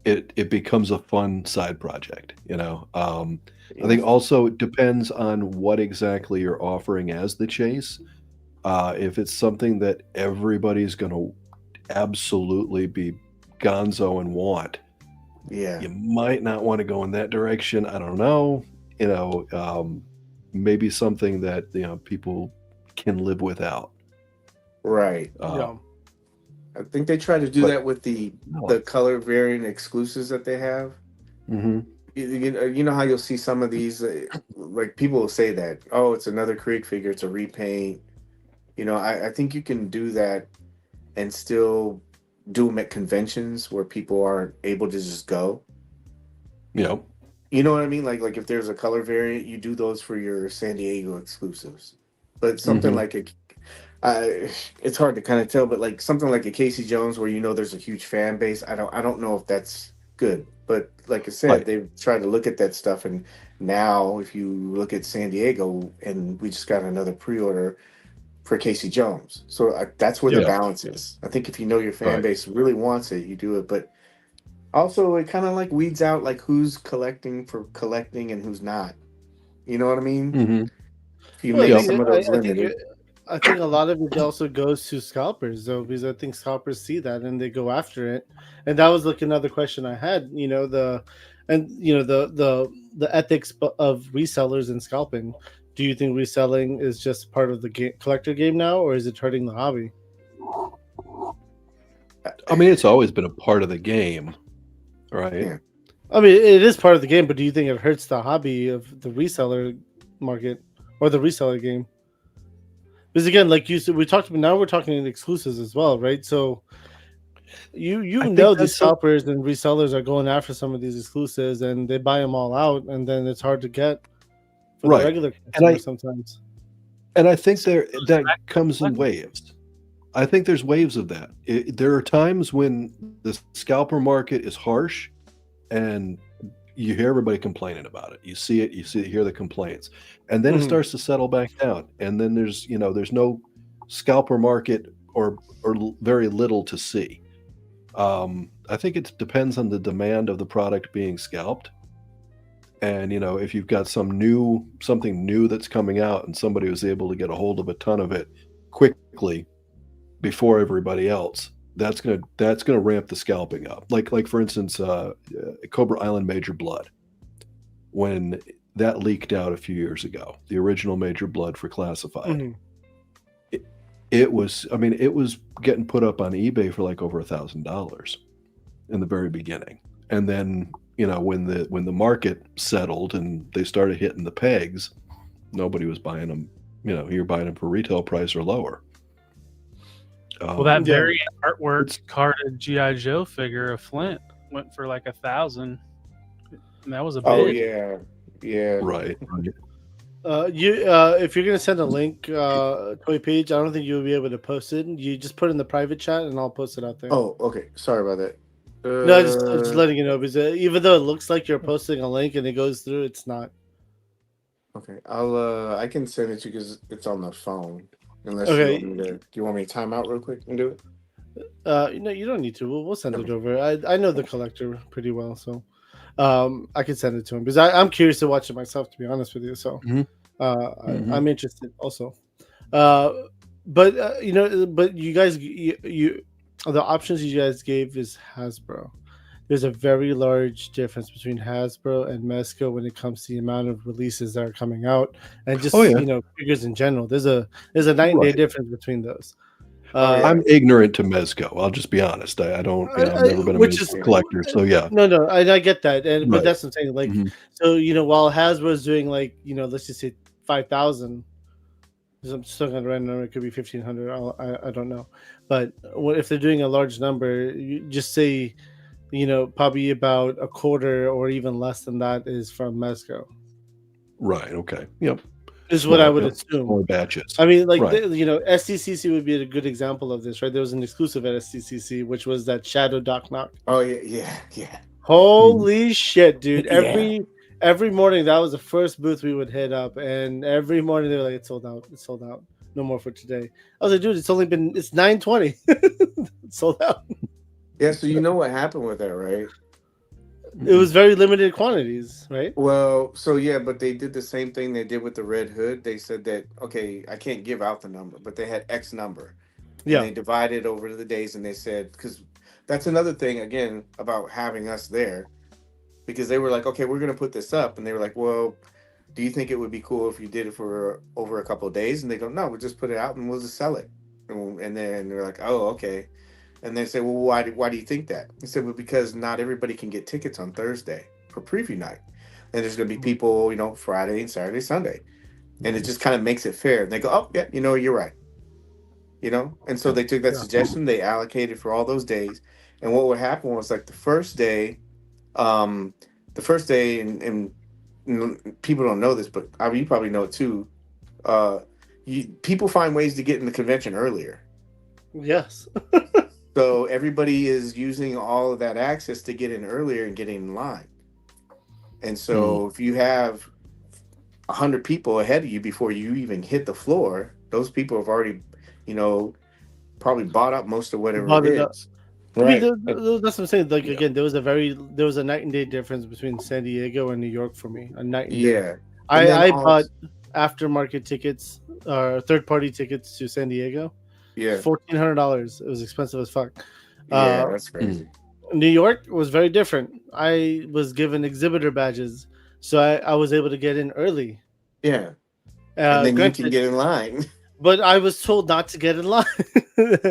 it becomes a fun side project. I think also it depends on what exactly you're offering as the chase. If it's something that everybody's going to absolutely be gonzo and want, yeah, you might not want to go in that direction. I don't know. Maybe something that people can live without. right. Yeah. I think they try to do But that with the no. color variant exclusives that they have. Hmm. You know how you'll see some of these, like people will say that, oh, it's another Krieg figure, it's a repaint. I think you can do that and still do them at conventions where people aren't able to just go. Yep. You know what I mean? Like if there's a color variant, you do those for your San Diego exclusives. But something Hmm. like it's hard to kind of tell, but like something like a Casey Jones where there's a huge fan base. I don't know if that's good. But like I said, Right. they've tried to look at that stuff, and now if you look at San Diego, and we just got another pre-order for Casey Jones, so that's where the Yeah. balance is. I think if you know your fan Right. base really wants it, you do it, but also it kind of like weeds out like who's collecting for collecting and who's not. You know what I mean? Hmm. If you Well, make Yep. some of those I think limited, I think a lot of it also goes to scalpers though, because I think scalpers see that and they go after it. And that was like another question I had. The ethics of resellers and scalping. Do you think reselling is just part of the collector game now, or is it hurting the hobby? I mean, it's always been a part of the game, right? yeah. I mean, it is part of the game, but do you think it hurts the hobby of the reseller market or the reseller game? Because again, like you said, we're talking exclusives as well, right? So I think these that's some. scalpers and resellers are going after some of these exclusives, and they buy them all out, and then it's hard to get for the Right. regular And consumer I sometimes. and I think So there it goes that back to comes in collecting. waves. I think there's waves of that. There are times when the scalper market is harsh, and you hear everybody complaining about it. You hear the complaints, and then it Mhm. starts to settle back down. And then there's no scalper market or very little to see. I think it depends on the demand of the product being scalped. And if you've got something new that's coming out, and somebody was able to get a hold of a ton of it quickly before everybody else, that's gonna ramp the scalping up. Like for instance, Cobra Island Major Blood, when that leaked out a few years ago, the original Major Blood for Classified. Mhm. It was, I mean, it was getting put up on eBay for like over $1,000 in the very beginning, and then when the market settled and they started hitting the pegs, nobody was buying them. You're buying them for retail price or lower. Well, that Yeah. very artwork It's carded GI Joe figure of Flint went for like 1,000, and that was a Oh bid. yeah, yeah. right. If you're gonna send a link, Toy Page, I don't think you'll be able to post it. You just put it in the private chat, and I'll post it out there. Oh, okay. Sorry about that. No, I'm just letting you know because even though it looks like you're posting a link and it goes through, it's not. Okay, I can send it to you because it's on the phone. Unless you want Okay. me to, do you want me to time out real quick and do it? You don't need to. We'll send it Okay. over. I know the collector pretty well, so I can send it to him because I'm curious to watch it myself. To be honest with you, so Mhm. Mhm. I'm interested also. Uh, but you guys, the options you guys gave is Hasbro. There's a very large difference between Hasbro and Mezco when it comes to the amount of releases that are coming out, and Oh just yeah, figures in general. There's a night and day right. difference between those. Oh Uh, yeah, I'm ignorant to Mezco. I'll just be honest. I don't. I've never been a which is Mezco collector, so yeah. no, I get that, but Right. that's what I'm saying. Like, Mhm. so while Hasbro's doing like let's just say 5,000. I'm still gonna run number. It could be 1,500. I don't know, but if they're doing a large number, you just say probably about a quarter or even less than that is from Mezco. Right. Okay. Yep. Is what I would Yep, assume. More batches. I mean, like, Right. SCCC would be a good example of this, right? There was an exclusive at SCCC, which was that Shadow Doc Knock. Oh yeah. Holy shit, dude! Yeah. Every morning that was the first booth we would hit up, and every morning they were like, "It's sold out. It's sold out. No more for today." I was like, "Dude, it's 9:20. It's sold out." Yeah, so you know what happened with that, right? It was very limited quantities, right? Well, so yeah, but they did the same thing they did with the Red Hood. They said that, okay, I can't give out the number, but they had X number. And Yeah. they divided over the days, and they said, because that's another thing, again, about having us there, because they were like, okay, we're going to put this up. And they were like, well, do you think it would be cool if you did it for over a couple of days? And they go, no, we'll just put it out and we'll just sell it. And then they're like, oh, okay. And they say, well, why do you think that? He said, well, because not everybody can get tickets on Thursday for preview night. And there's going to be people, Friday and Saturday, Sunday. And it just kind of makes it fair. And they go, oh, yeah, you're right. And so they took that suggestion, they allocated for all those days. And what would happen was, like, the first day, and people don't know this, but I mean, you probably know it too. People find ways to get in the convention earlier. Yes. So everybody is using all of that access to get in earlier and get in line. And so if you have 100 people ahead of you before you even hit the floor, those people have already, probably bought up most of whatever it is. Right. I mean, that's what I'm saying. Like, again, there was a night and day difference between San Diego and New York for me. A night and day. Yeah. I bought aftermarket tickets, third-party tickets to San Diego. Yeah. $1,400. It was expensive as fuck. Yeah, that's crazy. New York was very different. I was given exhibitor badges, so I was able to get in early. Yeah. And then you can get in line. But I was told not to get in line.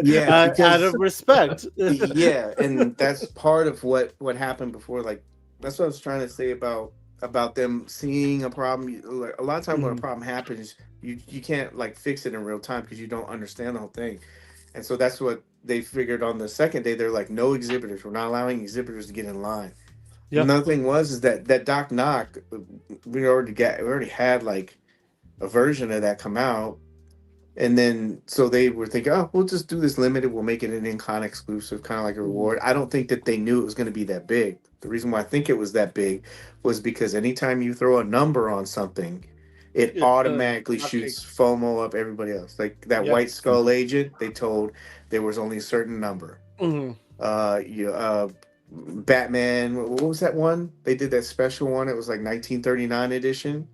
Yeah, out of respect. Yeah, and that's part of what happened before. Like, that's what I was trying to say about them seeing a problem. Like, a lot of times when a problem happens, you can't, like, fix it in real time because you don't understand the whole thing. And so that's what they figured on the second day. They're like, no exhibitors. We're not allowing exhibitors to get in line. Yep. Another thing is that Doc Knock, we already had, like, a version of that come out. And then, so they were thinking, oh, we'll just do this limited. We'll make it an in-con exclusive, kind of like a reward. I don't think that they knew it was going to be that big. The reason why I think it was that big was because anytime you throw a number on something, it automatically shoots FOMO up everybody else. Like that White Skull agent, they told there was only a certain number. Batman, what was that one? They did that special one. It was like 1939 edition.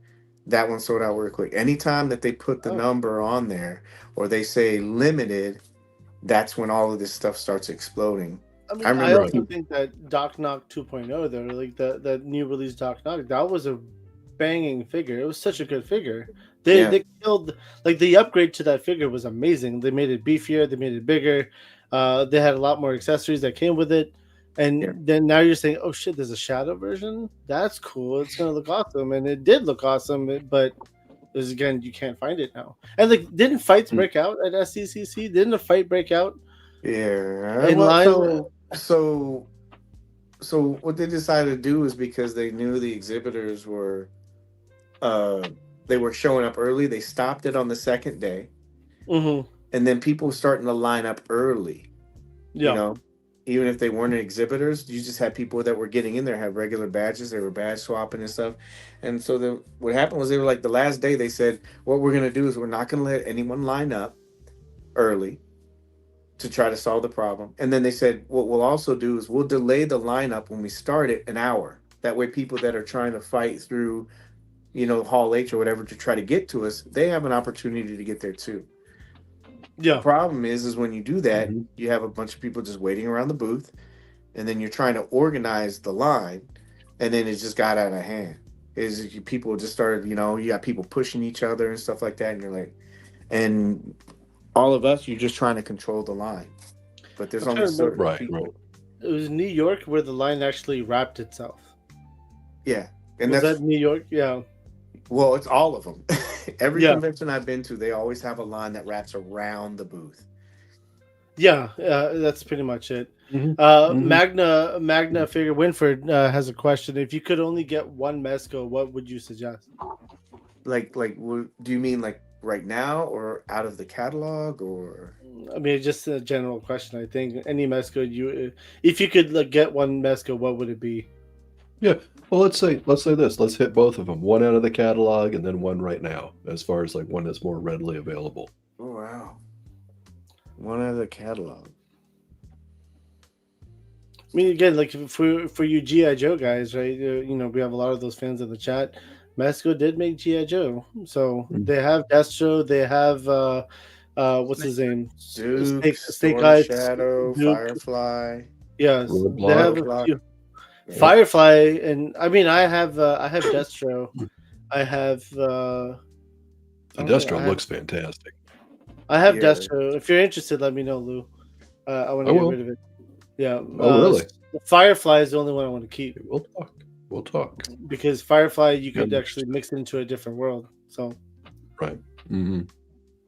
That one sold out real quick. Anytime that they put the number on there or they say limited, that's when all of this stuff starts exploding. I mean, I also think that Doc Knock 2.0, though, like that new release Doc Knock, that was a banging figure. It was such a good figure. They killed, like, the upgrade to that figure was amazing. They made it beefier, they made it bigger. They had a lot more accessories that came with it. And then now you're saying, oh shit, there's a shadow version? That's cool. It's going to look awesome. And it did look awesome, but again, you can't find it now. And, like, didn't fights break out at SCCC? Didn't a fight break out? Yeah. In line? So what they decided to do is because they knew the exhibitors were they were showing up early, they stopped it on the second day. And then people were starting to line up early. Yeah. Even if they weren't exhibitors, you just had people that were getting in there, had regular badges. They were badge swapping and stuff. And so what happened was they were like, the last day they said, what we're going to do is we're not going to let anyone line up early to try to solve the problem. And then they said, what we'll also do is we'll delay the lineup when we start it an hour. That way people that are trying to fight through, Hall H or whatever to try to get to us, they have an opportunity to get there too. Yeah. The problem is when you do that, you have a bunch of people just waiting around the booth, and then you're trying to organize the line, and then it just got out of hand. People just started, you got people pushing each other and stuff like that, and you're like, and all of us, you're just trying to control the line, but there's only certain people. Right. It was New York where the line actually wrapped itself. Yeah, and was that New York? Yeah. Well, it's all of them. Every convention I've been to, they always have a line that wraps around the booth. Yeah, that's pretty much it. Magna figure Winford has a question. If you could only get one Mezco, what would you suggest? Do you mean like right now or out of the catalog or? I mean, just a general question. I think any Mezco if you could like, get one Mezco, what would it be? Yeah. Well, let's say this. Let's hit both of them. One out of the catalog and then one right now, as far as like one that's more readily available. Oh wow. One out of the catalog. I mean, again, like for you G.I. Joe guys, right? You know, we have a lot of those fans in the chat. Mezco did make G.I. Joe, so they have Destro, they have what's his name? Duke, Snake Storm Eyes, Shadow, Duke. Firefly. Yes, Roadblock. they have a few. Firefly, and I mean, I have Destro. I have Destro looks fantastic. I have Yeah. Destro. If you're interested, let me know, Lou. I want to get rid of it. Yeah. Oh, really? Firefly is the only one I want to keep. We'll talk. Because Firefly, you could actually mix it into a different world. So. Right. Mm-hmm.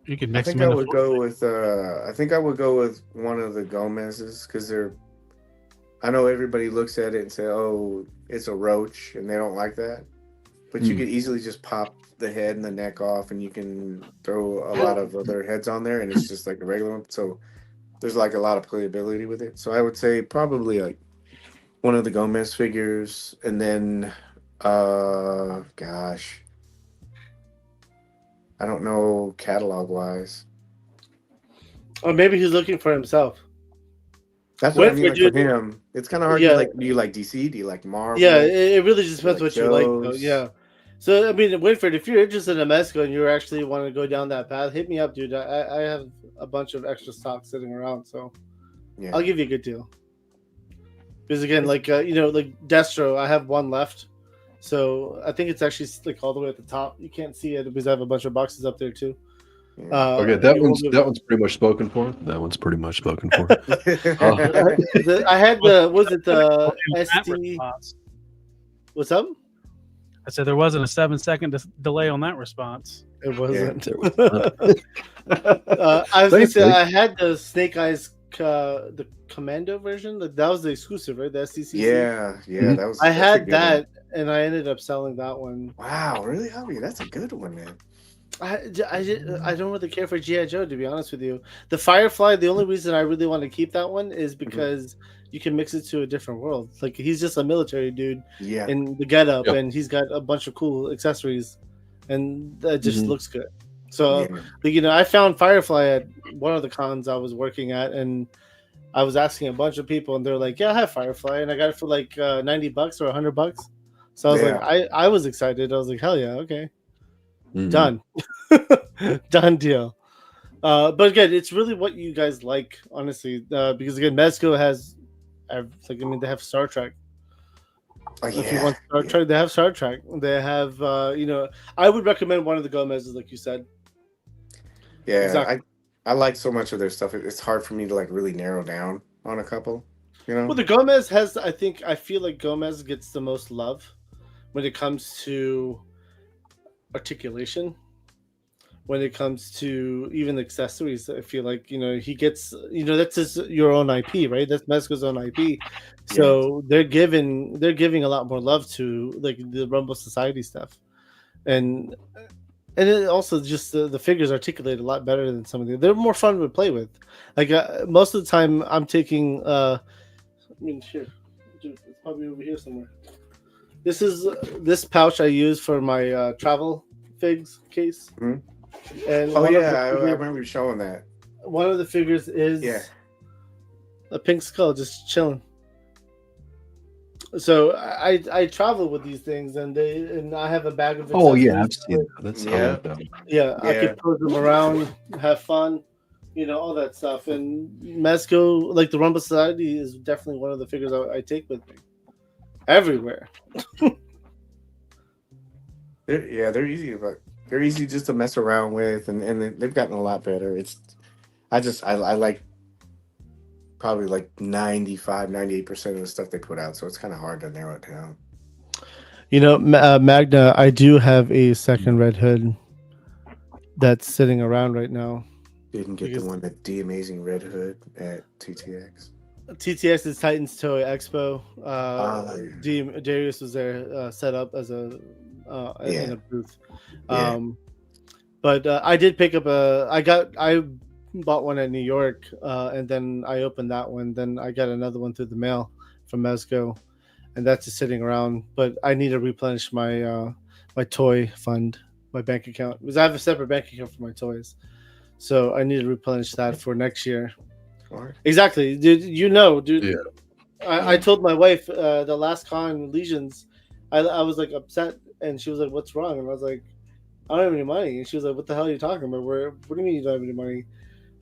You can I mix think them I in would go with. I think I would go with one of the Gomez's because they're. I know everybody looks at it and say, "Oh, it's a roach," and they don't like that. But you could easily just pop the head and the neck off, and you can throw a lot of other heads on there, and it's just like a regular one. So there's like a lot of playability with it. So I would say probably like one of the Gomez figures, and then, gosh, I don't know catalog wise. Or maybe he's looking for himself. That's what I Winford, mean. Like dude. for him, it's kind of hard. Yeah. Do you like DC? Do you like Marvel? Yeah, it really just depends Like what you like, though. Joe's. Yeah. So I mean, Winford, if you're interested in Mezco and you actually want to go down that path, hit me up, dude. I have a bunch of extra stock sitting around, so Yeah. I'll give you a good deal. Because again, like you know, like Destro, I have one left, so I think it's actually like all the way at the top. You can't see it because I have a bunch of boxes up there too. Okay, that one's pretty much spoken for. That one's pretty much spoken for. I had the the SD? What's up? I said there wasn't a 7-second delay on that response. It wasn't. Yeah, I was gonna say I had the Snake Eyes, the Commando version. That was the exclusive, right? The SDCC. Yeah, that was. I that's a had good that, and I ended up selling that one. one. Wow, really, Javi? That's a good one, man. I don't really care for G.I. Joe, to be honest with you. The Firefly, the only reason I really want to keep that one is because you can mix it to a different world. Like he's just a military dude Yeah. in the getup, and he's got a bunch of cool accessories, and that just looks good. So, like, you know, I found Firefly at one of the cons I was working at, and I was asking a bunch of people, and they're like, "Yeah, I have Firefly," and I got it for like $90 or $100. So I was like, I was excited. I was like, "Hell yeah, okay." Done. Done deal. But again, it's really what you guys like, honestly, because again, Mezco has they have Star Trek. If you want Star Trek, they have Star Trek. They have you know, I would recommend one of the Gomez's, like you said. Yeah, exactly. I like so much of their stuff. It's hard for me to like really narrow down on a couple. You know. Well, the Gomez has, I feel like Gomez gets the most love when it comes to articulation, when it comes to even accessories. I feel like, you know, he gets, you know, that's your own IP, right? That's Mezco's own IP. So they're giving a lot more love to like the Rumble Society stuff, and it also just the figures articulate a lot better than some of they're more fun to play with. Like most of the time I'm taking I mean, here, dude, it's probably over here somewhere. This is this pouch I use for my travel figs case. And I remember you showing that. One of the figures is a pink skull just chilling. So I travel with these things, and I have a bag of. Oh yeah, I've seen that. That's I could put them around, have fun, you know, all that stuff. And Mezco, like the Rumble Society, is definitely one of the figures I take with me everywhere. They're easy, but they're easy just to mess around with, and they've gotten a lot better. I like probably like 98% of the stuff they put out, so it's kind of hard to narrow it down. You know, Magna, I do have a second Red Hood that's sitting around right now. You can get the one, the Amazing Red Hood at TTX. TTX's Titans Toy Expo. Ah, Darius was there, set up as a yeah, in a booth. yeah. But I did pick up I bought one at New York, and then I opened that one. Then I got another one through the mail from Mezco, and that's just sitting around. But I need to replenish my toy fund, my bank account, because I have a separate bank account for my toys. So I need to replenish that for next year. Alright. Exactly, dude. You know, dude. Yeah. I told my wife the last con Legions, I was like upset, and she was like, "What's wrong?" And I was like, "I don't have any money." And she was like, "What the hell are you talking about? What do you mean you don't have any money?"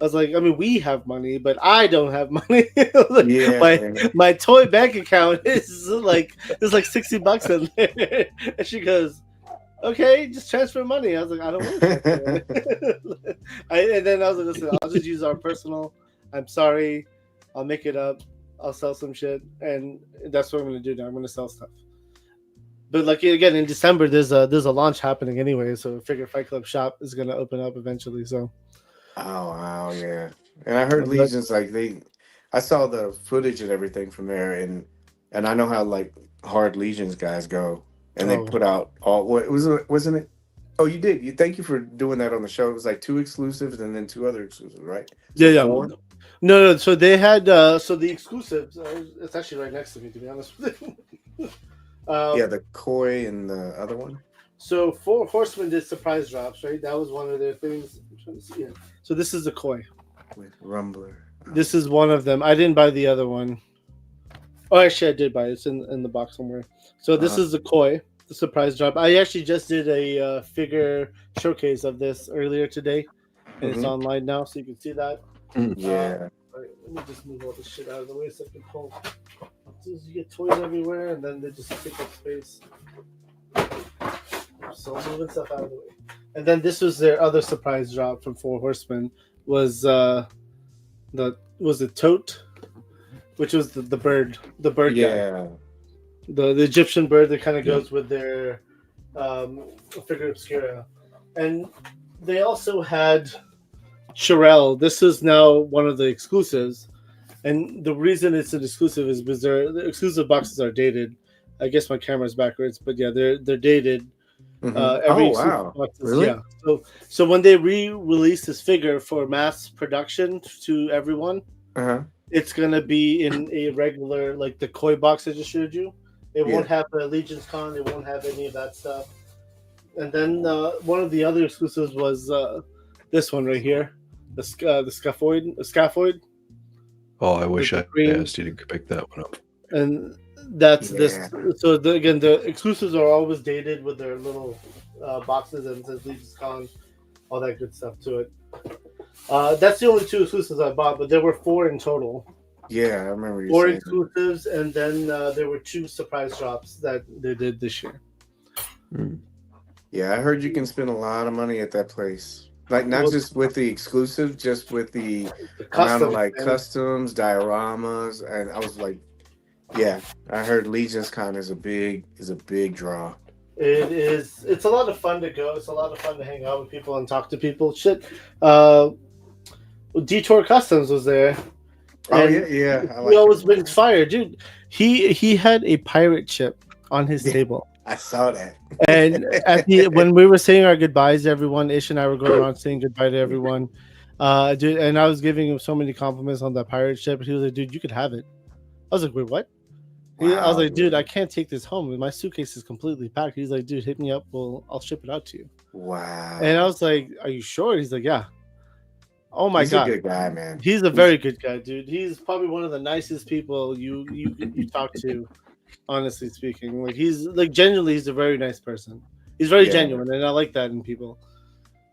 I was like, "I mean, we have money, but I don't have money." Like, Yeah, my toy bank account is like there's like $60 in there, and she goes, "Okay, just transfer money." I was like, "I don't want to transfer money." And then I was like, "Listen, I'll just use our personal. I'm sorry, I'll make it up. I'll sell some shit, and that's what I'm gonna do now. I'm gonna sell stuff." But like again, in December, there's a launch happening anyway, so Figure Fight Club shop is gonna open up eventually. So oh wow, yeah. And I heard Legions like I saw the footage and everything from there, and I know how like hard Legions guys go, and they oh put out all what was it? Wasn't it? Oh, you did. You thank you for doing that on the show. It was like 2 exclusives and then 2 other exclusives, right? So yeah, 4. no. So they had so the exclusives. It's actually right next to me, to be honest with you. Yeah, the Koi and the other one. So Four Horsemen did surprise drops, right? That was one of their things. I'm trying to see it. So this is the Koi. With Rumbler. This is one of them. I didn't buy the other one. Oh, actually, I did buy it. It's in the box somewhere. So this is the Koi, the surprise drop. I actually just did a figure showcase of this earlier today, and it's online now, so you can see that. Yeah. All right, let me just move all this shit out of the way so I can pull. You get toys everywhere, and then they just take up space. So I'm moving stuff out of the way. And then this was their other surprise drop from Four Horsemen was the tote, which was the bird guy. Yeah. The Egyptian bird that kind of goes with their figure obscura. And they also had Shirel. This is now one of the exclusives. And the reason it's an exclusive is because the exclusive boxes are dated. I guess my camera's backwards, but yeah, they're dated. Oh wow! Boxes, Really? yeah. So when they re-release this figure for mass production to everyone, it's gonna be in a regular like the Koi box I just showed you. It won't have the Legion's Con. It won't have any of that stuff. And then one of the other exclusives was this one right here, the Scaphoid. Oh, I wish I asked you to pick that one up. And that's this. So again, the exclusives are always dated with their little boxes and it says Legion's Con, all that good stuff to it. That's the only 2 exclusives I bought, but there were 4 in total. Yeah, I remember you 4 saying exclusives, and then there were 2 surprise drops that they did this year. Yeah, I heard you can spend a lot of money at that place. Like not just with the exclusive, just with the amount of like customs, dioramas, and I was like, yeah, I heard Legion's Con is a big draw. It is. It's a lot of fun to go. It's a lot of fun to hang out with people and talk to people. Shit, Detour Customs was there. Oh yeah. He always brings fire, dude. He had a pirate ship on his table. I saw that. And when we were saying our goodbyes to everyone, Ish and I were going around saying goodbye to everyone. Dude, and I was giving him so many compliments on that pirate ship. He was like, "Dude, you could have it." I was like, "Wait, what?" Wow, I was like, "Dude, I can't take this home. My suitcase is completely packed." He's like, "Dude, hit me up. I'll ship it out to you." Wow. And I was like, "Are you sure?" He's like, "Yeah." Oh my god, he's a good guy, man. He's a very good guy, dude. He's probably one of the nicest people you talk to. Honestly speaking, like he's like genuinely, he's a very nice person. He's very genuine, and I like that in people.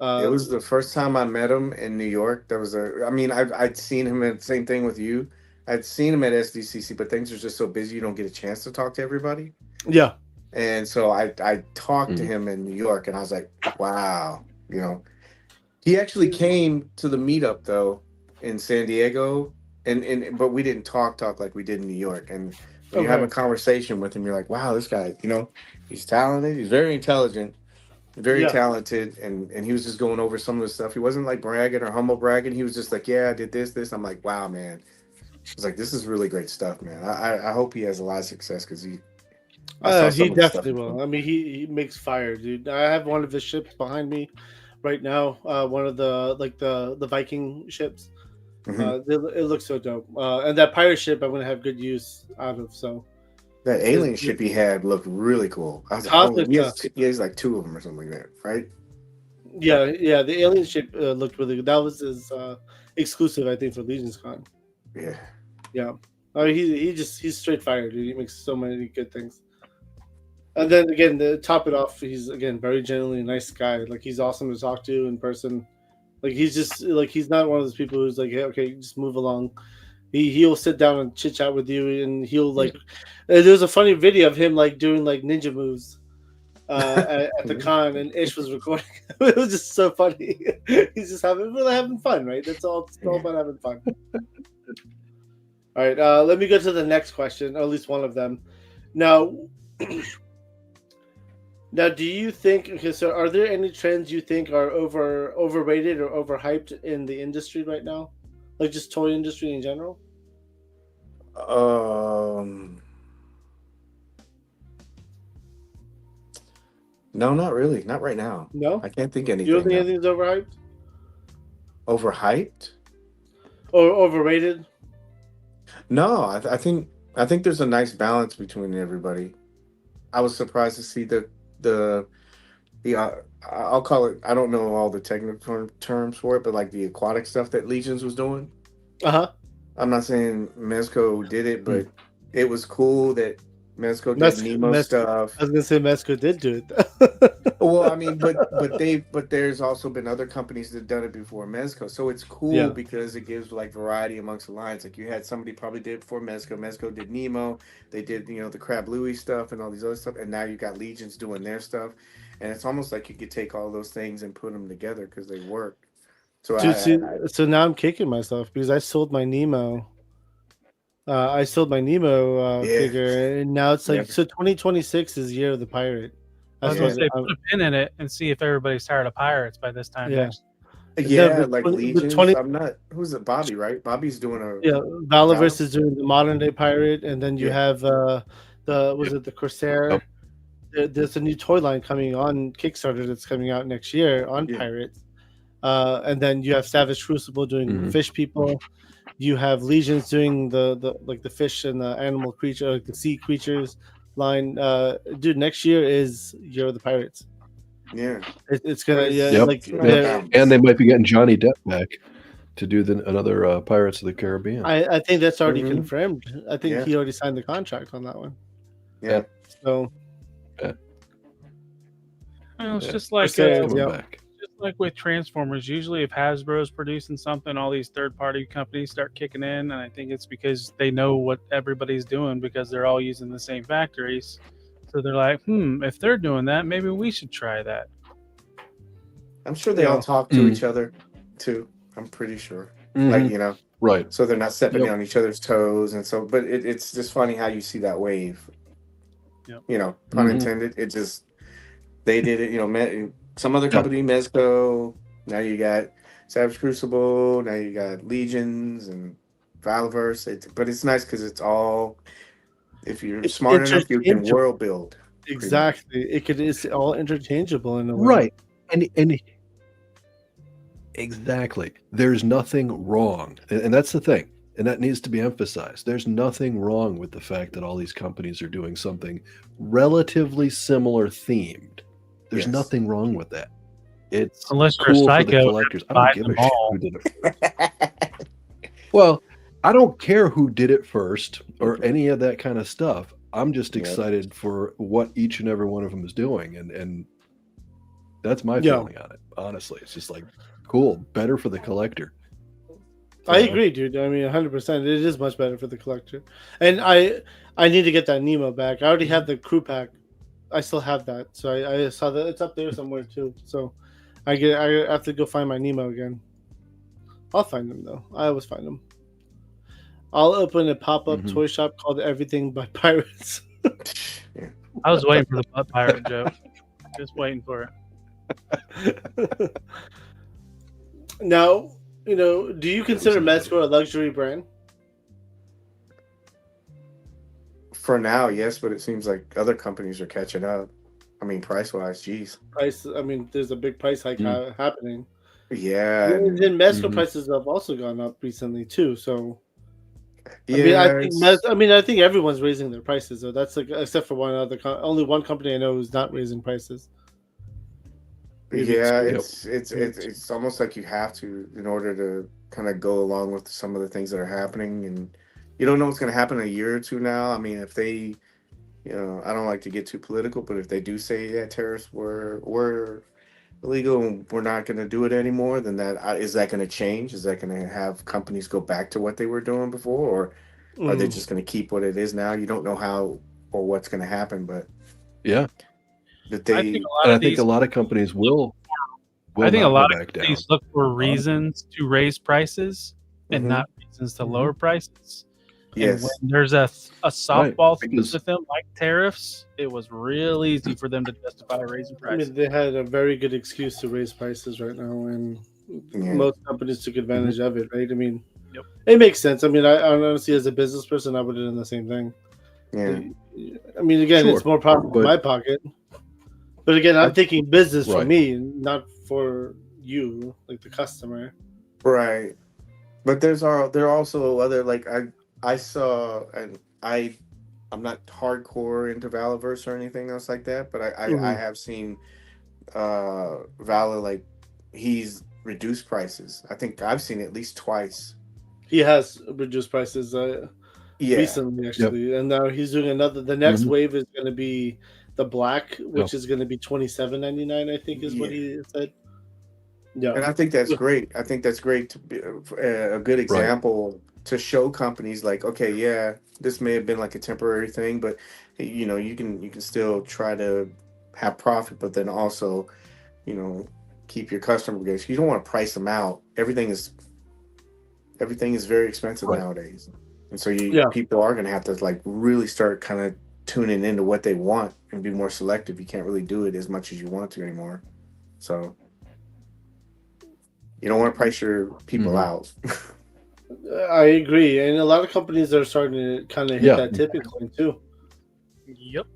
It was the first time I met him in New York. I'd seen him at same thing with you. I'd seen him at SDCC, but things are just so busy you don't get a chance to talk to everybody. Yeah. And so I talked to him in New York, and I was like, wow, He actually came to the meetup though in San Diego, but we didn't talk like we did in New York. And when you have a conversation with him, you're like, wow, this guy, he's talented, he's very intelligent, very talented, and he was just going over some of the stuff. He wasn't like bragging or humble bragging. He was just like, yeah, I did this. I'm like, wow, man, was like, this is really great stuff, man. I hope he has a lot of success because I saw some He of the stuff definitely will. I mean, he makes fire, dude. I have one of his ships behind me right now. One of the Viking ships. Mhm. It looks so dope. And that pirate ship, I'm gonna have good use out of. So That alien ship he had looked really cool. I was like, oh, Cosmic, he has like 2 of them or something like that, right? yeah, the alien ship looked really good. That was his exclusive, I think, for Legion's Con. Yeah. Yeah. He's straight fire, dude. He makes so many good things. And then again, to top it off, he's again very genuinely nice guy. Like he's awesome to talk to in person. Like he's just like he's not one of those people who's like, hey, okay, just move along. He'll sit down and chit chat with you, and he'll like. There's a funny video of him like doing like ninja moves at the con, and Ish was recording. It was just so funny. He's just really having fun, right? That's all. It's all about having fun. All right, let me go to the next question, or at least one of them. Now, do you think? Okay, so are there any trends you think are overrated or overhyped in the industry right now, like just toy industry in general? No, not really. Not right now. No, I can't think you anything. don't think No. anything's overhyped Overhyped? or overrated? No, I think there's a nice balance between everybody. I was surprised to see the I'll call it. I don't know all the technical terms for it, but like the aquatic stuff that Legions was doing. Uh-huh. I'm not saying Mezco did it, but it was cool that Mezco did Nemo stuff. I was gonna say Mezco did do it. Well, I mean, but there's also been other companies that done it before Mezco, so it's cool because it gives like variety amongst the lines. Like you had somebody probably did it before Mezco. Mezco did Nemo. They did the Crab Louie stuff and all these other stuff, and now you got Legions doing their stuff, and it's almost like you could take all those things and put them together because they work. So Dude, so now I'm kicking myself because I sold my Nemo. Figure, and now it's like so. 2026 is year of the pirate. I was gonna say put a pin in it and see if everybody's tired of pirates by this time. Yeah, like Legions. I'm not. Who's it? Bobby, right? Bobby's doing Valaverse is doing the modern day pirate, and then you have the Corsair. There's a new toy line coming on Kickstarter that's coming out next year on pirates. And then you have Savage Crucible doing fish people. You have Legions doing the fish and the animal creature, like the sea creatures line. Dude, next year is Year of the Pirates. Yeah, it's gonna and they might be getting Johnny Depp back to do another Pirates of the Caribbean. I think that's already confirmed. I think he already signed the contract on that one. Yeah. So. It's just like just like with Transformers. Usually, if Hasbro's producing something, all these third-party companies start kicking in, and I think it's because they know what everybody's doing because they're all using the same factories. So they're like, if they're doing that, maybe we should try that. I'm sure they all talk to each other too. I'm pretty sure, like right? So they're not stepping on each other's toes, and so. But it's just funny how you see that wave. Pun intended. It just. They did it, some other company, Mezco. Now you got Savage Crucible. Now you got Legions and Valaverse. But it's nice because it's all. If you're smart enough, you can world build. Exactly, it's all interchangeable in a way. Right, and exactly. There's nothing wrong, and that's the thing, and that needs to be emphasized. There's nothing wrong with the fact that all these companies are doing something relatively similar themed. There's nothing wrong with that. It's unless cool you're a psycho, for the collectors. I don't give a shit who did it. Well, I don't care who did it first or any of that kind of stuff. I'm just excited for what each and every one of them is doing, and that's my feeling on it. Honestly, it's just like cool, better for the collector. I agree, dude. I mean, 100%. It is much better for the collector, and I need to get that Nemo back. I already have the crew pack. I still have that, so I saw that it's up there somewhere too. So I have to go find my Nemo again. I'll find them though. I always find them. I'll open a pop-up toy shop called Everything by Pirates. I was waiting for the butt pirate joke. Just waiting for it. Now, do you consider Mezco a luxury brand? For now, yes, but it seems like other companies are catching up. I mean, price wise, geez. Price. I mean, there's a big price hike happening. Yeah, And and then Mezco Mhm. prices have also gone up recently too. So yeah, it's I think everyone's raising their prices. So that's like except for one other. Only one company I know who's not raising prices. Maybe yeah, two. Yep. it's almost like you have to in order to kind of go along with some of the things that are happening, and you don't know what's going to happen in a year or two now. I mean, if they, I don't like to get too political, but if they do say yeah, tariffs were illegal and we're not going to do it anymore, then is that going to change? Is that going to have companies go back to what they were doing before, or are they Mm. just going to keep what it is now? You don't know how or what's going to happen, but Yeah, that I think they, a lot and of I think a these. lot of companies will I think a not go lot of back down. companies look for reasons to raise prices and Mhm. not reasons to lower prices. And when yes, there's a softball thing because- with them like tariffs, it was real easy for them to justify raising I prices. mean, they had a very good excuse to raise prices right now, and Yeah. most companies took advantage of it. Right? I mean, Yep. it makes sense. I mean, I honestly, as a business person, I would have done the same thing. yeah. I mean, again, Sure, it's more profit but- in my pocket. But again, I'm thinking business for Right. me, not for you, like the customer. Right. But there are also other like I saw and I'm not hardcore into Valaverse or anything else like that, but I Mhm. have seen Vala like he's reduced prices. I think I've seen it at least twice. He has reduced prices Yeah. recently, actually, and now he's doing another. The next Mhm. wave is going to be the black, which Yeah. is going to be $27.99. I think is what he said. Yeah. And I think that's great. I think that's great to be a good example to show companies like, okay, yeah, this may have been like a temporary thing, but you can still try to have profit, but then also, keep your customer base. You don't want to price them out. Everything is very expensive Right. nowadays, and so Yeah. people are gonna have to like really start kind of tuning into what they want and be more selective. You can't really do it as much as you want to anymore. So. You don't want to price your people Mhm. out. I agree, and a lot of companies are starting to kind of hit Yeah. that tipping point too. Yep.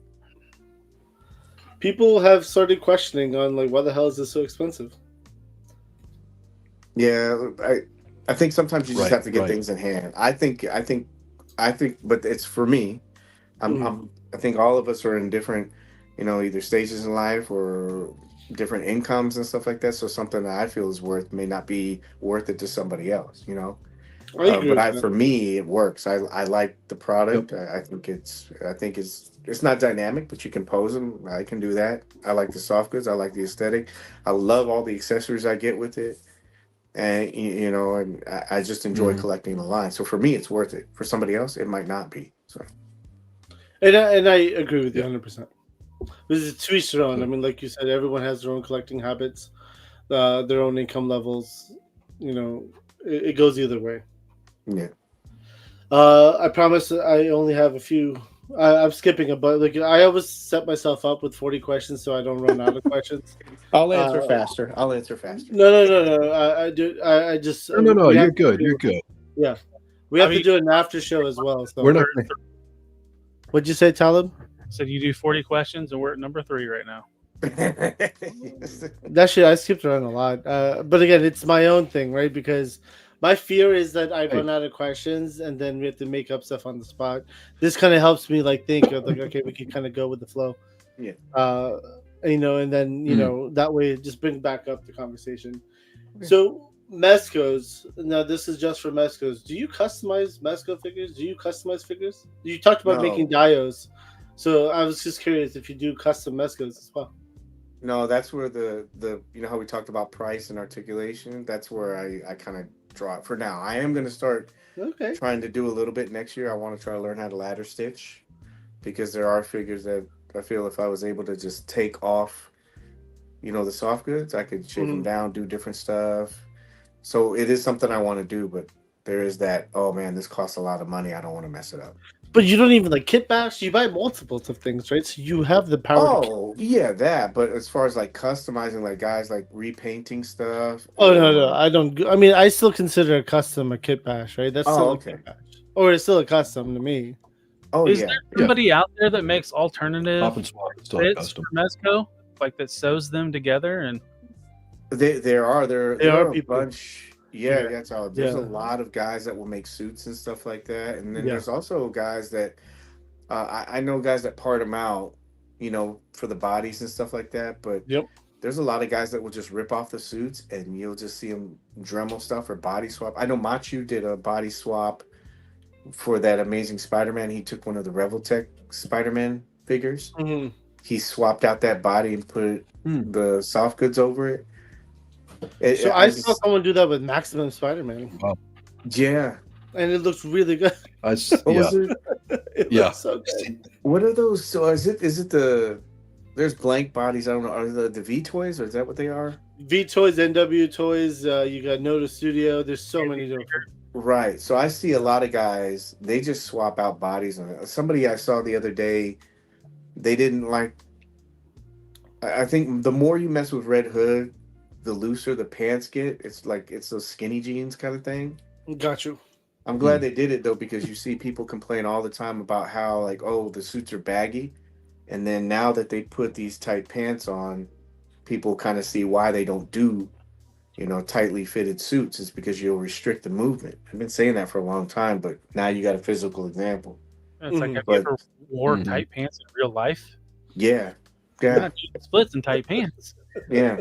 People have started questioning on like, why the hell is this so expensive? Yeah, I think sometimes you just Right, have to get right. things in hand. I think, but it's for me. I think all of us are in different, either stages in life or different incomes and stuff like that. So something that I feel is worth may not be worth it to somebody else. I agree But with that. for me, it works. I like the product. Yep. I think it's not dynamic, but you can pose them. I can do that. I like the soft goods. I like the aesthetic. I love all the accessories I get with it, and and I just enjoy Mhm. collecting the line. So for me, it's worth it. For somebody else, it might not be. So And I agree with you Yeah. 100%. This is to each their own. I Yeah. mean, like you said, everyone has their own collecting habits, their own income levels. It goes either way. yeah, I promise I only have a few. I'm skipping a but like I always set myself up with 40 questions so I don't run out of questions. I'll answer faster. I'll answer faster. No. I do. I just. No. we have You're to good. do- You're good. Yeah, we have to do an after show as well. So We're not. what'd you say, Talib? Said you do 40 questions, and we're at number 3 right now. That shit, I skipped around a lot. But again, it's my own thing, right? Because my fear is that I run out of questions and then we have to make up stuff on the spot. This kind of helps me like think of like, okay, we can kind of go with the flow. Yeah. And then that way it just brings back up the conversation. Okay. So Mezcos. Now this is just for Mezcos. Do you customize Mezco figures? Do you customize figures? You talked about No. making dios. So I was just curious if you do custom Mezcos as well. No, that's where the how we talked about price and articulation. That's where I kind of draw it for now. I am going to start Okay. trying to do a little bit next year. I want to try to learn how to ladder stitch because there are figures that I feel if I was able to just take off, the soft goods, I could shape them down, do different stuff. So it is something I want to do, but there is that, oh man, this costs a lot of money. I don't want to mess it up. But you don't even like kit bash. You buy multiples of things, right? So you have the power. Oh, yeah, that. But as far as like customizing, like guys like repainting stuff. No. I don't. I mean, I still consider a custom a kit bash, right? That's still a okay. kit bash, or it's still a custom to me. Oh Is yeah, there somebody out there that makes alternative Pop and swap is still fits custom. for Mezco, like that sews them together? And there are are a people. bunch. Yeah, Yeah. that's all. There's a Yeah. lot of guys that will make suits and stuff like that, and then Yeah. there's also guys that I know guys that part them out, for the bodies and stuff like that. But Yep. there's a lot of guys that will just rip off the suits, and you'll just see them Dremel stuff or body swap. I know Machu did a body swap for that Amazing Spider-Man. He took one of the Revoltech Spider-Man figures. Mm-hmm. He swapped out that body and put the soft goods over it. So I saw someone do that with Maximum Spider-Man. Wow. Yeah. And it looks really good. What was it? It Yeah. looks so good. What are those? So is it the? There's blank bodies. I don't know. Are the V toys, or is that what they are? V Toys, NW Toys. You got Noda Studio. There's so many different. Right. So I see a lot of guys. They just swap out bodies on it. Somebody I saw the other day, they didn't like. I think the more you mess with Red Hood, the looser the pants get. It's like it's those skinny jeans kind of thing. Got you. I'm glad they did it though, because you see people complain all the time about how like, oh, the suits are baggy, and then now that they put these tight pants on, people kind of see why they don't do, tightly fitted suits. Is because you'll restrict the movement. I've been saying that for a long time, but now you got a physical example. it's like, have But- you ever wore tight pants in real life? Yeah, You're yeah, not doing splits in tight pants. yeah.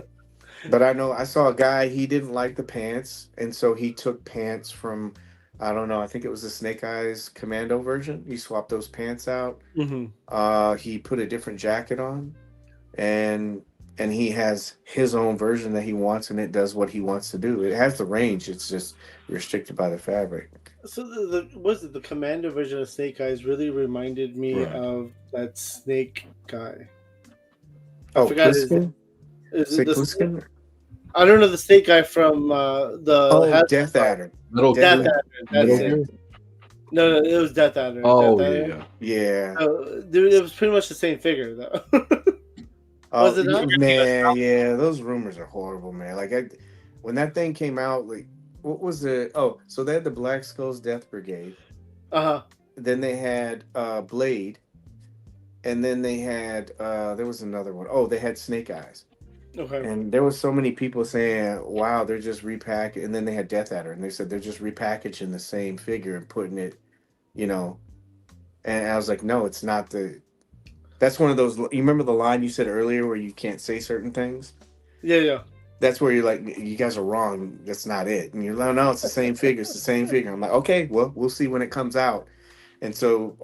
But I saw a guy, he didn't like the pants, and so he took pants from, I don't know, I think it was the Snake Eyes Commando version. He swapped those pants out. Mm-hmm. He put a different jacket on, and he has his own version that he wants, and it does what he wants to do. It has the range. It's just restricted by the fabric. So the Commando version of Snake Eyes really reminded me Right. of that Snake guy. Oh, forgot his Plissken? Is it the Plissken? I don't know the Snake guy from the Oh, Death Adder. Middle Death Gear? Adder. That's Middle it. Gear? No, it was Death Adder. Oh Death yeah, Adder. yeah. Yeah. It was pretty much the same figure though. Was it not? Man, yeah, those rumors are horrible, man. Like, when that thing came out, like, what was the? Oh, so they had the Black Skulls Death Brigade. Uh-huh. Then they had Blade, and then they had there was another one. Oh, they had Snake Eyes, Okay. and there was so many people saying, "Wow, they're just repackaged." And then they had Death Adder, and they said they're just repackaging the same figure and putting it, And I was like, no, it's not the. That's one of those. You remember the line you said earlier where you can't say certain things? Yeah. That's where you're like, you guys are wrong. That's not it. And you're like, no, it's the same figure. It's the same figure. I'm like, okay, well, we'll see when it comes out. And so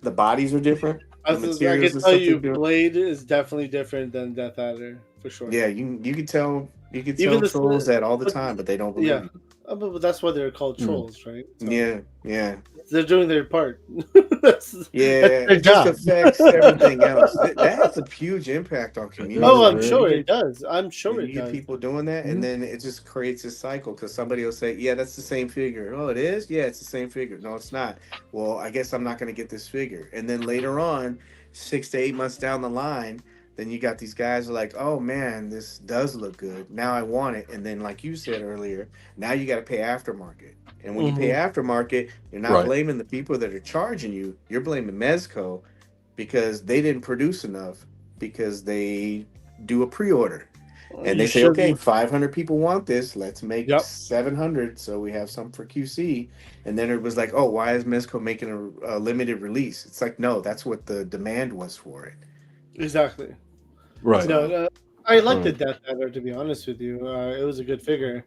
the bodies are different. I The can materials and tell stuff you, they do. Blade is definitely different than Death Adder for sure. Yeah, you can tell Even tell the- trolls that all the time, but they don't believe Yeah. you. But that's why they're called trolls, right? So Yeah. they're doing their part. Yeah, That's their it just job. affects everything else. That has a huge impact on community. Oh, I'm Yeah. sure it does. I'm sure You it get does. people doing that, and then it just creates a cycle because somebody will say, "Yeah, that's the same figure." Oh, it is. Yeah, it's the same figure. No, it's not. Well, I guess I'm not going to get this figure. And then later on, 6 to 8 months down the line, then you got these guys who are like, "Oh man, this does look good. Now I want it." And then, like you said earlier, now you got to pay aftermarket. And when you pay aftermarket, you're not Right. blaming the people that are charging you. You're blaming Mezco because they didn't produce enough because they do a pre-order. And they You say, should okay, be- 500 people want this. Let's make Yep. 700 so we have some for QC. And then it was like, oh, why is Mezco making a limited release? It's like, no, that's what the demand was for it. Exactly. Right. No, I like the Right. Death Adder, to be honest with you. It was a good figure.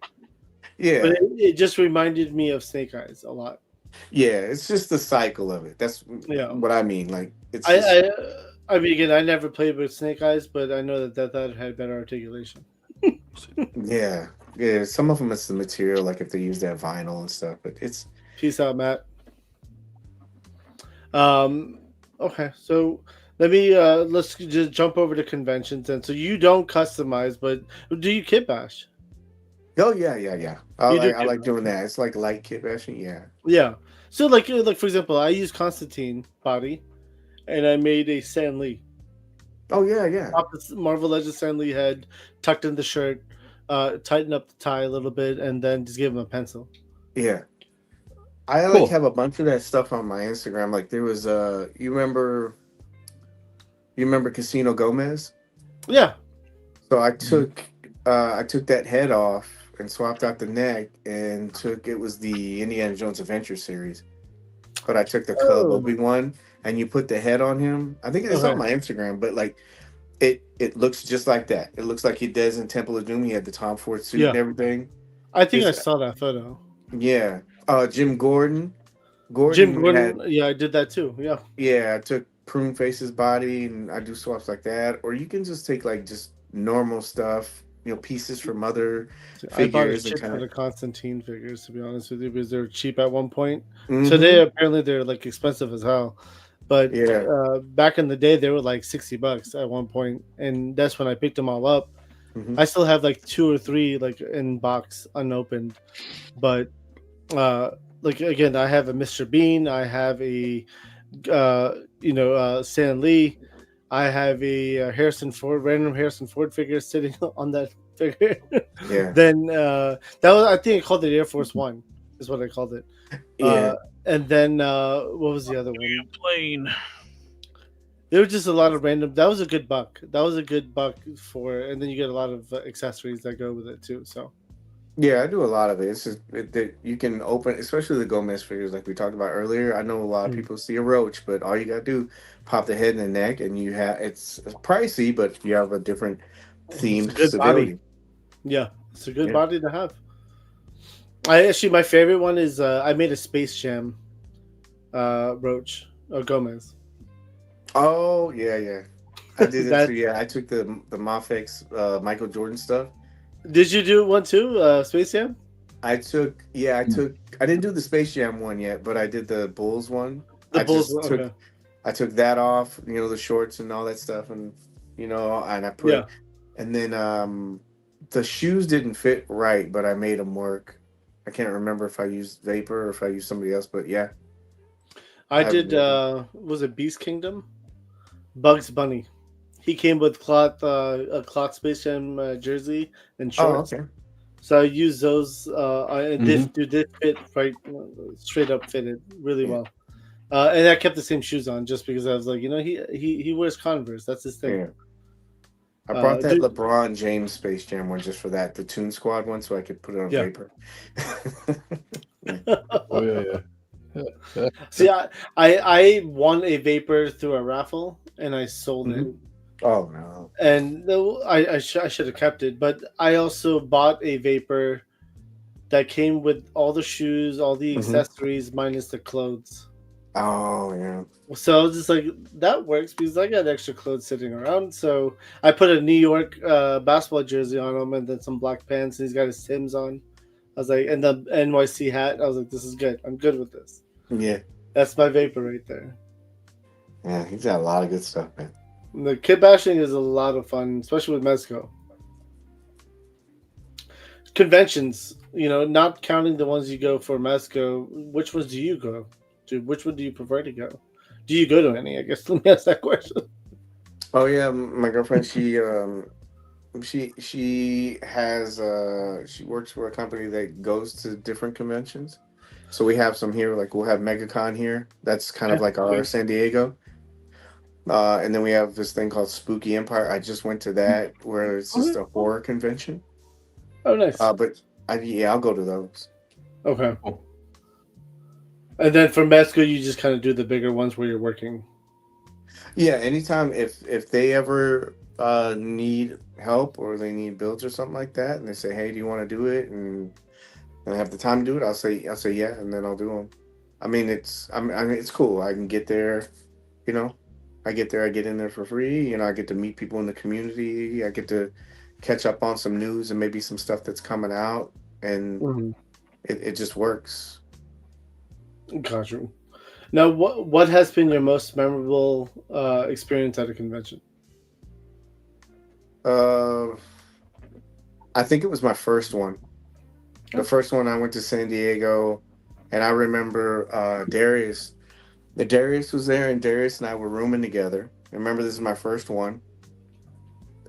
Yeah. But it just reminded me of Snake Eyes a lot. Yeah. It's just the cycle of it. That's Yeah. what I mean. Like, it's just, I mean, again, I never played with Snake Eyes, but I know that Death Adder had better articulation. yeah. Yeah. Some of them, it's the material, like if they use that vinyl and stuff. But it's, Peace out, Matt. Okay, so let's just jump over to conventions. And so you don't customize, but do you kit bash? oh, yeah. I You do like kit doing that. It's like light kit bashing. Yeah. Yeah. So like for example, I use Constantine body, and I made a Stan Lee. Oh, yeah. Pop the Marvel Legends Stan Lee head, tucked in the shirt, tighten up the tie a little bit, and then just give him a pencil. Yeah. I Cool. have a bunch of that stuff on my Instagram. Like there was you remember Casino Gomez? Yeah. So I took that head off and swapped out the neck and it was the Indiana Jones Adventure series. But I took the Cub Oh. Obi-Wan and you put the head on him. I think it's Okay. on my Instagram, but like it looks just like that. It looks like he does in Temple of Doom. He had the Tom Ford suit Yeah. and everything. I think I Just- saw that photo. Yeah. Jim Gordon. Jim Gordon Gordon. had Yeah, I did that too. Yeah. yeah, I took Prune Face's body and I do swaps like that. Or you can just take like just normal stuff, pieces from other I bought a figures and shit kind ton of of Constantine figures, to be honest with you, because they were cheap at one point. Mhm. Today, apparently, they're like expensive as hell. But Yeah. back in the day, they were like $60 at one point, and that's when I picked them all up. Mhm. I still have like 2 or 3 like in box unopened, but like again, I have a Mr. Bean, I have a Stan Lee, I have a random Harrison Ford figure sitting on that figure. Yeah. Then that was, I think I called it Air Force One, is what I called it. Yeah. And then what was the other one? Plane. There was just a lot of random. That was a good buck. That was a good buck for, and then you get a lot of accessories that go with it too. So Yeah, I do a lot of it. It's just that you can open, especially the Gomez figures, like we talked about earlier. I know a lot of people see a roach, but all you gotta do, pop the head and the neck, and you have it's pricey, but you have a different themed good civility. body. Yeah, it's a good Yeah. body to have. My favorite one is I made a Space Jam roach or Gomez. Oh yeah. I did it That- too. Yeah, I took the Mafex Michael Jordan stuff. Did you do one too, Space Jam? I didn't do the Space Jam one yet, but I did the Bulls one. The I Bulls. just Okay. I took that off, the shorts and all that stuff, and and I put, Yeah. and then the shoes didn't fit right, but I made them work. I can't remember if I used Vapor or if I used somebody else, but yeah. I I've did. never- Was it Beast Kingdom? Bugs Bunny. He came with a cloth Space Jam jersey and Oh, shorts. okay. So I used those. And this fit right, straight up fitted really Yeah. well. And I kept the same shoes on just because I was like, he wears Converse. That's his thing. Yeah. I brought that dude- LeBron James Space Jam one just for that, the Toon Squad one, so I could put it on Yeah. Vapor. Oh yeah. See, I won a Vapor through a raffle and I sold it. Oh no. And I should have kept it, but I also bought a Vapor that came with all the shoes, all the accessories, minus the clothes. Oh yeah. So I was just like, that works because I got extra clothes sitting around. So I put a New York basketball jersey on him and then some black pants, and he's got his Timbs on. I was like, and the NYC hat. I was like, this is good. I'm good with this. Yeah. That's my Vapor right there. Yeah, he's got a lot of good stuff, man. And the kit bashing is a lot of fun, especially with Mezco. Conventions, not counting the ones you go for Mezco, which ones do you go to? Which one do you prefer to go? Do you go to any? I guess let me ask that question. Oh yeah, my girlfriend, she has she works for a company that goes to different conventions. So we have some here, like we'll have MegaCon here. That's kind of like our San Diego. And then we have this thing called Spooky Empire. I just went to that where it's just a horror convention. Oh, nice. But I'll go to those. Okay. And then for Mezco, you just kind of do the bigger ones where you're working. Yeah, anytime if they ever need help or they need builds or something like that, and they say, "Hey, do you want to do it?" and I have the time to do it, I'll say yeah, and then I'll do them. I mean, it's cool. I can get there, I get there, I get in there for free. I get to meet people in the community. I get to catch up on some news and maybe some stuff that's coming out, and it just works. Gotcha. Now, what has been your most memorable experience at a convention? I think it was my first one. The first one I went to San Diego, and I remember Darius. Darius was there, and Darius and I were rooming together. I remember this is my first one.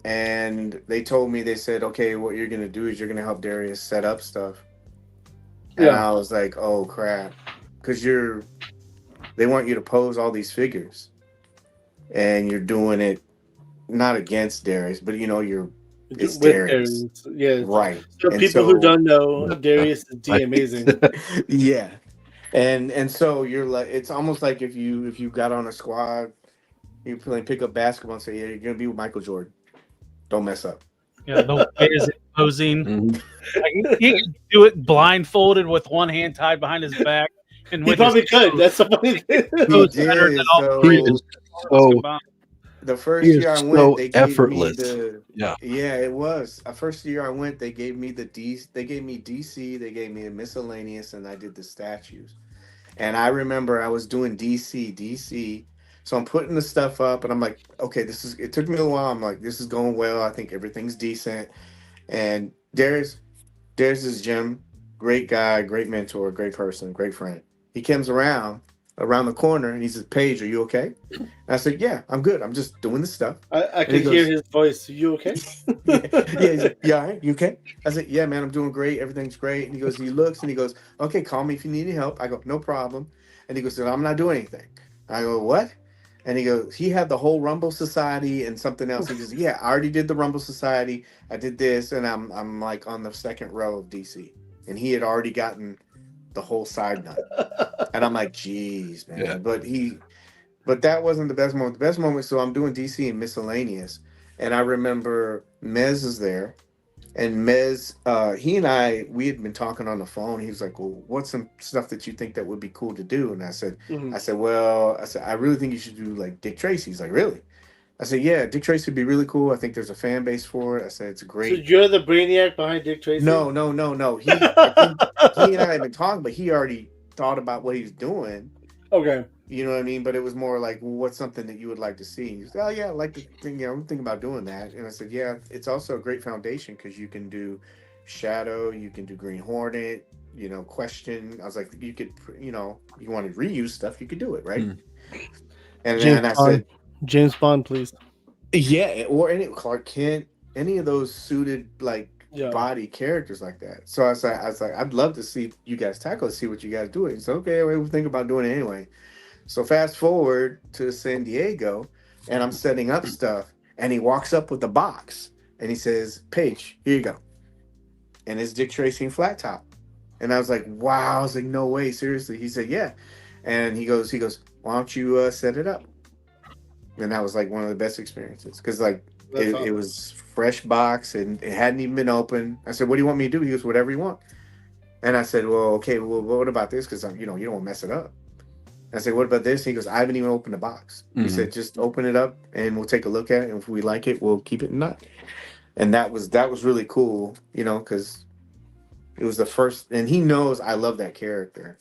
And they told me, they said, okay, what you're going to do is you're going to help Darius set up stuff. And I was like, oh, crap. because they want you to pose all these figures, and you're doing it not against Darius, but it's with Darius, Darius. Yeah. right? So And people who so don't know, Darius is D amazing. yeah, and so you're like, it's almost like if you got on a squad, you pick up basketball and say, yeah, you're gonna be with Michael Jordan. Don't mess up. Yeah, the way is posing. Mhm. Like, he can do it blindfolded with one hand tied behind his back, and He with probably his could. That's the funny thing. He toes better than did. all So three He is arms so combined. the he first is year I went, so they gave effortless. me the Yeah. yeah, it was. First year I went, they gave me they gave me DC, they gave me a miscellaneous, and I did the statues. And I remember I was doing DC. So I'm putting the stuff up, and I'm like, okay, it took me a while. I'm like, this is going well. I think everything's decent. And there's this Jim, great guy, great mentor, great person, great friend. He comes around the corner, and he says, Paige, are you okay? And I said, yeah, I'm good. I'm just doing the stuff. I And he could hear goes, his voice. You okay? yeah, yeah. He's like, yeah, all right, you okay? I said, yeah, man, I'm doing great. Everything's great. And he looks and he goes, okay, call me if you need any help. I go, no problem. And he goes, I'm not doing anything. I go, what? And he goes, he had the whole Rumble Society and something else. He goes, yeah, I already did the Rumble Society. I did this, and I'm like on the second row of DC. And he had already gotten the whole side nut. And I'm like, geez, man. Yeah. But that wasn't the best moment. The best moment, so I'm doing DC and miscellaneous. And I remember Mez is there. And Mez, he and we had been talking on the phone. He was like, well, what's some stuff that you think that would be cool to do? And I said, I really think you should do like Dick Tracy. He's like, really? I said, yeah, Dick Tracy would be really cool. I think there's a fan base for it. I said, it's So great. you're the brainiac behind Dick Tracy? No. I think he and I had been talking, but he already thought about what he was doing. Okay. You know what I mean? But it was more like, well, what's something that you would like to see? He said, oh, yeah, I like to think, I'm thinking about doing that. And I said, yeah, it's also a great foundation because you can do Shadow, you can do Green Hornet, Question. I was like, you could, you want to reuse stuff, you could do it, right? And then I said, James Bond, please. yeah, or any Clark Kent, any of those suited, like, body characters like that. So I was like, I'd love to see you guys tackle it, see what you guys do. He said, okay, we'll think about doing it anyway. So fast forward to San Diego, and I'm setting up stuff, and he walks up with a box, and he says, Paige, here you go. And it's Dick Tracy and Flat Top. And I was like, wow. I was like, no way, seriously. He said, yeah. And he goes, why don't you set it up? And that was like one of the best experiences because like it was fresh box and it hadn't even been open. I said, what do you want me to do? He goes, whatever you want. And I said, well, okay, well, what about this? Because you don't want to mess it up. I said, what about this? He goes, I haven't even opened the box. He said, just open it up and we'll take a look at it. And if we like it, we'll keep it in nut. And that was really cool, because it was the first, and he knows I love that character.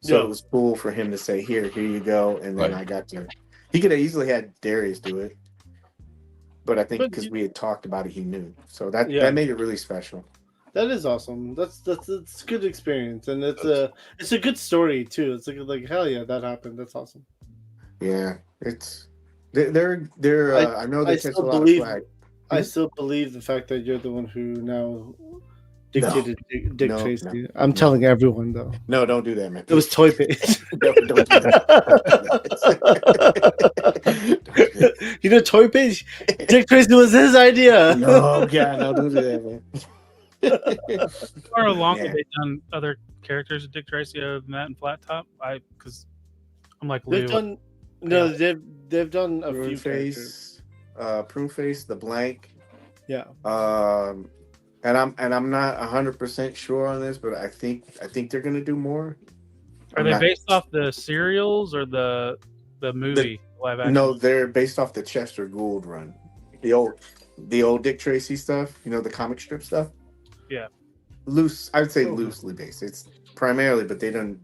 So it was cool for him to say, here you go. And then I got to, he could have easily had Darius do it. But I think because we had talked about it, he knew. So that made it really special. That is awesome. That's a good experience, and it's a good story too. It's like hell yeah, that happened. That's awesome. Yeah, they're I know they catch a lot of flack. I still believe the fact that you're the one who now dictated Dick Tracy. I'm telling everyone though. No, don't do that, man. It was Toy Paige. Don't do that. Toy Paige. Dick Tracy was his idea. No, God, no, don't do that, man. How long have they done other characters of Dick Tracy other than that and Flat Top? Because I'm like Lou. They've done a few characters. Prune Face, the Blank. Yeah. And I'm not 100% sure on this, but I think they're gonna do more. Are they based off the serials or the movie live action? No, they're based off the Chester Gould run. The old Dick Tracy stuff, the comic strip stuff. Yeah. I would say loosely based. It's primarily, but you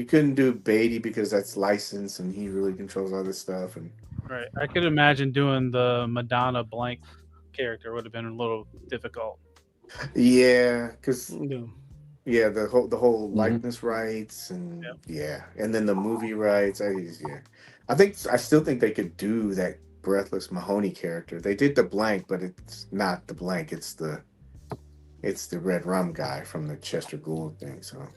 couldn't do Beatty because that's licensed and he really controls all this stuff. And right. I could imagine doing the Madonna Blank character would have been a little difficult. Yeah, because the whole likeness rights and and then the movie rights. I still think they could do that Breathless Mahoney character. They did the Blank, but it's not the Blank. It's the Red Rum guy from the Chester Gould thing. So,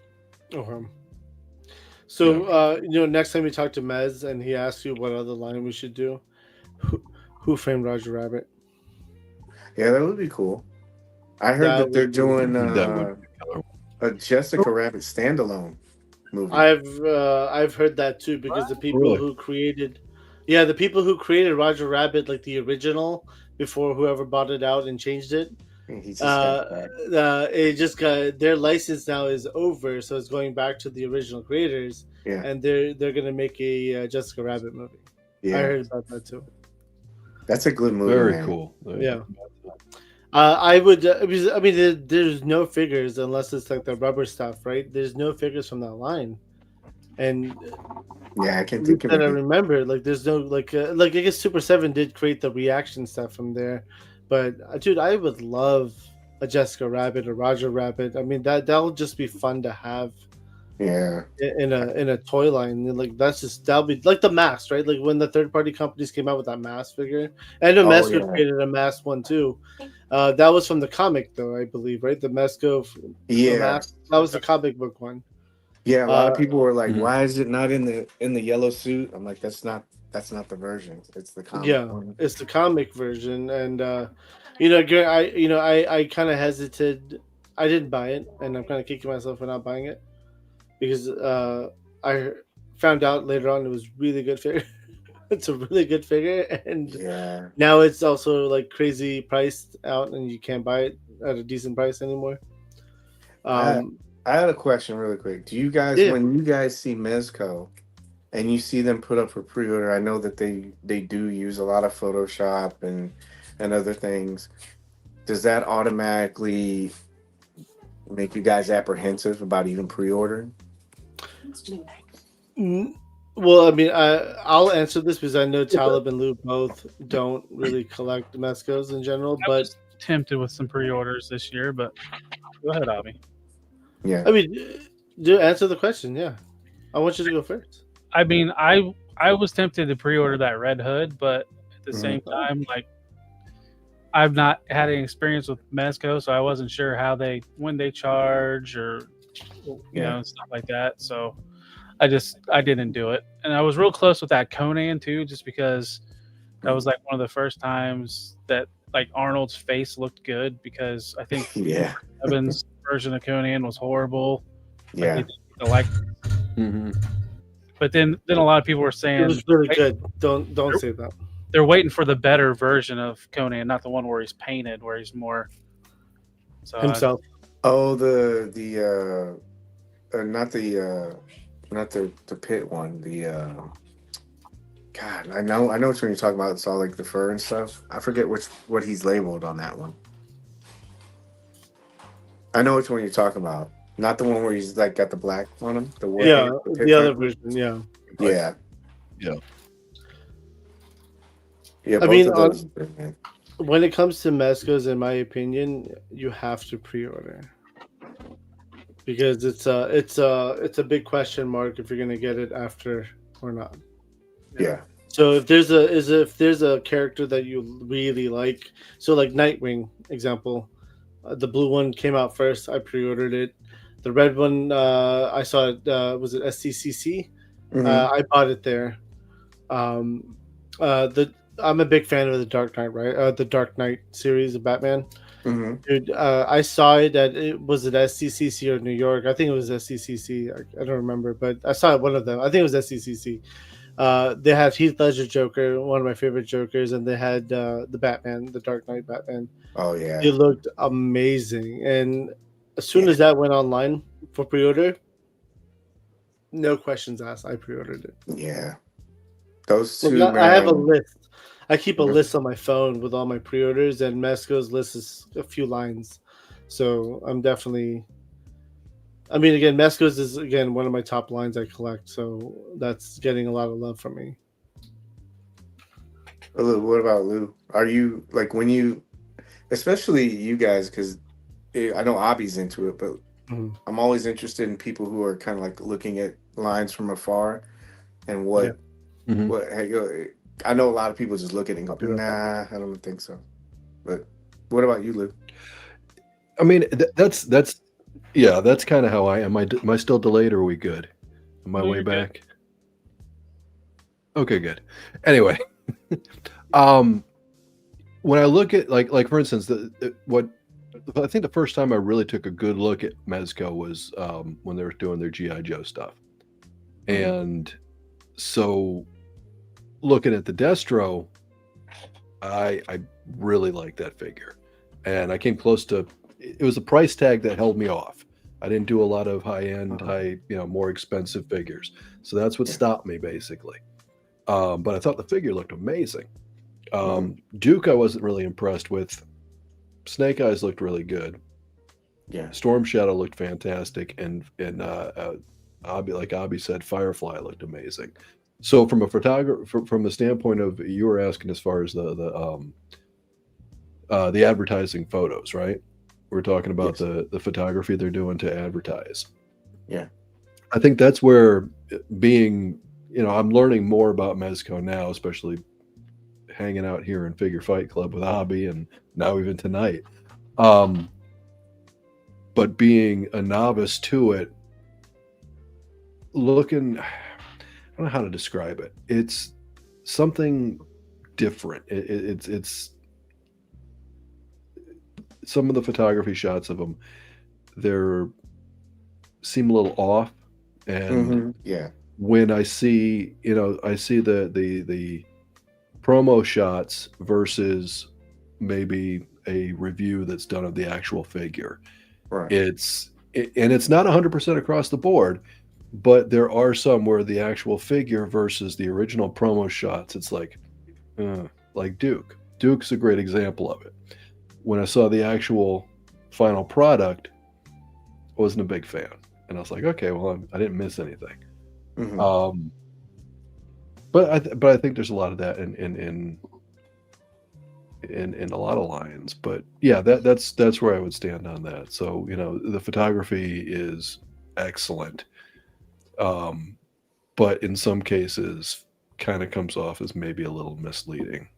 So, next time you talk to Mez and he asks you what other line we should do, who framed Roger Rabbit? Yeah, that would be cool. I heard That that they're would be- doing That would be killer. a Jessica Rabbit standalone movie. I've heard that too because the people Really? who created, the people who created Roger Rabbit, like the original, before whoever bought it out and changed it, He just got back. it just got their license now is over, so it's going back to the original creators, Yeah, and they're gonna make a Jessica Rabbit movie. I yeah, heard about that too. that's a good movie. Very man. cool. Yeah. I would. Because, I mean, there's no figures unless it's like the rubber stuff, right? There's no figures from that line, and Yeah, I can think of that I it. remember, like, there's no like I guess Super 7 did create the reaction stuff from there, but dude, I would love a Jessica Rabbit or Roger Rabbit. I mean, that'll just be fun to have Yeah, in a toy line. And, like, that'll be like the mask, right? Like when the third party companies came out with that mask figure. I know Oh, Mezco yeah. created a mask one too. That was from the comic though, I believe, right? The Mezco yeah, mask. That was the comic book one. yeah. A lot of people were like, Mhm. "Why is it not in the yellow suit?" I'm like, "That's not the version. It's the comic Yeah, one." it's the comic version, and I kind of hesitated. I didn't buy it, and I'm kind of kicking myself for not buying it because I found out later on it was really good figure. It's a really good figure, and Yeah, now it's also like crazy priced out, and you can't buy it at a decent price anymore. I Um, I had a question really quick. Do you guys, yeah, when you guys see Mezco and you see them put up for pre-order, I know that they do use a lot of Photoshop and other things. Does that automatically make you guys apprehensive about even pre-ordering? well, I mean, I'll answer this because I know Talib and Lou both don't really collect Mezcos in general, I but was tempted with some pre-orders this year, but go ahead, Avi. Yeah. I mean, do answer the question. Yeah, I want you to go first. I mean, I was tempted to pre-order that Red Hood, but at the Mhm. same time, like, I've not had any experience with Mezco, so I wasn't sure when they charge or Yeah. stuff like that. So I didn't do it, and I was real close with that Conan too, just because that was like one of the first times that like Arnold's face looked good, because I think Yeah. Evan's version of Conan was horrible. Yeah. Like, Mhm. but then a lot of people were It saying was really good. Don't say that. they're waiting for the better version of Conan, not the one where he's painted, where he's more. So Himself. Oh, not the pit one. God, I know which one you're talking about. It's all like the fur and stuff. I forget what he's labeled on that one. I know which one you're talking about. Not the one where he's like got the black on him. The one, Yeah, pit the other fur. version. Yeah. Yeah. Yeah. Yeah. I Both mean, of those. are good, man. when it comes to Mezcos, in my opinion, you have to pre-order because it's a big question mark if you're gonna get it after or not. Yeah. So if there's a character that you really like, so like Nightwing example, the blue one came out first. I pre-ordered it. The red one, I saw it. Was it SCCC? Mhm. I bought it there. I'm a big fan of the Dark Knight, right? The Dark Knight series of Batman. Mhm. Dude, I saw it was it SCCC or New York? I think it was SCCC. I don't remember, but I saw it one of them. I think it was SCCC. They had Heath Ledger Joker, one of my favorite Jokers, and they had the Batman, the Dark Knight Batman. Oh yeah. It looked amazing, and as soon as that went online for pre-order, no questions asked. I pre-ordered it. Yeah. Those Look, two, I have a man. list. I keep a Mhm. list on my phone with all my pre-orders, and Mezco's list is a few lines. So I'm definitely. I mean, again, Mezco's is again one of my top lines I collect, so that's getting a lot of love from me. Lou, what about Lou? Are you like when you, especially you guys, because I know Abby's into it, but Mhm. I'm always interested in people who are kind of like looking at lines from afar and Yeah. Mhm. what. I know a lot of people just look at it and go, "Nah, I don't think so." But what about you, Lou? I mean, that's kind of how I am. Am I still delayed or are we good? My No, way you're good. back. Okay, good. Anyway, when I look at like for instance, what I think the first time I really took a good look at Mezco was when they were doing their GI Joe stuff, and so looking at the Destro, I really like that figure, and I came close to. It was a price tag that held me off. I didn't do a lot of high end, more expensive figures, so that's what stopped me basically. But I thought the figure looked amazing. Duke, I wasn't really impressed with. Snake Eyes looked really good. Yeah. Storm Shadow looked fantastic, and Abby, like Abby said, Firefly looked amazing. So from a photographer, from the standpoint of you were asking as far as the advertising photos, right? We're talking about the photography they're doing to advertise. Yeah. I think that's where being, I'm learning more about Mezco now, especially hanging out here in Figure Fight Club with Abby, and now even tonight. But being a novice to it, looking, I don't know how to describe it. It's something different. It's some of the photography shots of them, they're seem a little off, and when I see the promo shots versus maybe a review that's done of the actual figure, Right. it's not 100% across the board, but there are some where the actual figure versus the original promo shots, it's like Duke's a great example of it. When I saw the actual final product, I wasn't a big fan, and I was like, okay, well, I didn't miss anything. But I think there's a lot of that in a lot of lines. But yeah, that's where I would stand on that. So the photography is excellent, but in some cases, kind of comes off as maybe a little misleading.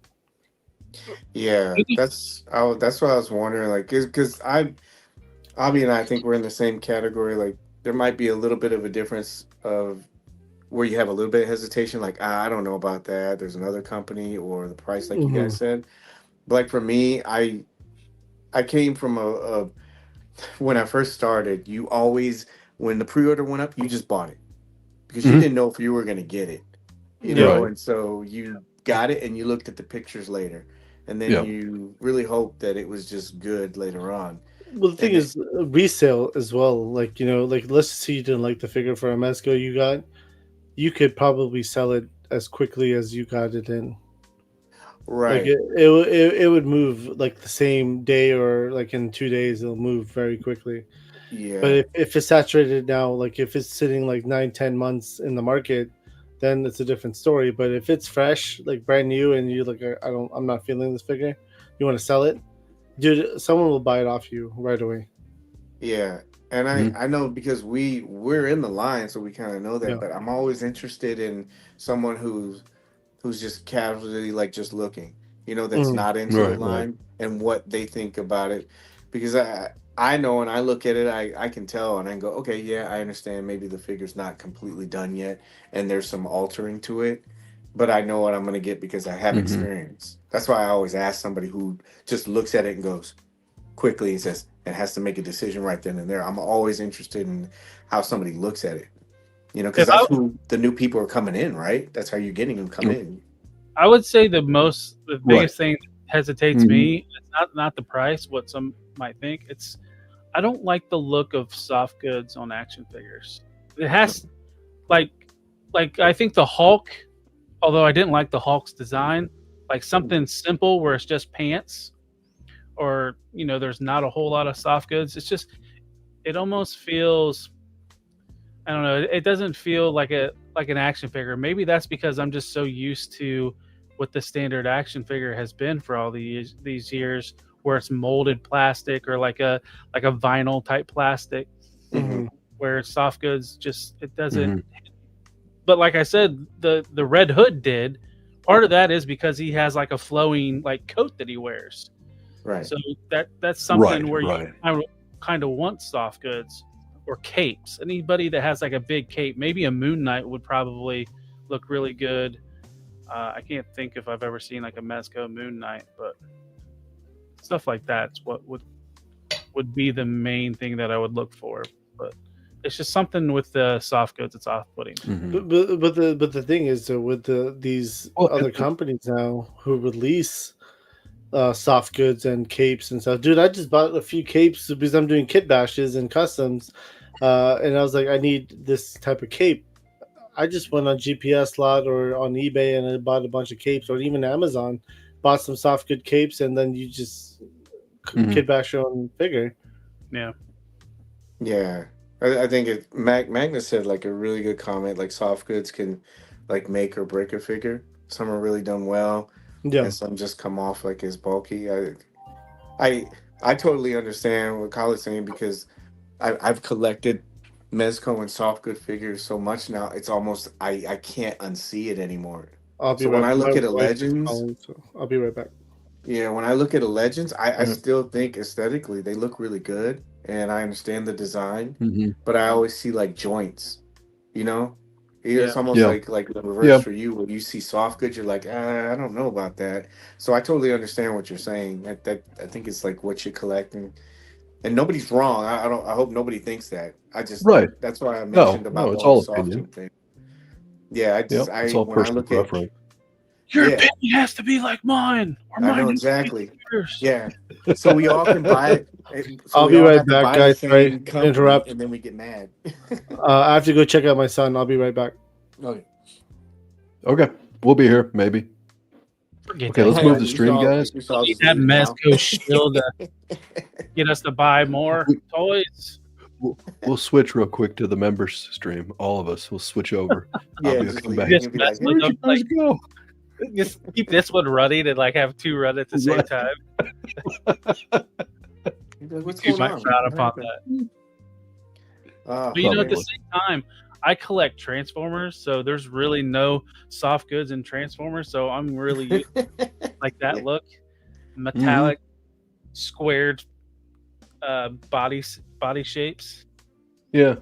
Yeah, that's what I was wondering. Like, because Abby and I think we're in the same category. Like, there might be a little bit of a difference of where you have a little bit of hesitation. Like, I don't know about that. There's another company or the price, like you guys said. But like for me, I came from a when I first started. You always, when the pre-order went up, you just bought it because you didn't know if you were going to get it, Right. and so you got it and you looked at the pictures later, and then you really hoped that it was just good later on. Well, the thing is, resale as well. Like, let's say you didn't like the figure for a Mezco you got, you could probably sell it as quickly as you got it in. Right. Like it would move like the same day, or like in 2 days, it'll move very quickly. Yeah. But if it's saturated now, like if it's sitting like 9-10 months in the market, then it's a different story. But if it's fresh, like brand new, and you're like, I'm not feeling this figure, you want to sell it, dude, someone will buy it off you right away. Yeah. And I know because we're in the line, so we kind of know that. Yeah. But I'm always interested in someone who's just casually like just looking, that's not into the line and what they think about it. Because I know when I look at it, I can tell and I go, okay, yeah, I understand. Maybe the figure's not completely done yet, and there's some altering to it. But I know what I'm going to get because I have experience. That's why I always ask somebody who just looks at it and goes quickly and says, and has to make a decision right then and there. I'm always interested in how somebody looks at it, because that's who the new people are coming in, right? That's how you're getting them come in. I would say the biggest thing that hesitates me is not the price, what some might think. It's, I don't like the look of soft goods on action figures. It has, like I think the Hulk, although I didn't like the Hulk's design, like something simple where it's just pants, or there's not a whole lot of soft goods. It's just, it almost feels, I don't know, it doesn't feel like an action figure. Maybe that's because I'm just so used to what the standard action figure has been for all these years, where it's molded plastic or like a vinyl type plastic, where soft goods just, it doesn't. But like I said, the Red Hood did. Part of that is because he has like a flowing like coat that he wears. Right. So that's something where you kind of want soft goods. or capes. Anybody that has like a big cape, maybe a Moon Knight would probably look really good. I can't think if I've ever seen like a Mezco Moon Knight, but stuff like that's what would be the main thing that I would look for. But it's just something with the soft goods that's off-putting. Mhm. But the thing is, with these other companies now who release soft goods and capes and stuff, dude, I just bought a few capes because I'm doing kit bashes and customs, and I was like, I need this type of cape. I just went on GPS lot or on eBay and I bought a bunch of capes, or even Amazon, bought some soft good capes, and then you just kit bash your own figure. Yeah. Yeah, I think Magnus said like a really good comment. Like soft goods can like make or break a figure. Some are really done well, Yeah, and some just come off like as bulky. I totally understand what Kyle's saying because I've collected Mezco and soft good figures so much now. It's almost I can't unsee it anymore. I'll be So when right. I My look at a wife is Legends, calling, so I'll be right back. yeah, when I look at a Legends, I Yeah. still think aesthetically they look really good, and I understand the design, Mhm. but I always see like joints, you know. Yeah. It's almost Yeah. like the reverse Yeah. for you, when you see soft goods, you're like, I don't know about that. So I totally understand what you're saying. That I think it's like what you're collecting, and nobody's wrong. I don't. I hope nobody thinks that. I just Right. that's why I No, mentioned no, about the it's whole all soft opinion. good thing. Yeah, Yep, it's all when I personal look at preference. Your yeah, opinion has to be like mine, or I mine know needs to be exactly. yours. Yeah. So we all can buy it. So I'll we be all right have to back, buy the guys. Sorry same to company, interrupt. and then we get mad. I have to go check out my son. I'll be right back. Okay. Okay, we'll be here maybe. Forget Okay, that. let's move the stream, guys. You saw We us need that leave now. Mezco shield to get us to buy more toys. We'll switch real quick to the members stream. All of us will switch over. Yeah, I'll be just come leave. back. You'll Just be mess like, with Where'd them, you guys like go? just keep this one running and like have two run at the same Right. time. you'll be like, what's You going might on? frown What upon happened? that. Oh, But you know, at the Probably. same time, I collect Transformers, so there's really no soft goods in Transformers. So I'm really used to like that Yeah. look, metallic, squared body shapes. Yeah.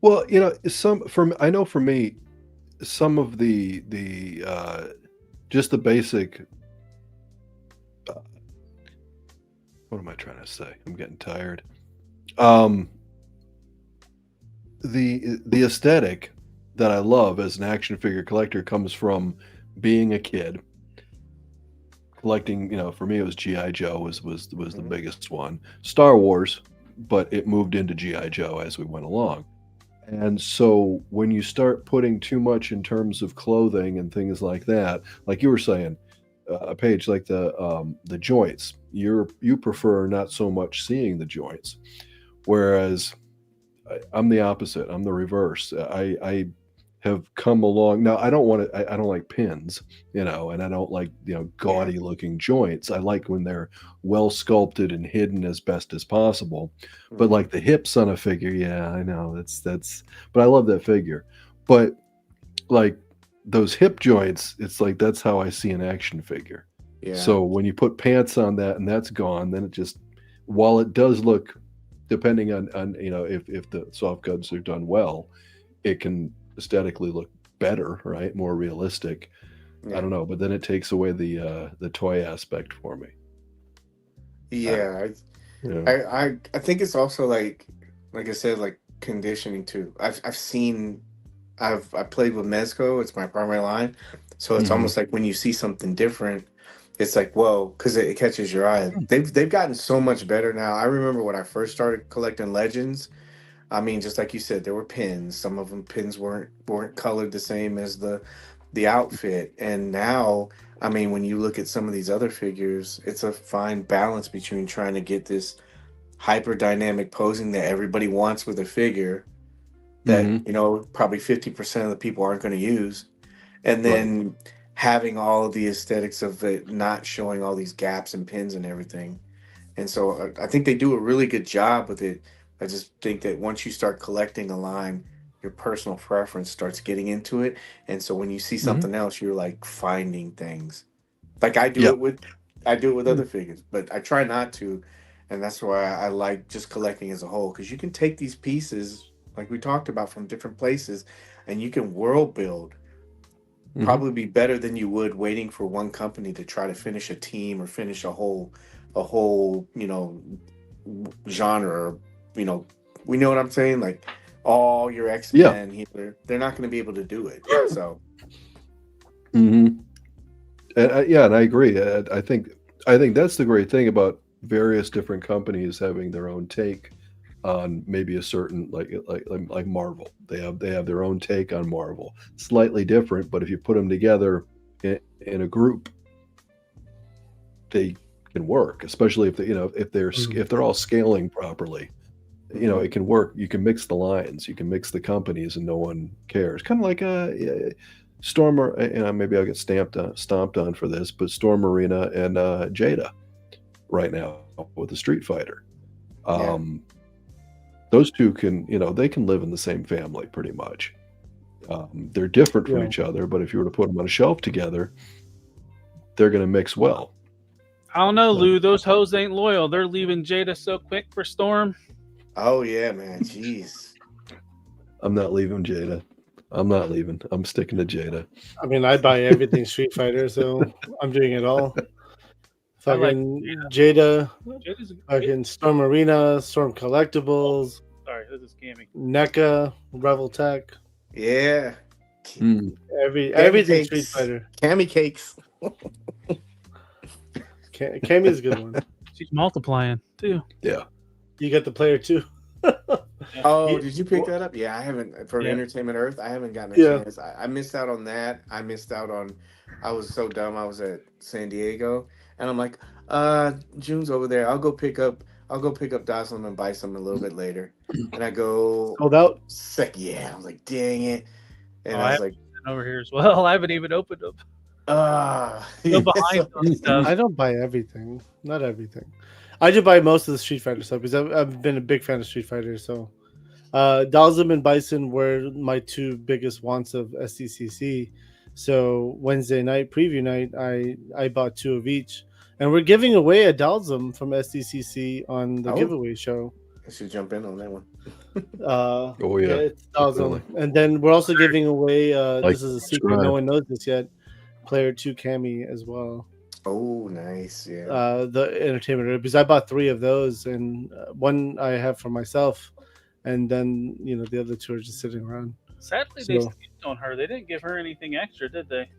Well, you know, I know for me, some of the just the basic. What am I trying to say? I'm getting tired. The aesthetic that I love as an action figure collector comes from being a kid collecting. You know, for me it was GI Joe was the biggest one. Star Wars, but it moved into GI Joe as we went along. And so when you start putting too much in terms of clothing and things like that, like you were saying, Paige, like the joints, you prefer not so much seeing the joints, whereas I'm the opposite. I'm the reverse. I have come along now. I don't want to. I don't like pins, you know, and I don't like gaudy looking joints. I like when they're well sculpted and hidden as best as possible. But like the hips on a figure, yeah, I know that's. But I love that figure. But like those hip joints, it's like that's how I see an action figure. Yeah. So when you put pants on that and that's gone, then it just, while it does look, depending on if the soft goods are done well, it can aesthetically look better, right? More realistic. Yeah. I don't know, but then it takes away the toy aspect for me. Yeah. I think it's also like I said, like conditioning too. I played with Mezco. It's my primary line, so it's almost like when you see something different, it's like whoa, because it catches your eye. They've gotten so much better now. I remember when I first started collecting Legends. I mean, just like you said, there were pins. Some of them pins weren't colored the same as the outfit, and now. I mean, when you look at some of these other figures, it's a fine balance between trying to get this hyper dynamic posing that everybody wants with a figure that probably 50% of the people aren't going to use, and then having all of the aesthetics of it not showing all these gaps and pins and everything. And so I think they do a really good job with it. I just think that once you start collecting a line, your personal preference starts getting into it, and so when you see something else, you're like finding things. Like I do it with other figures, but I try not to. and that's why I like just collecting as a whole, because you can take these pieces like we talked about from different places, and you can world build Mhm. probably be better than you would waiting for one company to try to finish a team or finish a whole genre. Or, we know what I'm saying, like all your X-Men here, they're not going to be able to do it. So hmm And and I agree. I think that's the great thing about various different companies having their own take on maybe a certain like Marvel. They have their own take on Marvel, slightly different, but if you put them together in a group, they can work. Especially if if they're all scaling properly, it can work. You can mix the lines, you can mix the companies, and no one cares. Kind of like a Storm, maybe I'll get stomped on for this, but Storm Marina and Jada right now with the Street Fighter. Yeah. Those two can, they can live in the same family pretty much. They're different from each other, but if you were to put them on a shelf together, they're going to mix well. I don't know, Lou. Those hoes ain't loyal. They're leaving Jada so quick for Storm. Oh yeah, man. Jeez. I'm not leaving Jada. I'm not leaving. I'm sticking to Jada. I mean, I buy everything Street Fighter, so I'm doing it all. I like Fucking Jada, Jada's a fucking Storm Arena, Storm Collectibles, Sorry, this is Cammy. NECA, Revel Tech, Yeah. everything cakes. Street Fighter. Cammy cakes. Cammy is a good one. She's multiplying too. Yeah. You got the player too. Oh, did you pick that up? Yeah, I haven't for Yeah. Entertainment Earth. I haven't gotten a chance. I missed out on that. I missed out on. I was so dumb. I was at San Diego, and I'm like, June's over there. I'll go pick up Dazzlem and buy some a little bit later. And I go Sold out. Yeah, I was like, dang it. And Oh, I was like, over here as well. I haven't even opened them. Still behind on stuff. I don't buy everything. Not everything. I do buy most of the Street Fighter stuff because I've been a big fan of Street Fighter. So, Dalsum and Bison were my two biggest wants of SDCC. So Wednesday night preview night, I bought two of each, and we're giving away a Dalsum from SDCC on the giveaway show. I should jump in on that one. Oh yeah, it's Dalsum, and then we're also giving away. This is a secret; no one knows this yet. Player 2 Cammy as well. Oh, nice. Yeah. The Entertainment, because I bought 3 of those, and one I have for myself, and then the other 2 are just sitting around. Sadly, they skipped on her. They didn't give her anything extra, did they?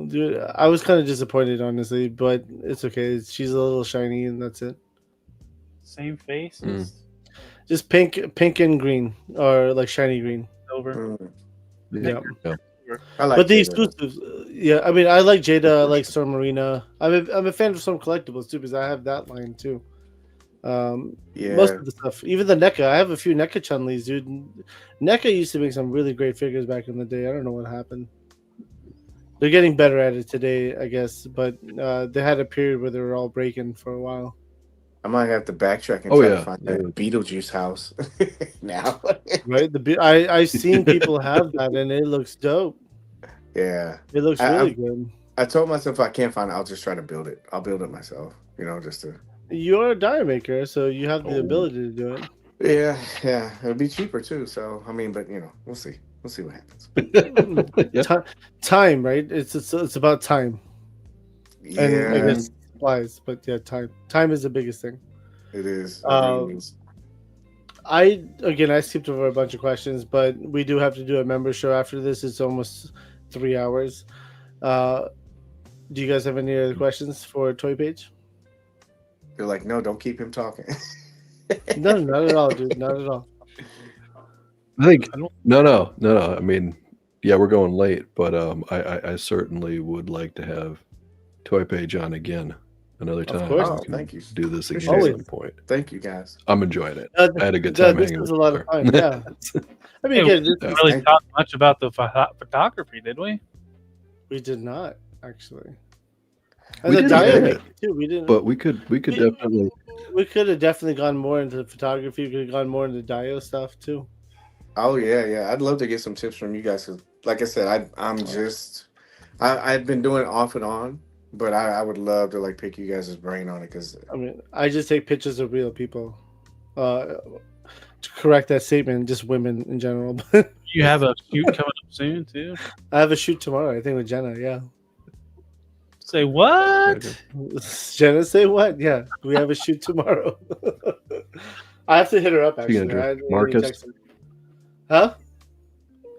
Dude, I was kind of disappointed, honestly, but it's okay. She's a little shiny, and that's it. Same face. Just pink and green, or like shiny green. Over. Yeah. I like but the Jada. exclusives, I mean, I like Jada, I like Storm Marina. I'm a fan of Storm Collectibles too, because I have that line too. Most of the stuff, even the NECA. I have a few NECA Chun-Lis, dude. NECA used to make some really great figures back in the day. I don't know what happened. They're getting better at it today, I guess, but they had a period where they were all breaking for a while. I might have to backtrack and try to find that Beetlejuice house now. Right? I've seen people have that, and it looks dope. Yeah, it looks really good. I told myself if I can't find it, I'll just try to build it. I'll build it myself. Just to. You're a die maker, so you have the ability to do it. Yeah, it'll be cheaper too. So I mean, but we'll see. We'll see what happens. Time, right? It's about time. Yeah. And I guess supplies, but yeah, time is the biggest thing. It is. I skipped over a bunch of questions, but we do have to do a member show after this. It's almost 3 hours. Do you guys have any other questions for Toy Paige? They're like, no, don't keep him talking. No, not at all, dude. Not at all. I think no. I mean, yeah, we're going late, but I certainly would like to have Toy Paige on again another time. Of course. Thank you. Do this again at some point. Thank you, guys. I'm enjoying it. I had a good time this hanging was with a lot of fun. Yeah. I mean, we didn't really talk much about the photography, did we? We did not actually. We And the did diamond too. We didn't. But we could definitely. We could have definitely gone more into photography. We could have gone more into Dio stuff too. Oh yeah. I'd love to get some tips from you guys. 'Cause like I said, I've been doing it off and on, but I would love to like pick you guys' brain on it because I mean, I just take pictures of real people. To correct that statement, just women in general. You have a shoot coming up soon too. I have a shoot tomorrow. I think with Jenna. Yeah. Say what? Jenna, say what? Yeah, we have a shoot tomorrow. I have to hit her up You actually. gonna I dress didn't Marcus? text her. Huh?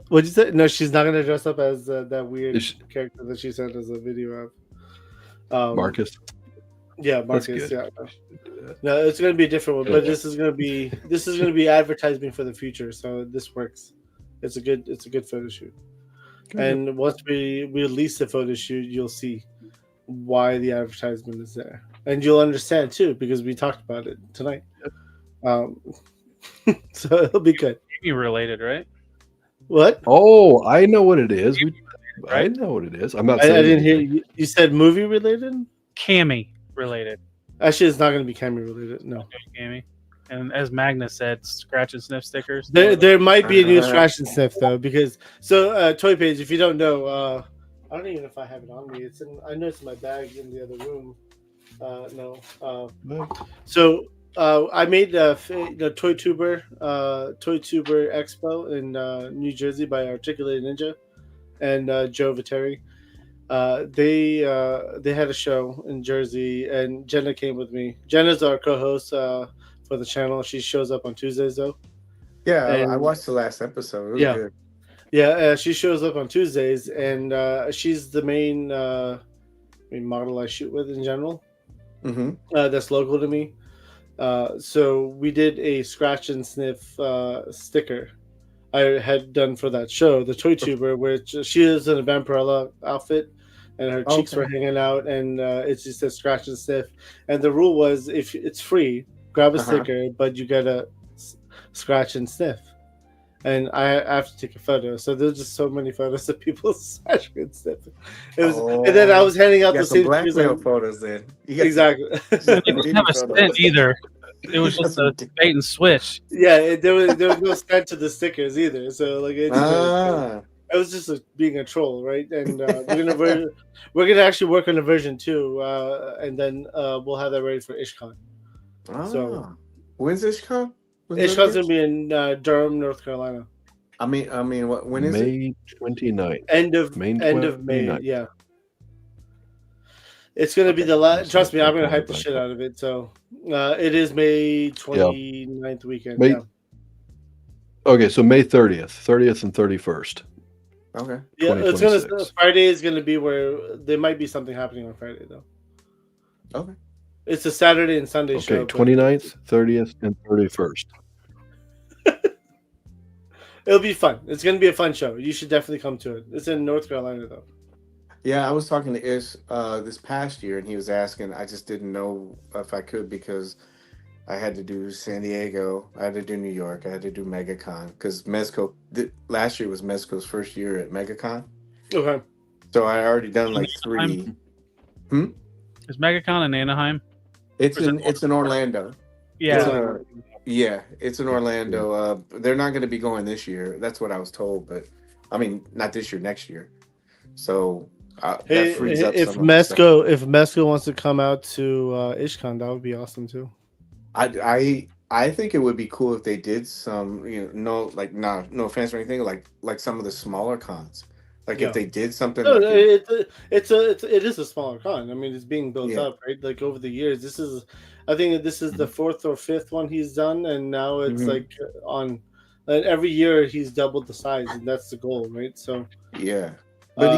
What'd you say? No, she's not gonna dress up as that weird character that she sent us a video of. Marcus. Yeah, That's Marcus. good. Yeah. No, it's gonna be a different one, but this is gonna be advertising for the future. So this works. It's a good photo shoot. And once we release the photo shoot, you'll see why the advertisement is there, and you'll understand too because we talked about it tonight. So it'll be good. Maybe related, right? What? Oh, I know what it is. I Right? know what it is. I'm not I saying didn't hear anything. you. You said movie related. Cammy related. Actually, it's not going to be camera related. No, Okay, Cammy. And as Magnus said, scratch and sniff stickers. there might be a new scratch and sniff though because Toy Paige, if you don't know, I don't even know if I have it on me. I know it's in my bag in the other room. No. So I made the Toy Tuber Expo in New Jersey by Articulated Ninja and Joe Viteri. They had a show in Jersey, and Jenna came with me. Jenna's our co-host for the channel. She shows up on Tuesdays though. yeah, And- I watched the last episode. It was Yeah. good. Yeah, she shows up on Tuesdays, and she's the main model I shoot with in general. Mm-hmm. That's local to me. So we did a scratch and sniff sticker I had done for that show, the Toy Tuber, where she is in a Vampirella outfit, and her cheeks Okay. were hanging out, and it just said scratch and sniff. And the rule was, if it's free, grab a sticker, but you gotta scratch and sniff. And I have to take a photo. So there's just so many photos of people scratching and sniffing. It was, and then I was handing out You the got some same blackmail photos then. You got Exactly. It didn't have a stint either. It was just a bait and switch. Yeah, there was no stand to the stickers either. So like it was just being a troll, right? And we're gonna actually work on a version 2, and then we'll have that ready for IshCon. So when's IshCon? IshCon's gonna be in Durham, North Carolina. I mean, when is it? May 29th. End of May. 29th. Yeah. It's gonna be the last. Trust me, I'm gonna hype the shit out of it. So it is May 29th weekend. May- Yeah. Okay, so May 30th and 31st. Okay. Yeah, it's gonna 2026. Friday is gonna be where there might be something happening on Friday though. Okay. It's a Saturday and Sunday Okay, show. but 29th, 30th, and 31st. It'll be fun. It's gonna be a fun show. You should definitely come to it. It's in North Carolina though. Yeah, I was talking to Ish this past year, and he was asking. I just didn't know if I could because I had to do San Diego, I had to do New York, I had to do MegaCon because Mezco. Last year was Mezco's first year at MegaCon, Okay. so I already done like 3. Is MegaCon in Anaheim? It's in Orlando. Yeah. It's in Orlando. They're not going to be going this year. That's what I was told, but I mean, not this year, next year. So Hey, that frees up if some of the stuff. Mezco wants to come out to IshCon, that would be awesome too. I think it would be cool if they did some, no offense or anything, like some of the smaller cons. Like Yeah. if they did something. No, like it is a smaller con. I mean, it's being built up, right? Like over the years, I think this is the 4th or 5th one he's done, and now it's like on. And every year he's doubled the size, and that's the goal, right? So yeah. But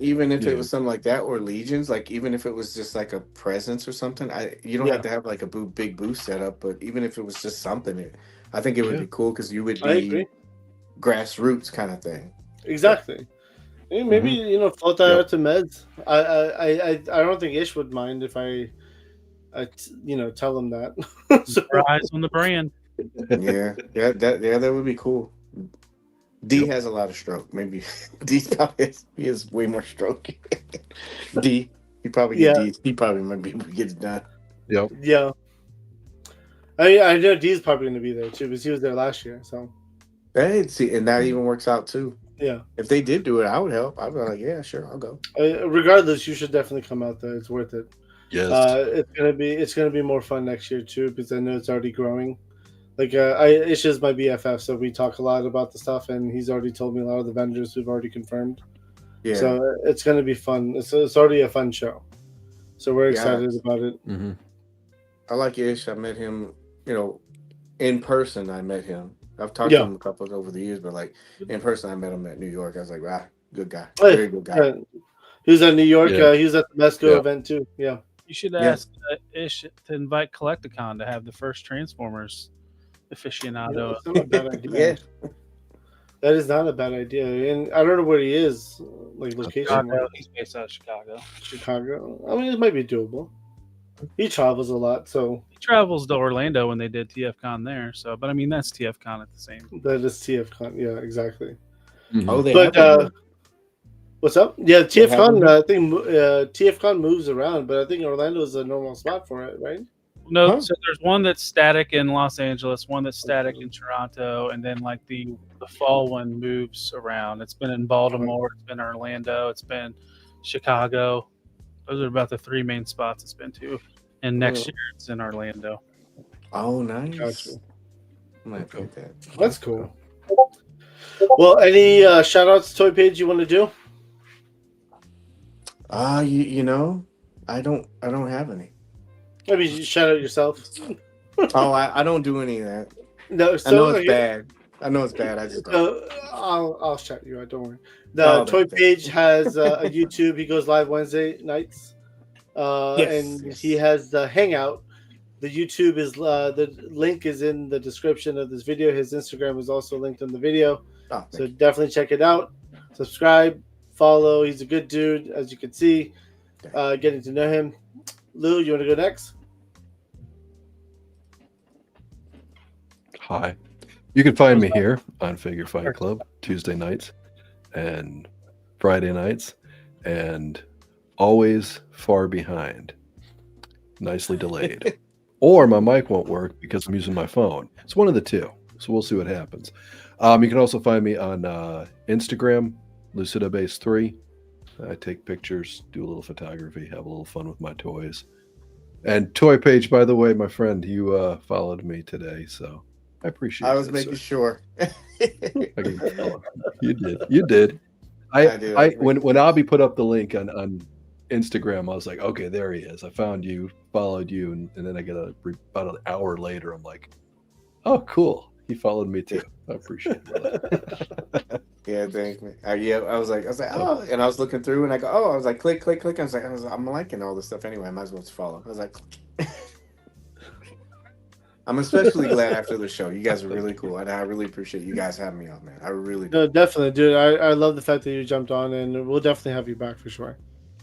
even if it was something like that or legions, like even if it was just like a presence or something, you don't have to have like a big booth set up. But even if it was just something, I think it would be cool because you would I be agree. grassroots kind of thing. Exactly. Maybe float that out to Meds. I don't think Ish would mind if I tell him that. So, Eyes on the brand. That would be cool. D has a lot of stroke. Maybe he has way more stroke. D, he probably he probably might be able to get it done. Yep. Yeah. I know D's probably going to be there too because he was there last year. So. Hey, see, and that even works out too. Yeah. If they did do it, I would help. I'd be like, yeah, sure, I'll go. Regardless, you should definitely come out there. It's worth it. Yes. It's gonna be more fun next year too, because I know it's already growing. Like Ish is my BFF, so we talk a lot about the stuff, and he's already told me a lot of the vendors who've already confirmed. Yeah. So it's gonna be fun. It's already a fun show. So we're excited about it. Mm-hmm. I like Ish. I met him, in person. I met him. I've talked to him a couple over the years, but like in person, I met him at New York. I was like, good guy, very good guy. Yeah. He was at New York. Yeah. He was at the Mezco event too. Yeah. You should ask Ish to invite Collecticon to have the first Transformers aficionado. That's not a bad idea. That is not a bad idea. And I don't know where he is, like location. He's based out of Chicago. Chicago. I mean, it might be doable. He travels a lot, so He travels to Orlando when they did TFCon there. So, but I mean, that's TFCon at the same. that is TFCon. Yeah, exactly. Mm-hmm. Oh, they But have what's up? Yeah, TFCon. happened? I think TFCon moves around, but I think Orlando is a normal spot for it, right? No, Huh? so there's one that's static in Los Angeles, one that's static in Toronto, and then like the fall one moves around. It's been in Baltimore, it's been Orlando, it's been Chicago. Those are about the three main spots it's been to. And next year it's in Orlando. Oh, nice. Gotcha. I might put that. That's cool. Well, any shout outs to Toy Paige you want to do? I don't have any. Maybe you shout out yourself. Oh, I don't do any of that. No, I know it's bad. I know it's bad. I just don't. I'll shout you out. Don't worry. The Toy Paige has a YouTube. He goes live Wednesday nights, and he has the Hangout. The YouTube is the link is in the description of this video. His Instagram is also linked in the video, so definitely check it out. Subscribe, follow. He's a good dude, as you can see. Getting to know him. Lou, you want to go next? Hi. You can find me here on Figure Fight Club Tuesday nights and Friday nights, and always far behind. Nicely delayed. Or my mic won't work because I'm using my phone. It's one of the two. So we'll see what happens. You can also find me on Instagram, LucidaBase3. I take pictures, do a little photography, have a little fun with my toys. And Toy Paige, by the way, my friend, you followed me today, so I appreciate it. I was making sure. You did. When Abby put up the link on Instagram, I was like, okay, there he is. I found you, followed you, and then I get about an hour later, I'm like, oh, cool. He followed me too. I appreciate that. Yeah, thanks, man. I was like, oh, and I was looking through, and I go, oh, I was like, click, click, click. I was like, I'm liking all this stuff anyway. I might as well just follow. I was like, I'm especially glad after the show. You guys are really cool, and I really appreciate you guys having me on, man. I really do. No, definitely, dude. I love the fact that you jumped on, and we'll definitely have you back for sure.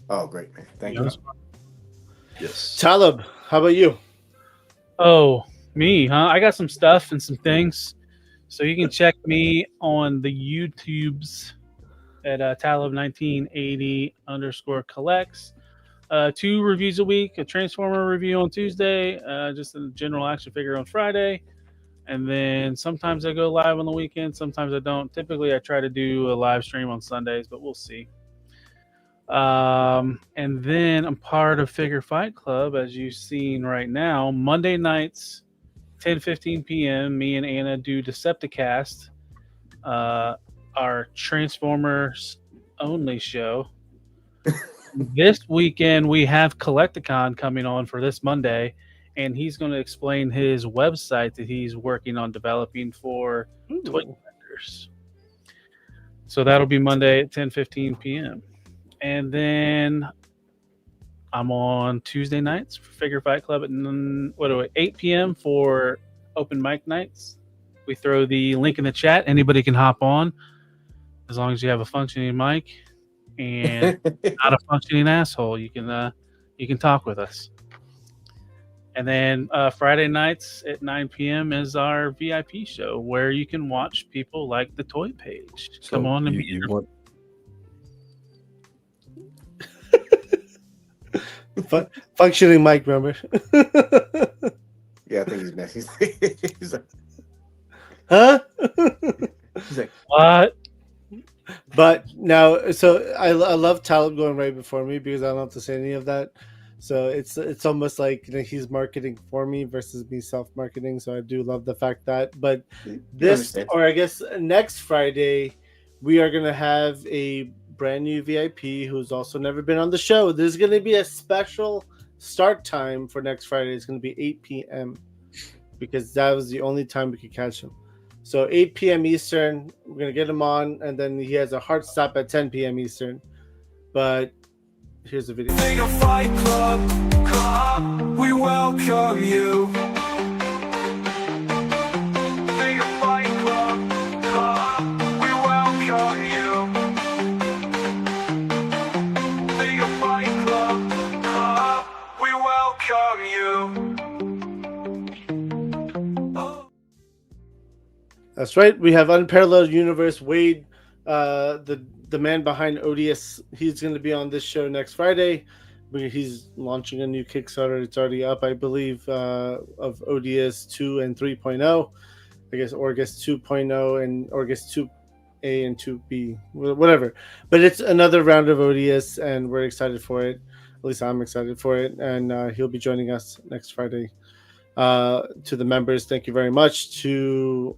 Oh, great, man. Thank you. Yes. Talib, how about you? Oh, me, huh? I got some stuff and some things. So you can check me on the YouTubes at Talib1980_collects. 2 reviews a week, a Transformer review on Tuesday, just a general action figure on Friday. And then sometimes I go live on the weekend, sometimes I don't. Typically I try to do a live stream on Sundays, but we'll see. And then I'm part of Figure Fight Club, as you've seen right now. Monday nights, 10:15 p.m. me and Anna do Decepticast, our Transformers only show. This weekend we have Collecticon coming on for this Monday, and he's going to explain his website that he's working on developing for toy collectors. So that'll be Monday at 10:15 p.m. And then I'm on Tuesday nights for Figure Fight Club at 8 p.m. for open mic nights. We throw the link in the chat. Anybody can hop on as long as you have a functioning mic and not a functioning asshole. You can talk with us. And then Friday nights at 9 p.m. is our VIP show where you can watch people like the Toy Paige. So come on and be you want. Functioning mic, remember? Yeah, I think he's messy. He's like, Huh? he's like, What? But now, so I love Talib going right before me because I don't have to say any of that. So it's almost like he's marketing for me versus me self marketing. So I do love the fact that. But You this, understand. or I guess next Friday, we are gonna have a brand new VIP who's also never been on the show. There's gonna be a special start time for next Friday. It's gonna be 8 p.m. because that was the only time we could catch him. So 8 p.m. Eastern, we're gonna get him on, and then he has a hard stop at 10 p.m. Eastern. But here's the video. Figure Fight Club, we welcome you. Figure Fight Club, we welcome you. Figure Fight Club, we welcome you. That's right. We have Unparalleled Universe Wade, the man behind ODS. He's going to be on this show next Friday. He's launching a new Kickstarter. It's already up, I believe, of ODS 2 and 3.0. I guess, or I guess 2.0 and or I guess 2A and 2B, whatever. But it's another round of ODS, and we're excited for it. At least I'm excited for it, and he'll be joining us next Friday. To the members, thank you very much. To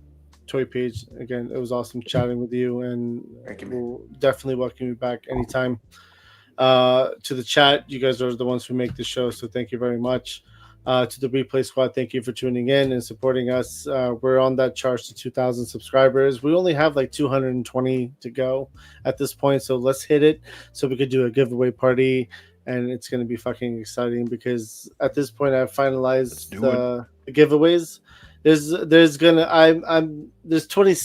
Toy Paige, again, it was awesome chatting with you, and Thank you, we'll definitely welcome you back anytime. To the chat, you guys are the ones who make the show, so thank you very much. To the replay squad, thank you for tuning in and supporting us. We're on that charge to 2,000 subscribers. We only have like 220 to go at this point, so let's hit it so we could do a giveaway party, and it's going to be fucking exciting because at this point I've finalized the giveaways. There's 20,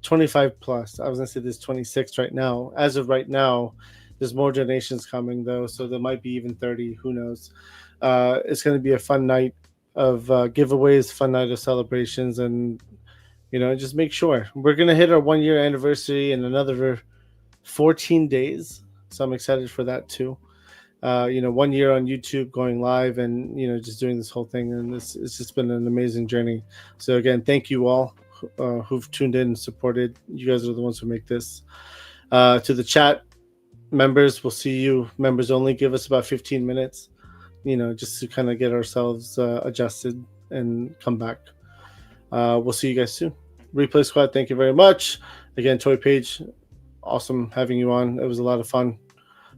25 plus. I was gonna say there's 26 right now. As of right now, there's more donations coming though, so there might be even 30. Who knows? It's gonna be a fun night of giveaways, fun night of celebrations, and just make sure we're gonna hit our 1 year anniversary in another 14 days. So I'm excited for that too. 1 year on YouTube, going live, and just doing this whole thing, and it's just been an amazing journey. So again, thank you all who've tuned in and supported. You guys are the ones who make this. To the chat members, we'll see you. Members only, give us about 15 minutes, just to kind of get ourselves adjusted and come back. We'll see you guys soon. Replay squad, thank you very much. Again, Toy Paige, awesome having you on. It was a lot of fun.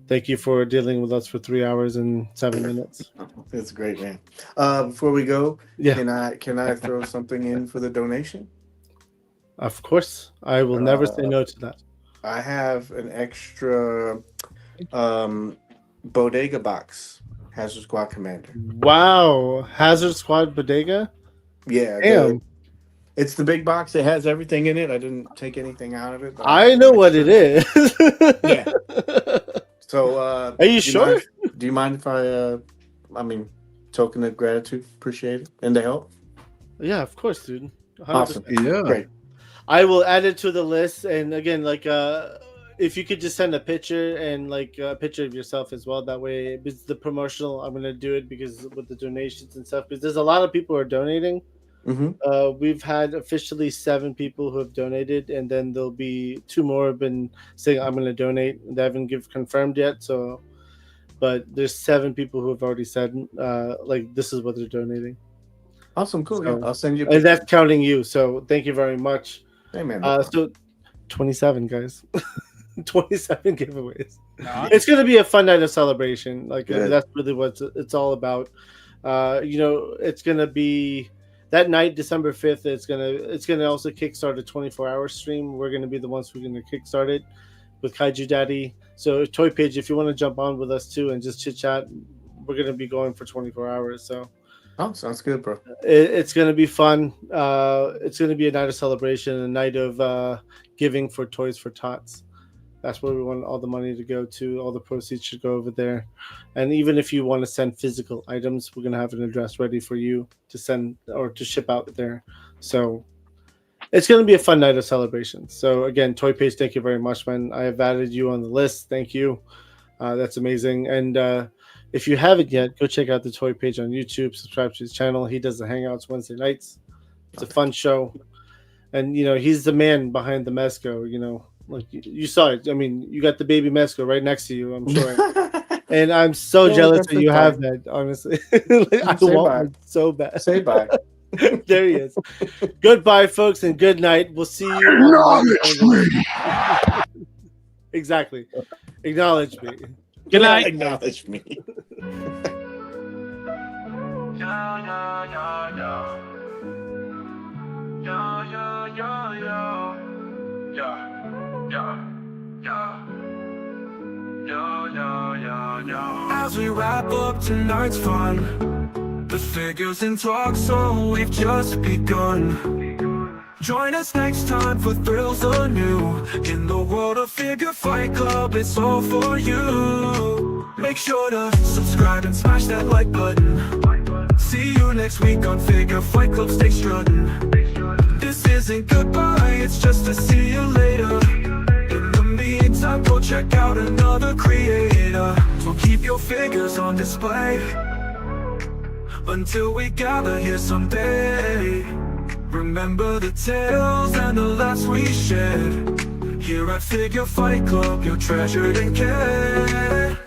Thank you for dealing with us for 3 hours and 7 minutes. That's great, man. Before we go, Yeah. can I throw something in for the donation? Of course. I will never say no to that. I have an extra bodega box, Hazard Squad Commander. Wow. Hazard Squad Bodega? Yeah. Damn. It's the big box. It has everything in it. I didn't take anything out of it. I know what it is. Yeah. So, are you sure? Do you mind if token of gratitude, appreciate it, and the help? Yeah, of course, dude. 100%. Awesome. Yeah. Great. I will add it to the list. And again, if you could just send a picture and a picture of yourself as well. That way, it's the promotional. I'm going to do it because with the donations and stuff, because there's a lot of people who are donating. Mm-hmm. We've had officially 7 people who have donated, and then there'll be 2 more have been saying I'm going to donate. They haven't confirmed yet, but there's 7 people who have already said this is what they're donating. Awesome, cool. So, I'll send you. And that's counting you. So thank you very much. Hey, man. So 27 guys, 27 giveaways. It's going to be a fun night of celebration. That's really what it's all about. It's going to be. That night, December 5th, it's gonna also kickstart a 24-hour stream. We're gonna be the ones who are gonna kickstart it with Kaiju Daddy. So Toy Paige, if you want to jump on with us too and just chit chat, we're gonna be going for 24 hours. So sounds good, bro. It's gonna be fun. It's gonna be a night of celebration, a night of giving for Toys for Tots. That's where we want all the money to go to. All the proceeds should go over there. And even if you want to send physical items, we're going to have an address ready for you to send or to ship out there. So it's going to be a fun night of celebration. So again, Toy Paige, thank you very much, man. I have added you on the list. Thank you. That's amazing. And if you haven't yet, go check out the Toy Paige on YouTube. Subscribe to his channel. He does the Hangouts Wednesday nights. It's a fun show. And, he's the man behind the Mezco, Look, you saw it. I mean, you got the baby Mezco right next to you, I'm sure. And I'm so jealous that you have that, honestly. Like, I Say want bye. one so bad. Say bye. There he is. Goodbye, folks, and good night. We'll see you. Acknowledge me. Exactly. Acknowledge me. Good night. Acknowledge me. As we wrap up tonight's fun, the figures in talk, so we've just begun. Join us next time for thrills anew. In the world of Figure Fight Club, it's all for you. Make sure to subscribe and smash that like button. See you next week on Figure Fight Club, stay strutting. This isn't goodbye, it's just a see you later. In the meantime, go check out another creator. So keep your figures on display until we gather here someday. Remember the tales and the laughs we shared. Here at Figure Fight Club, you're treasured and cared.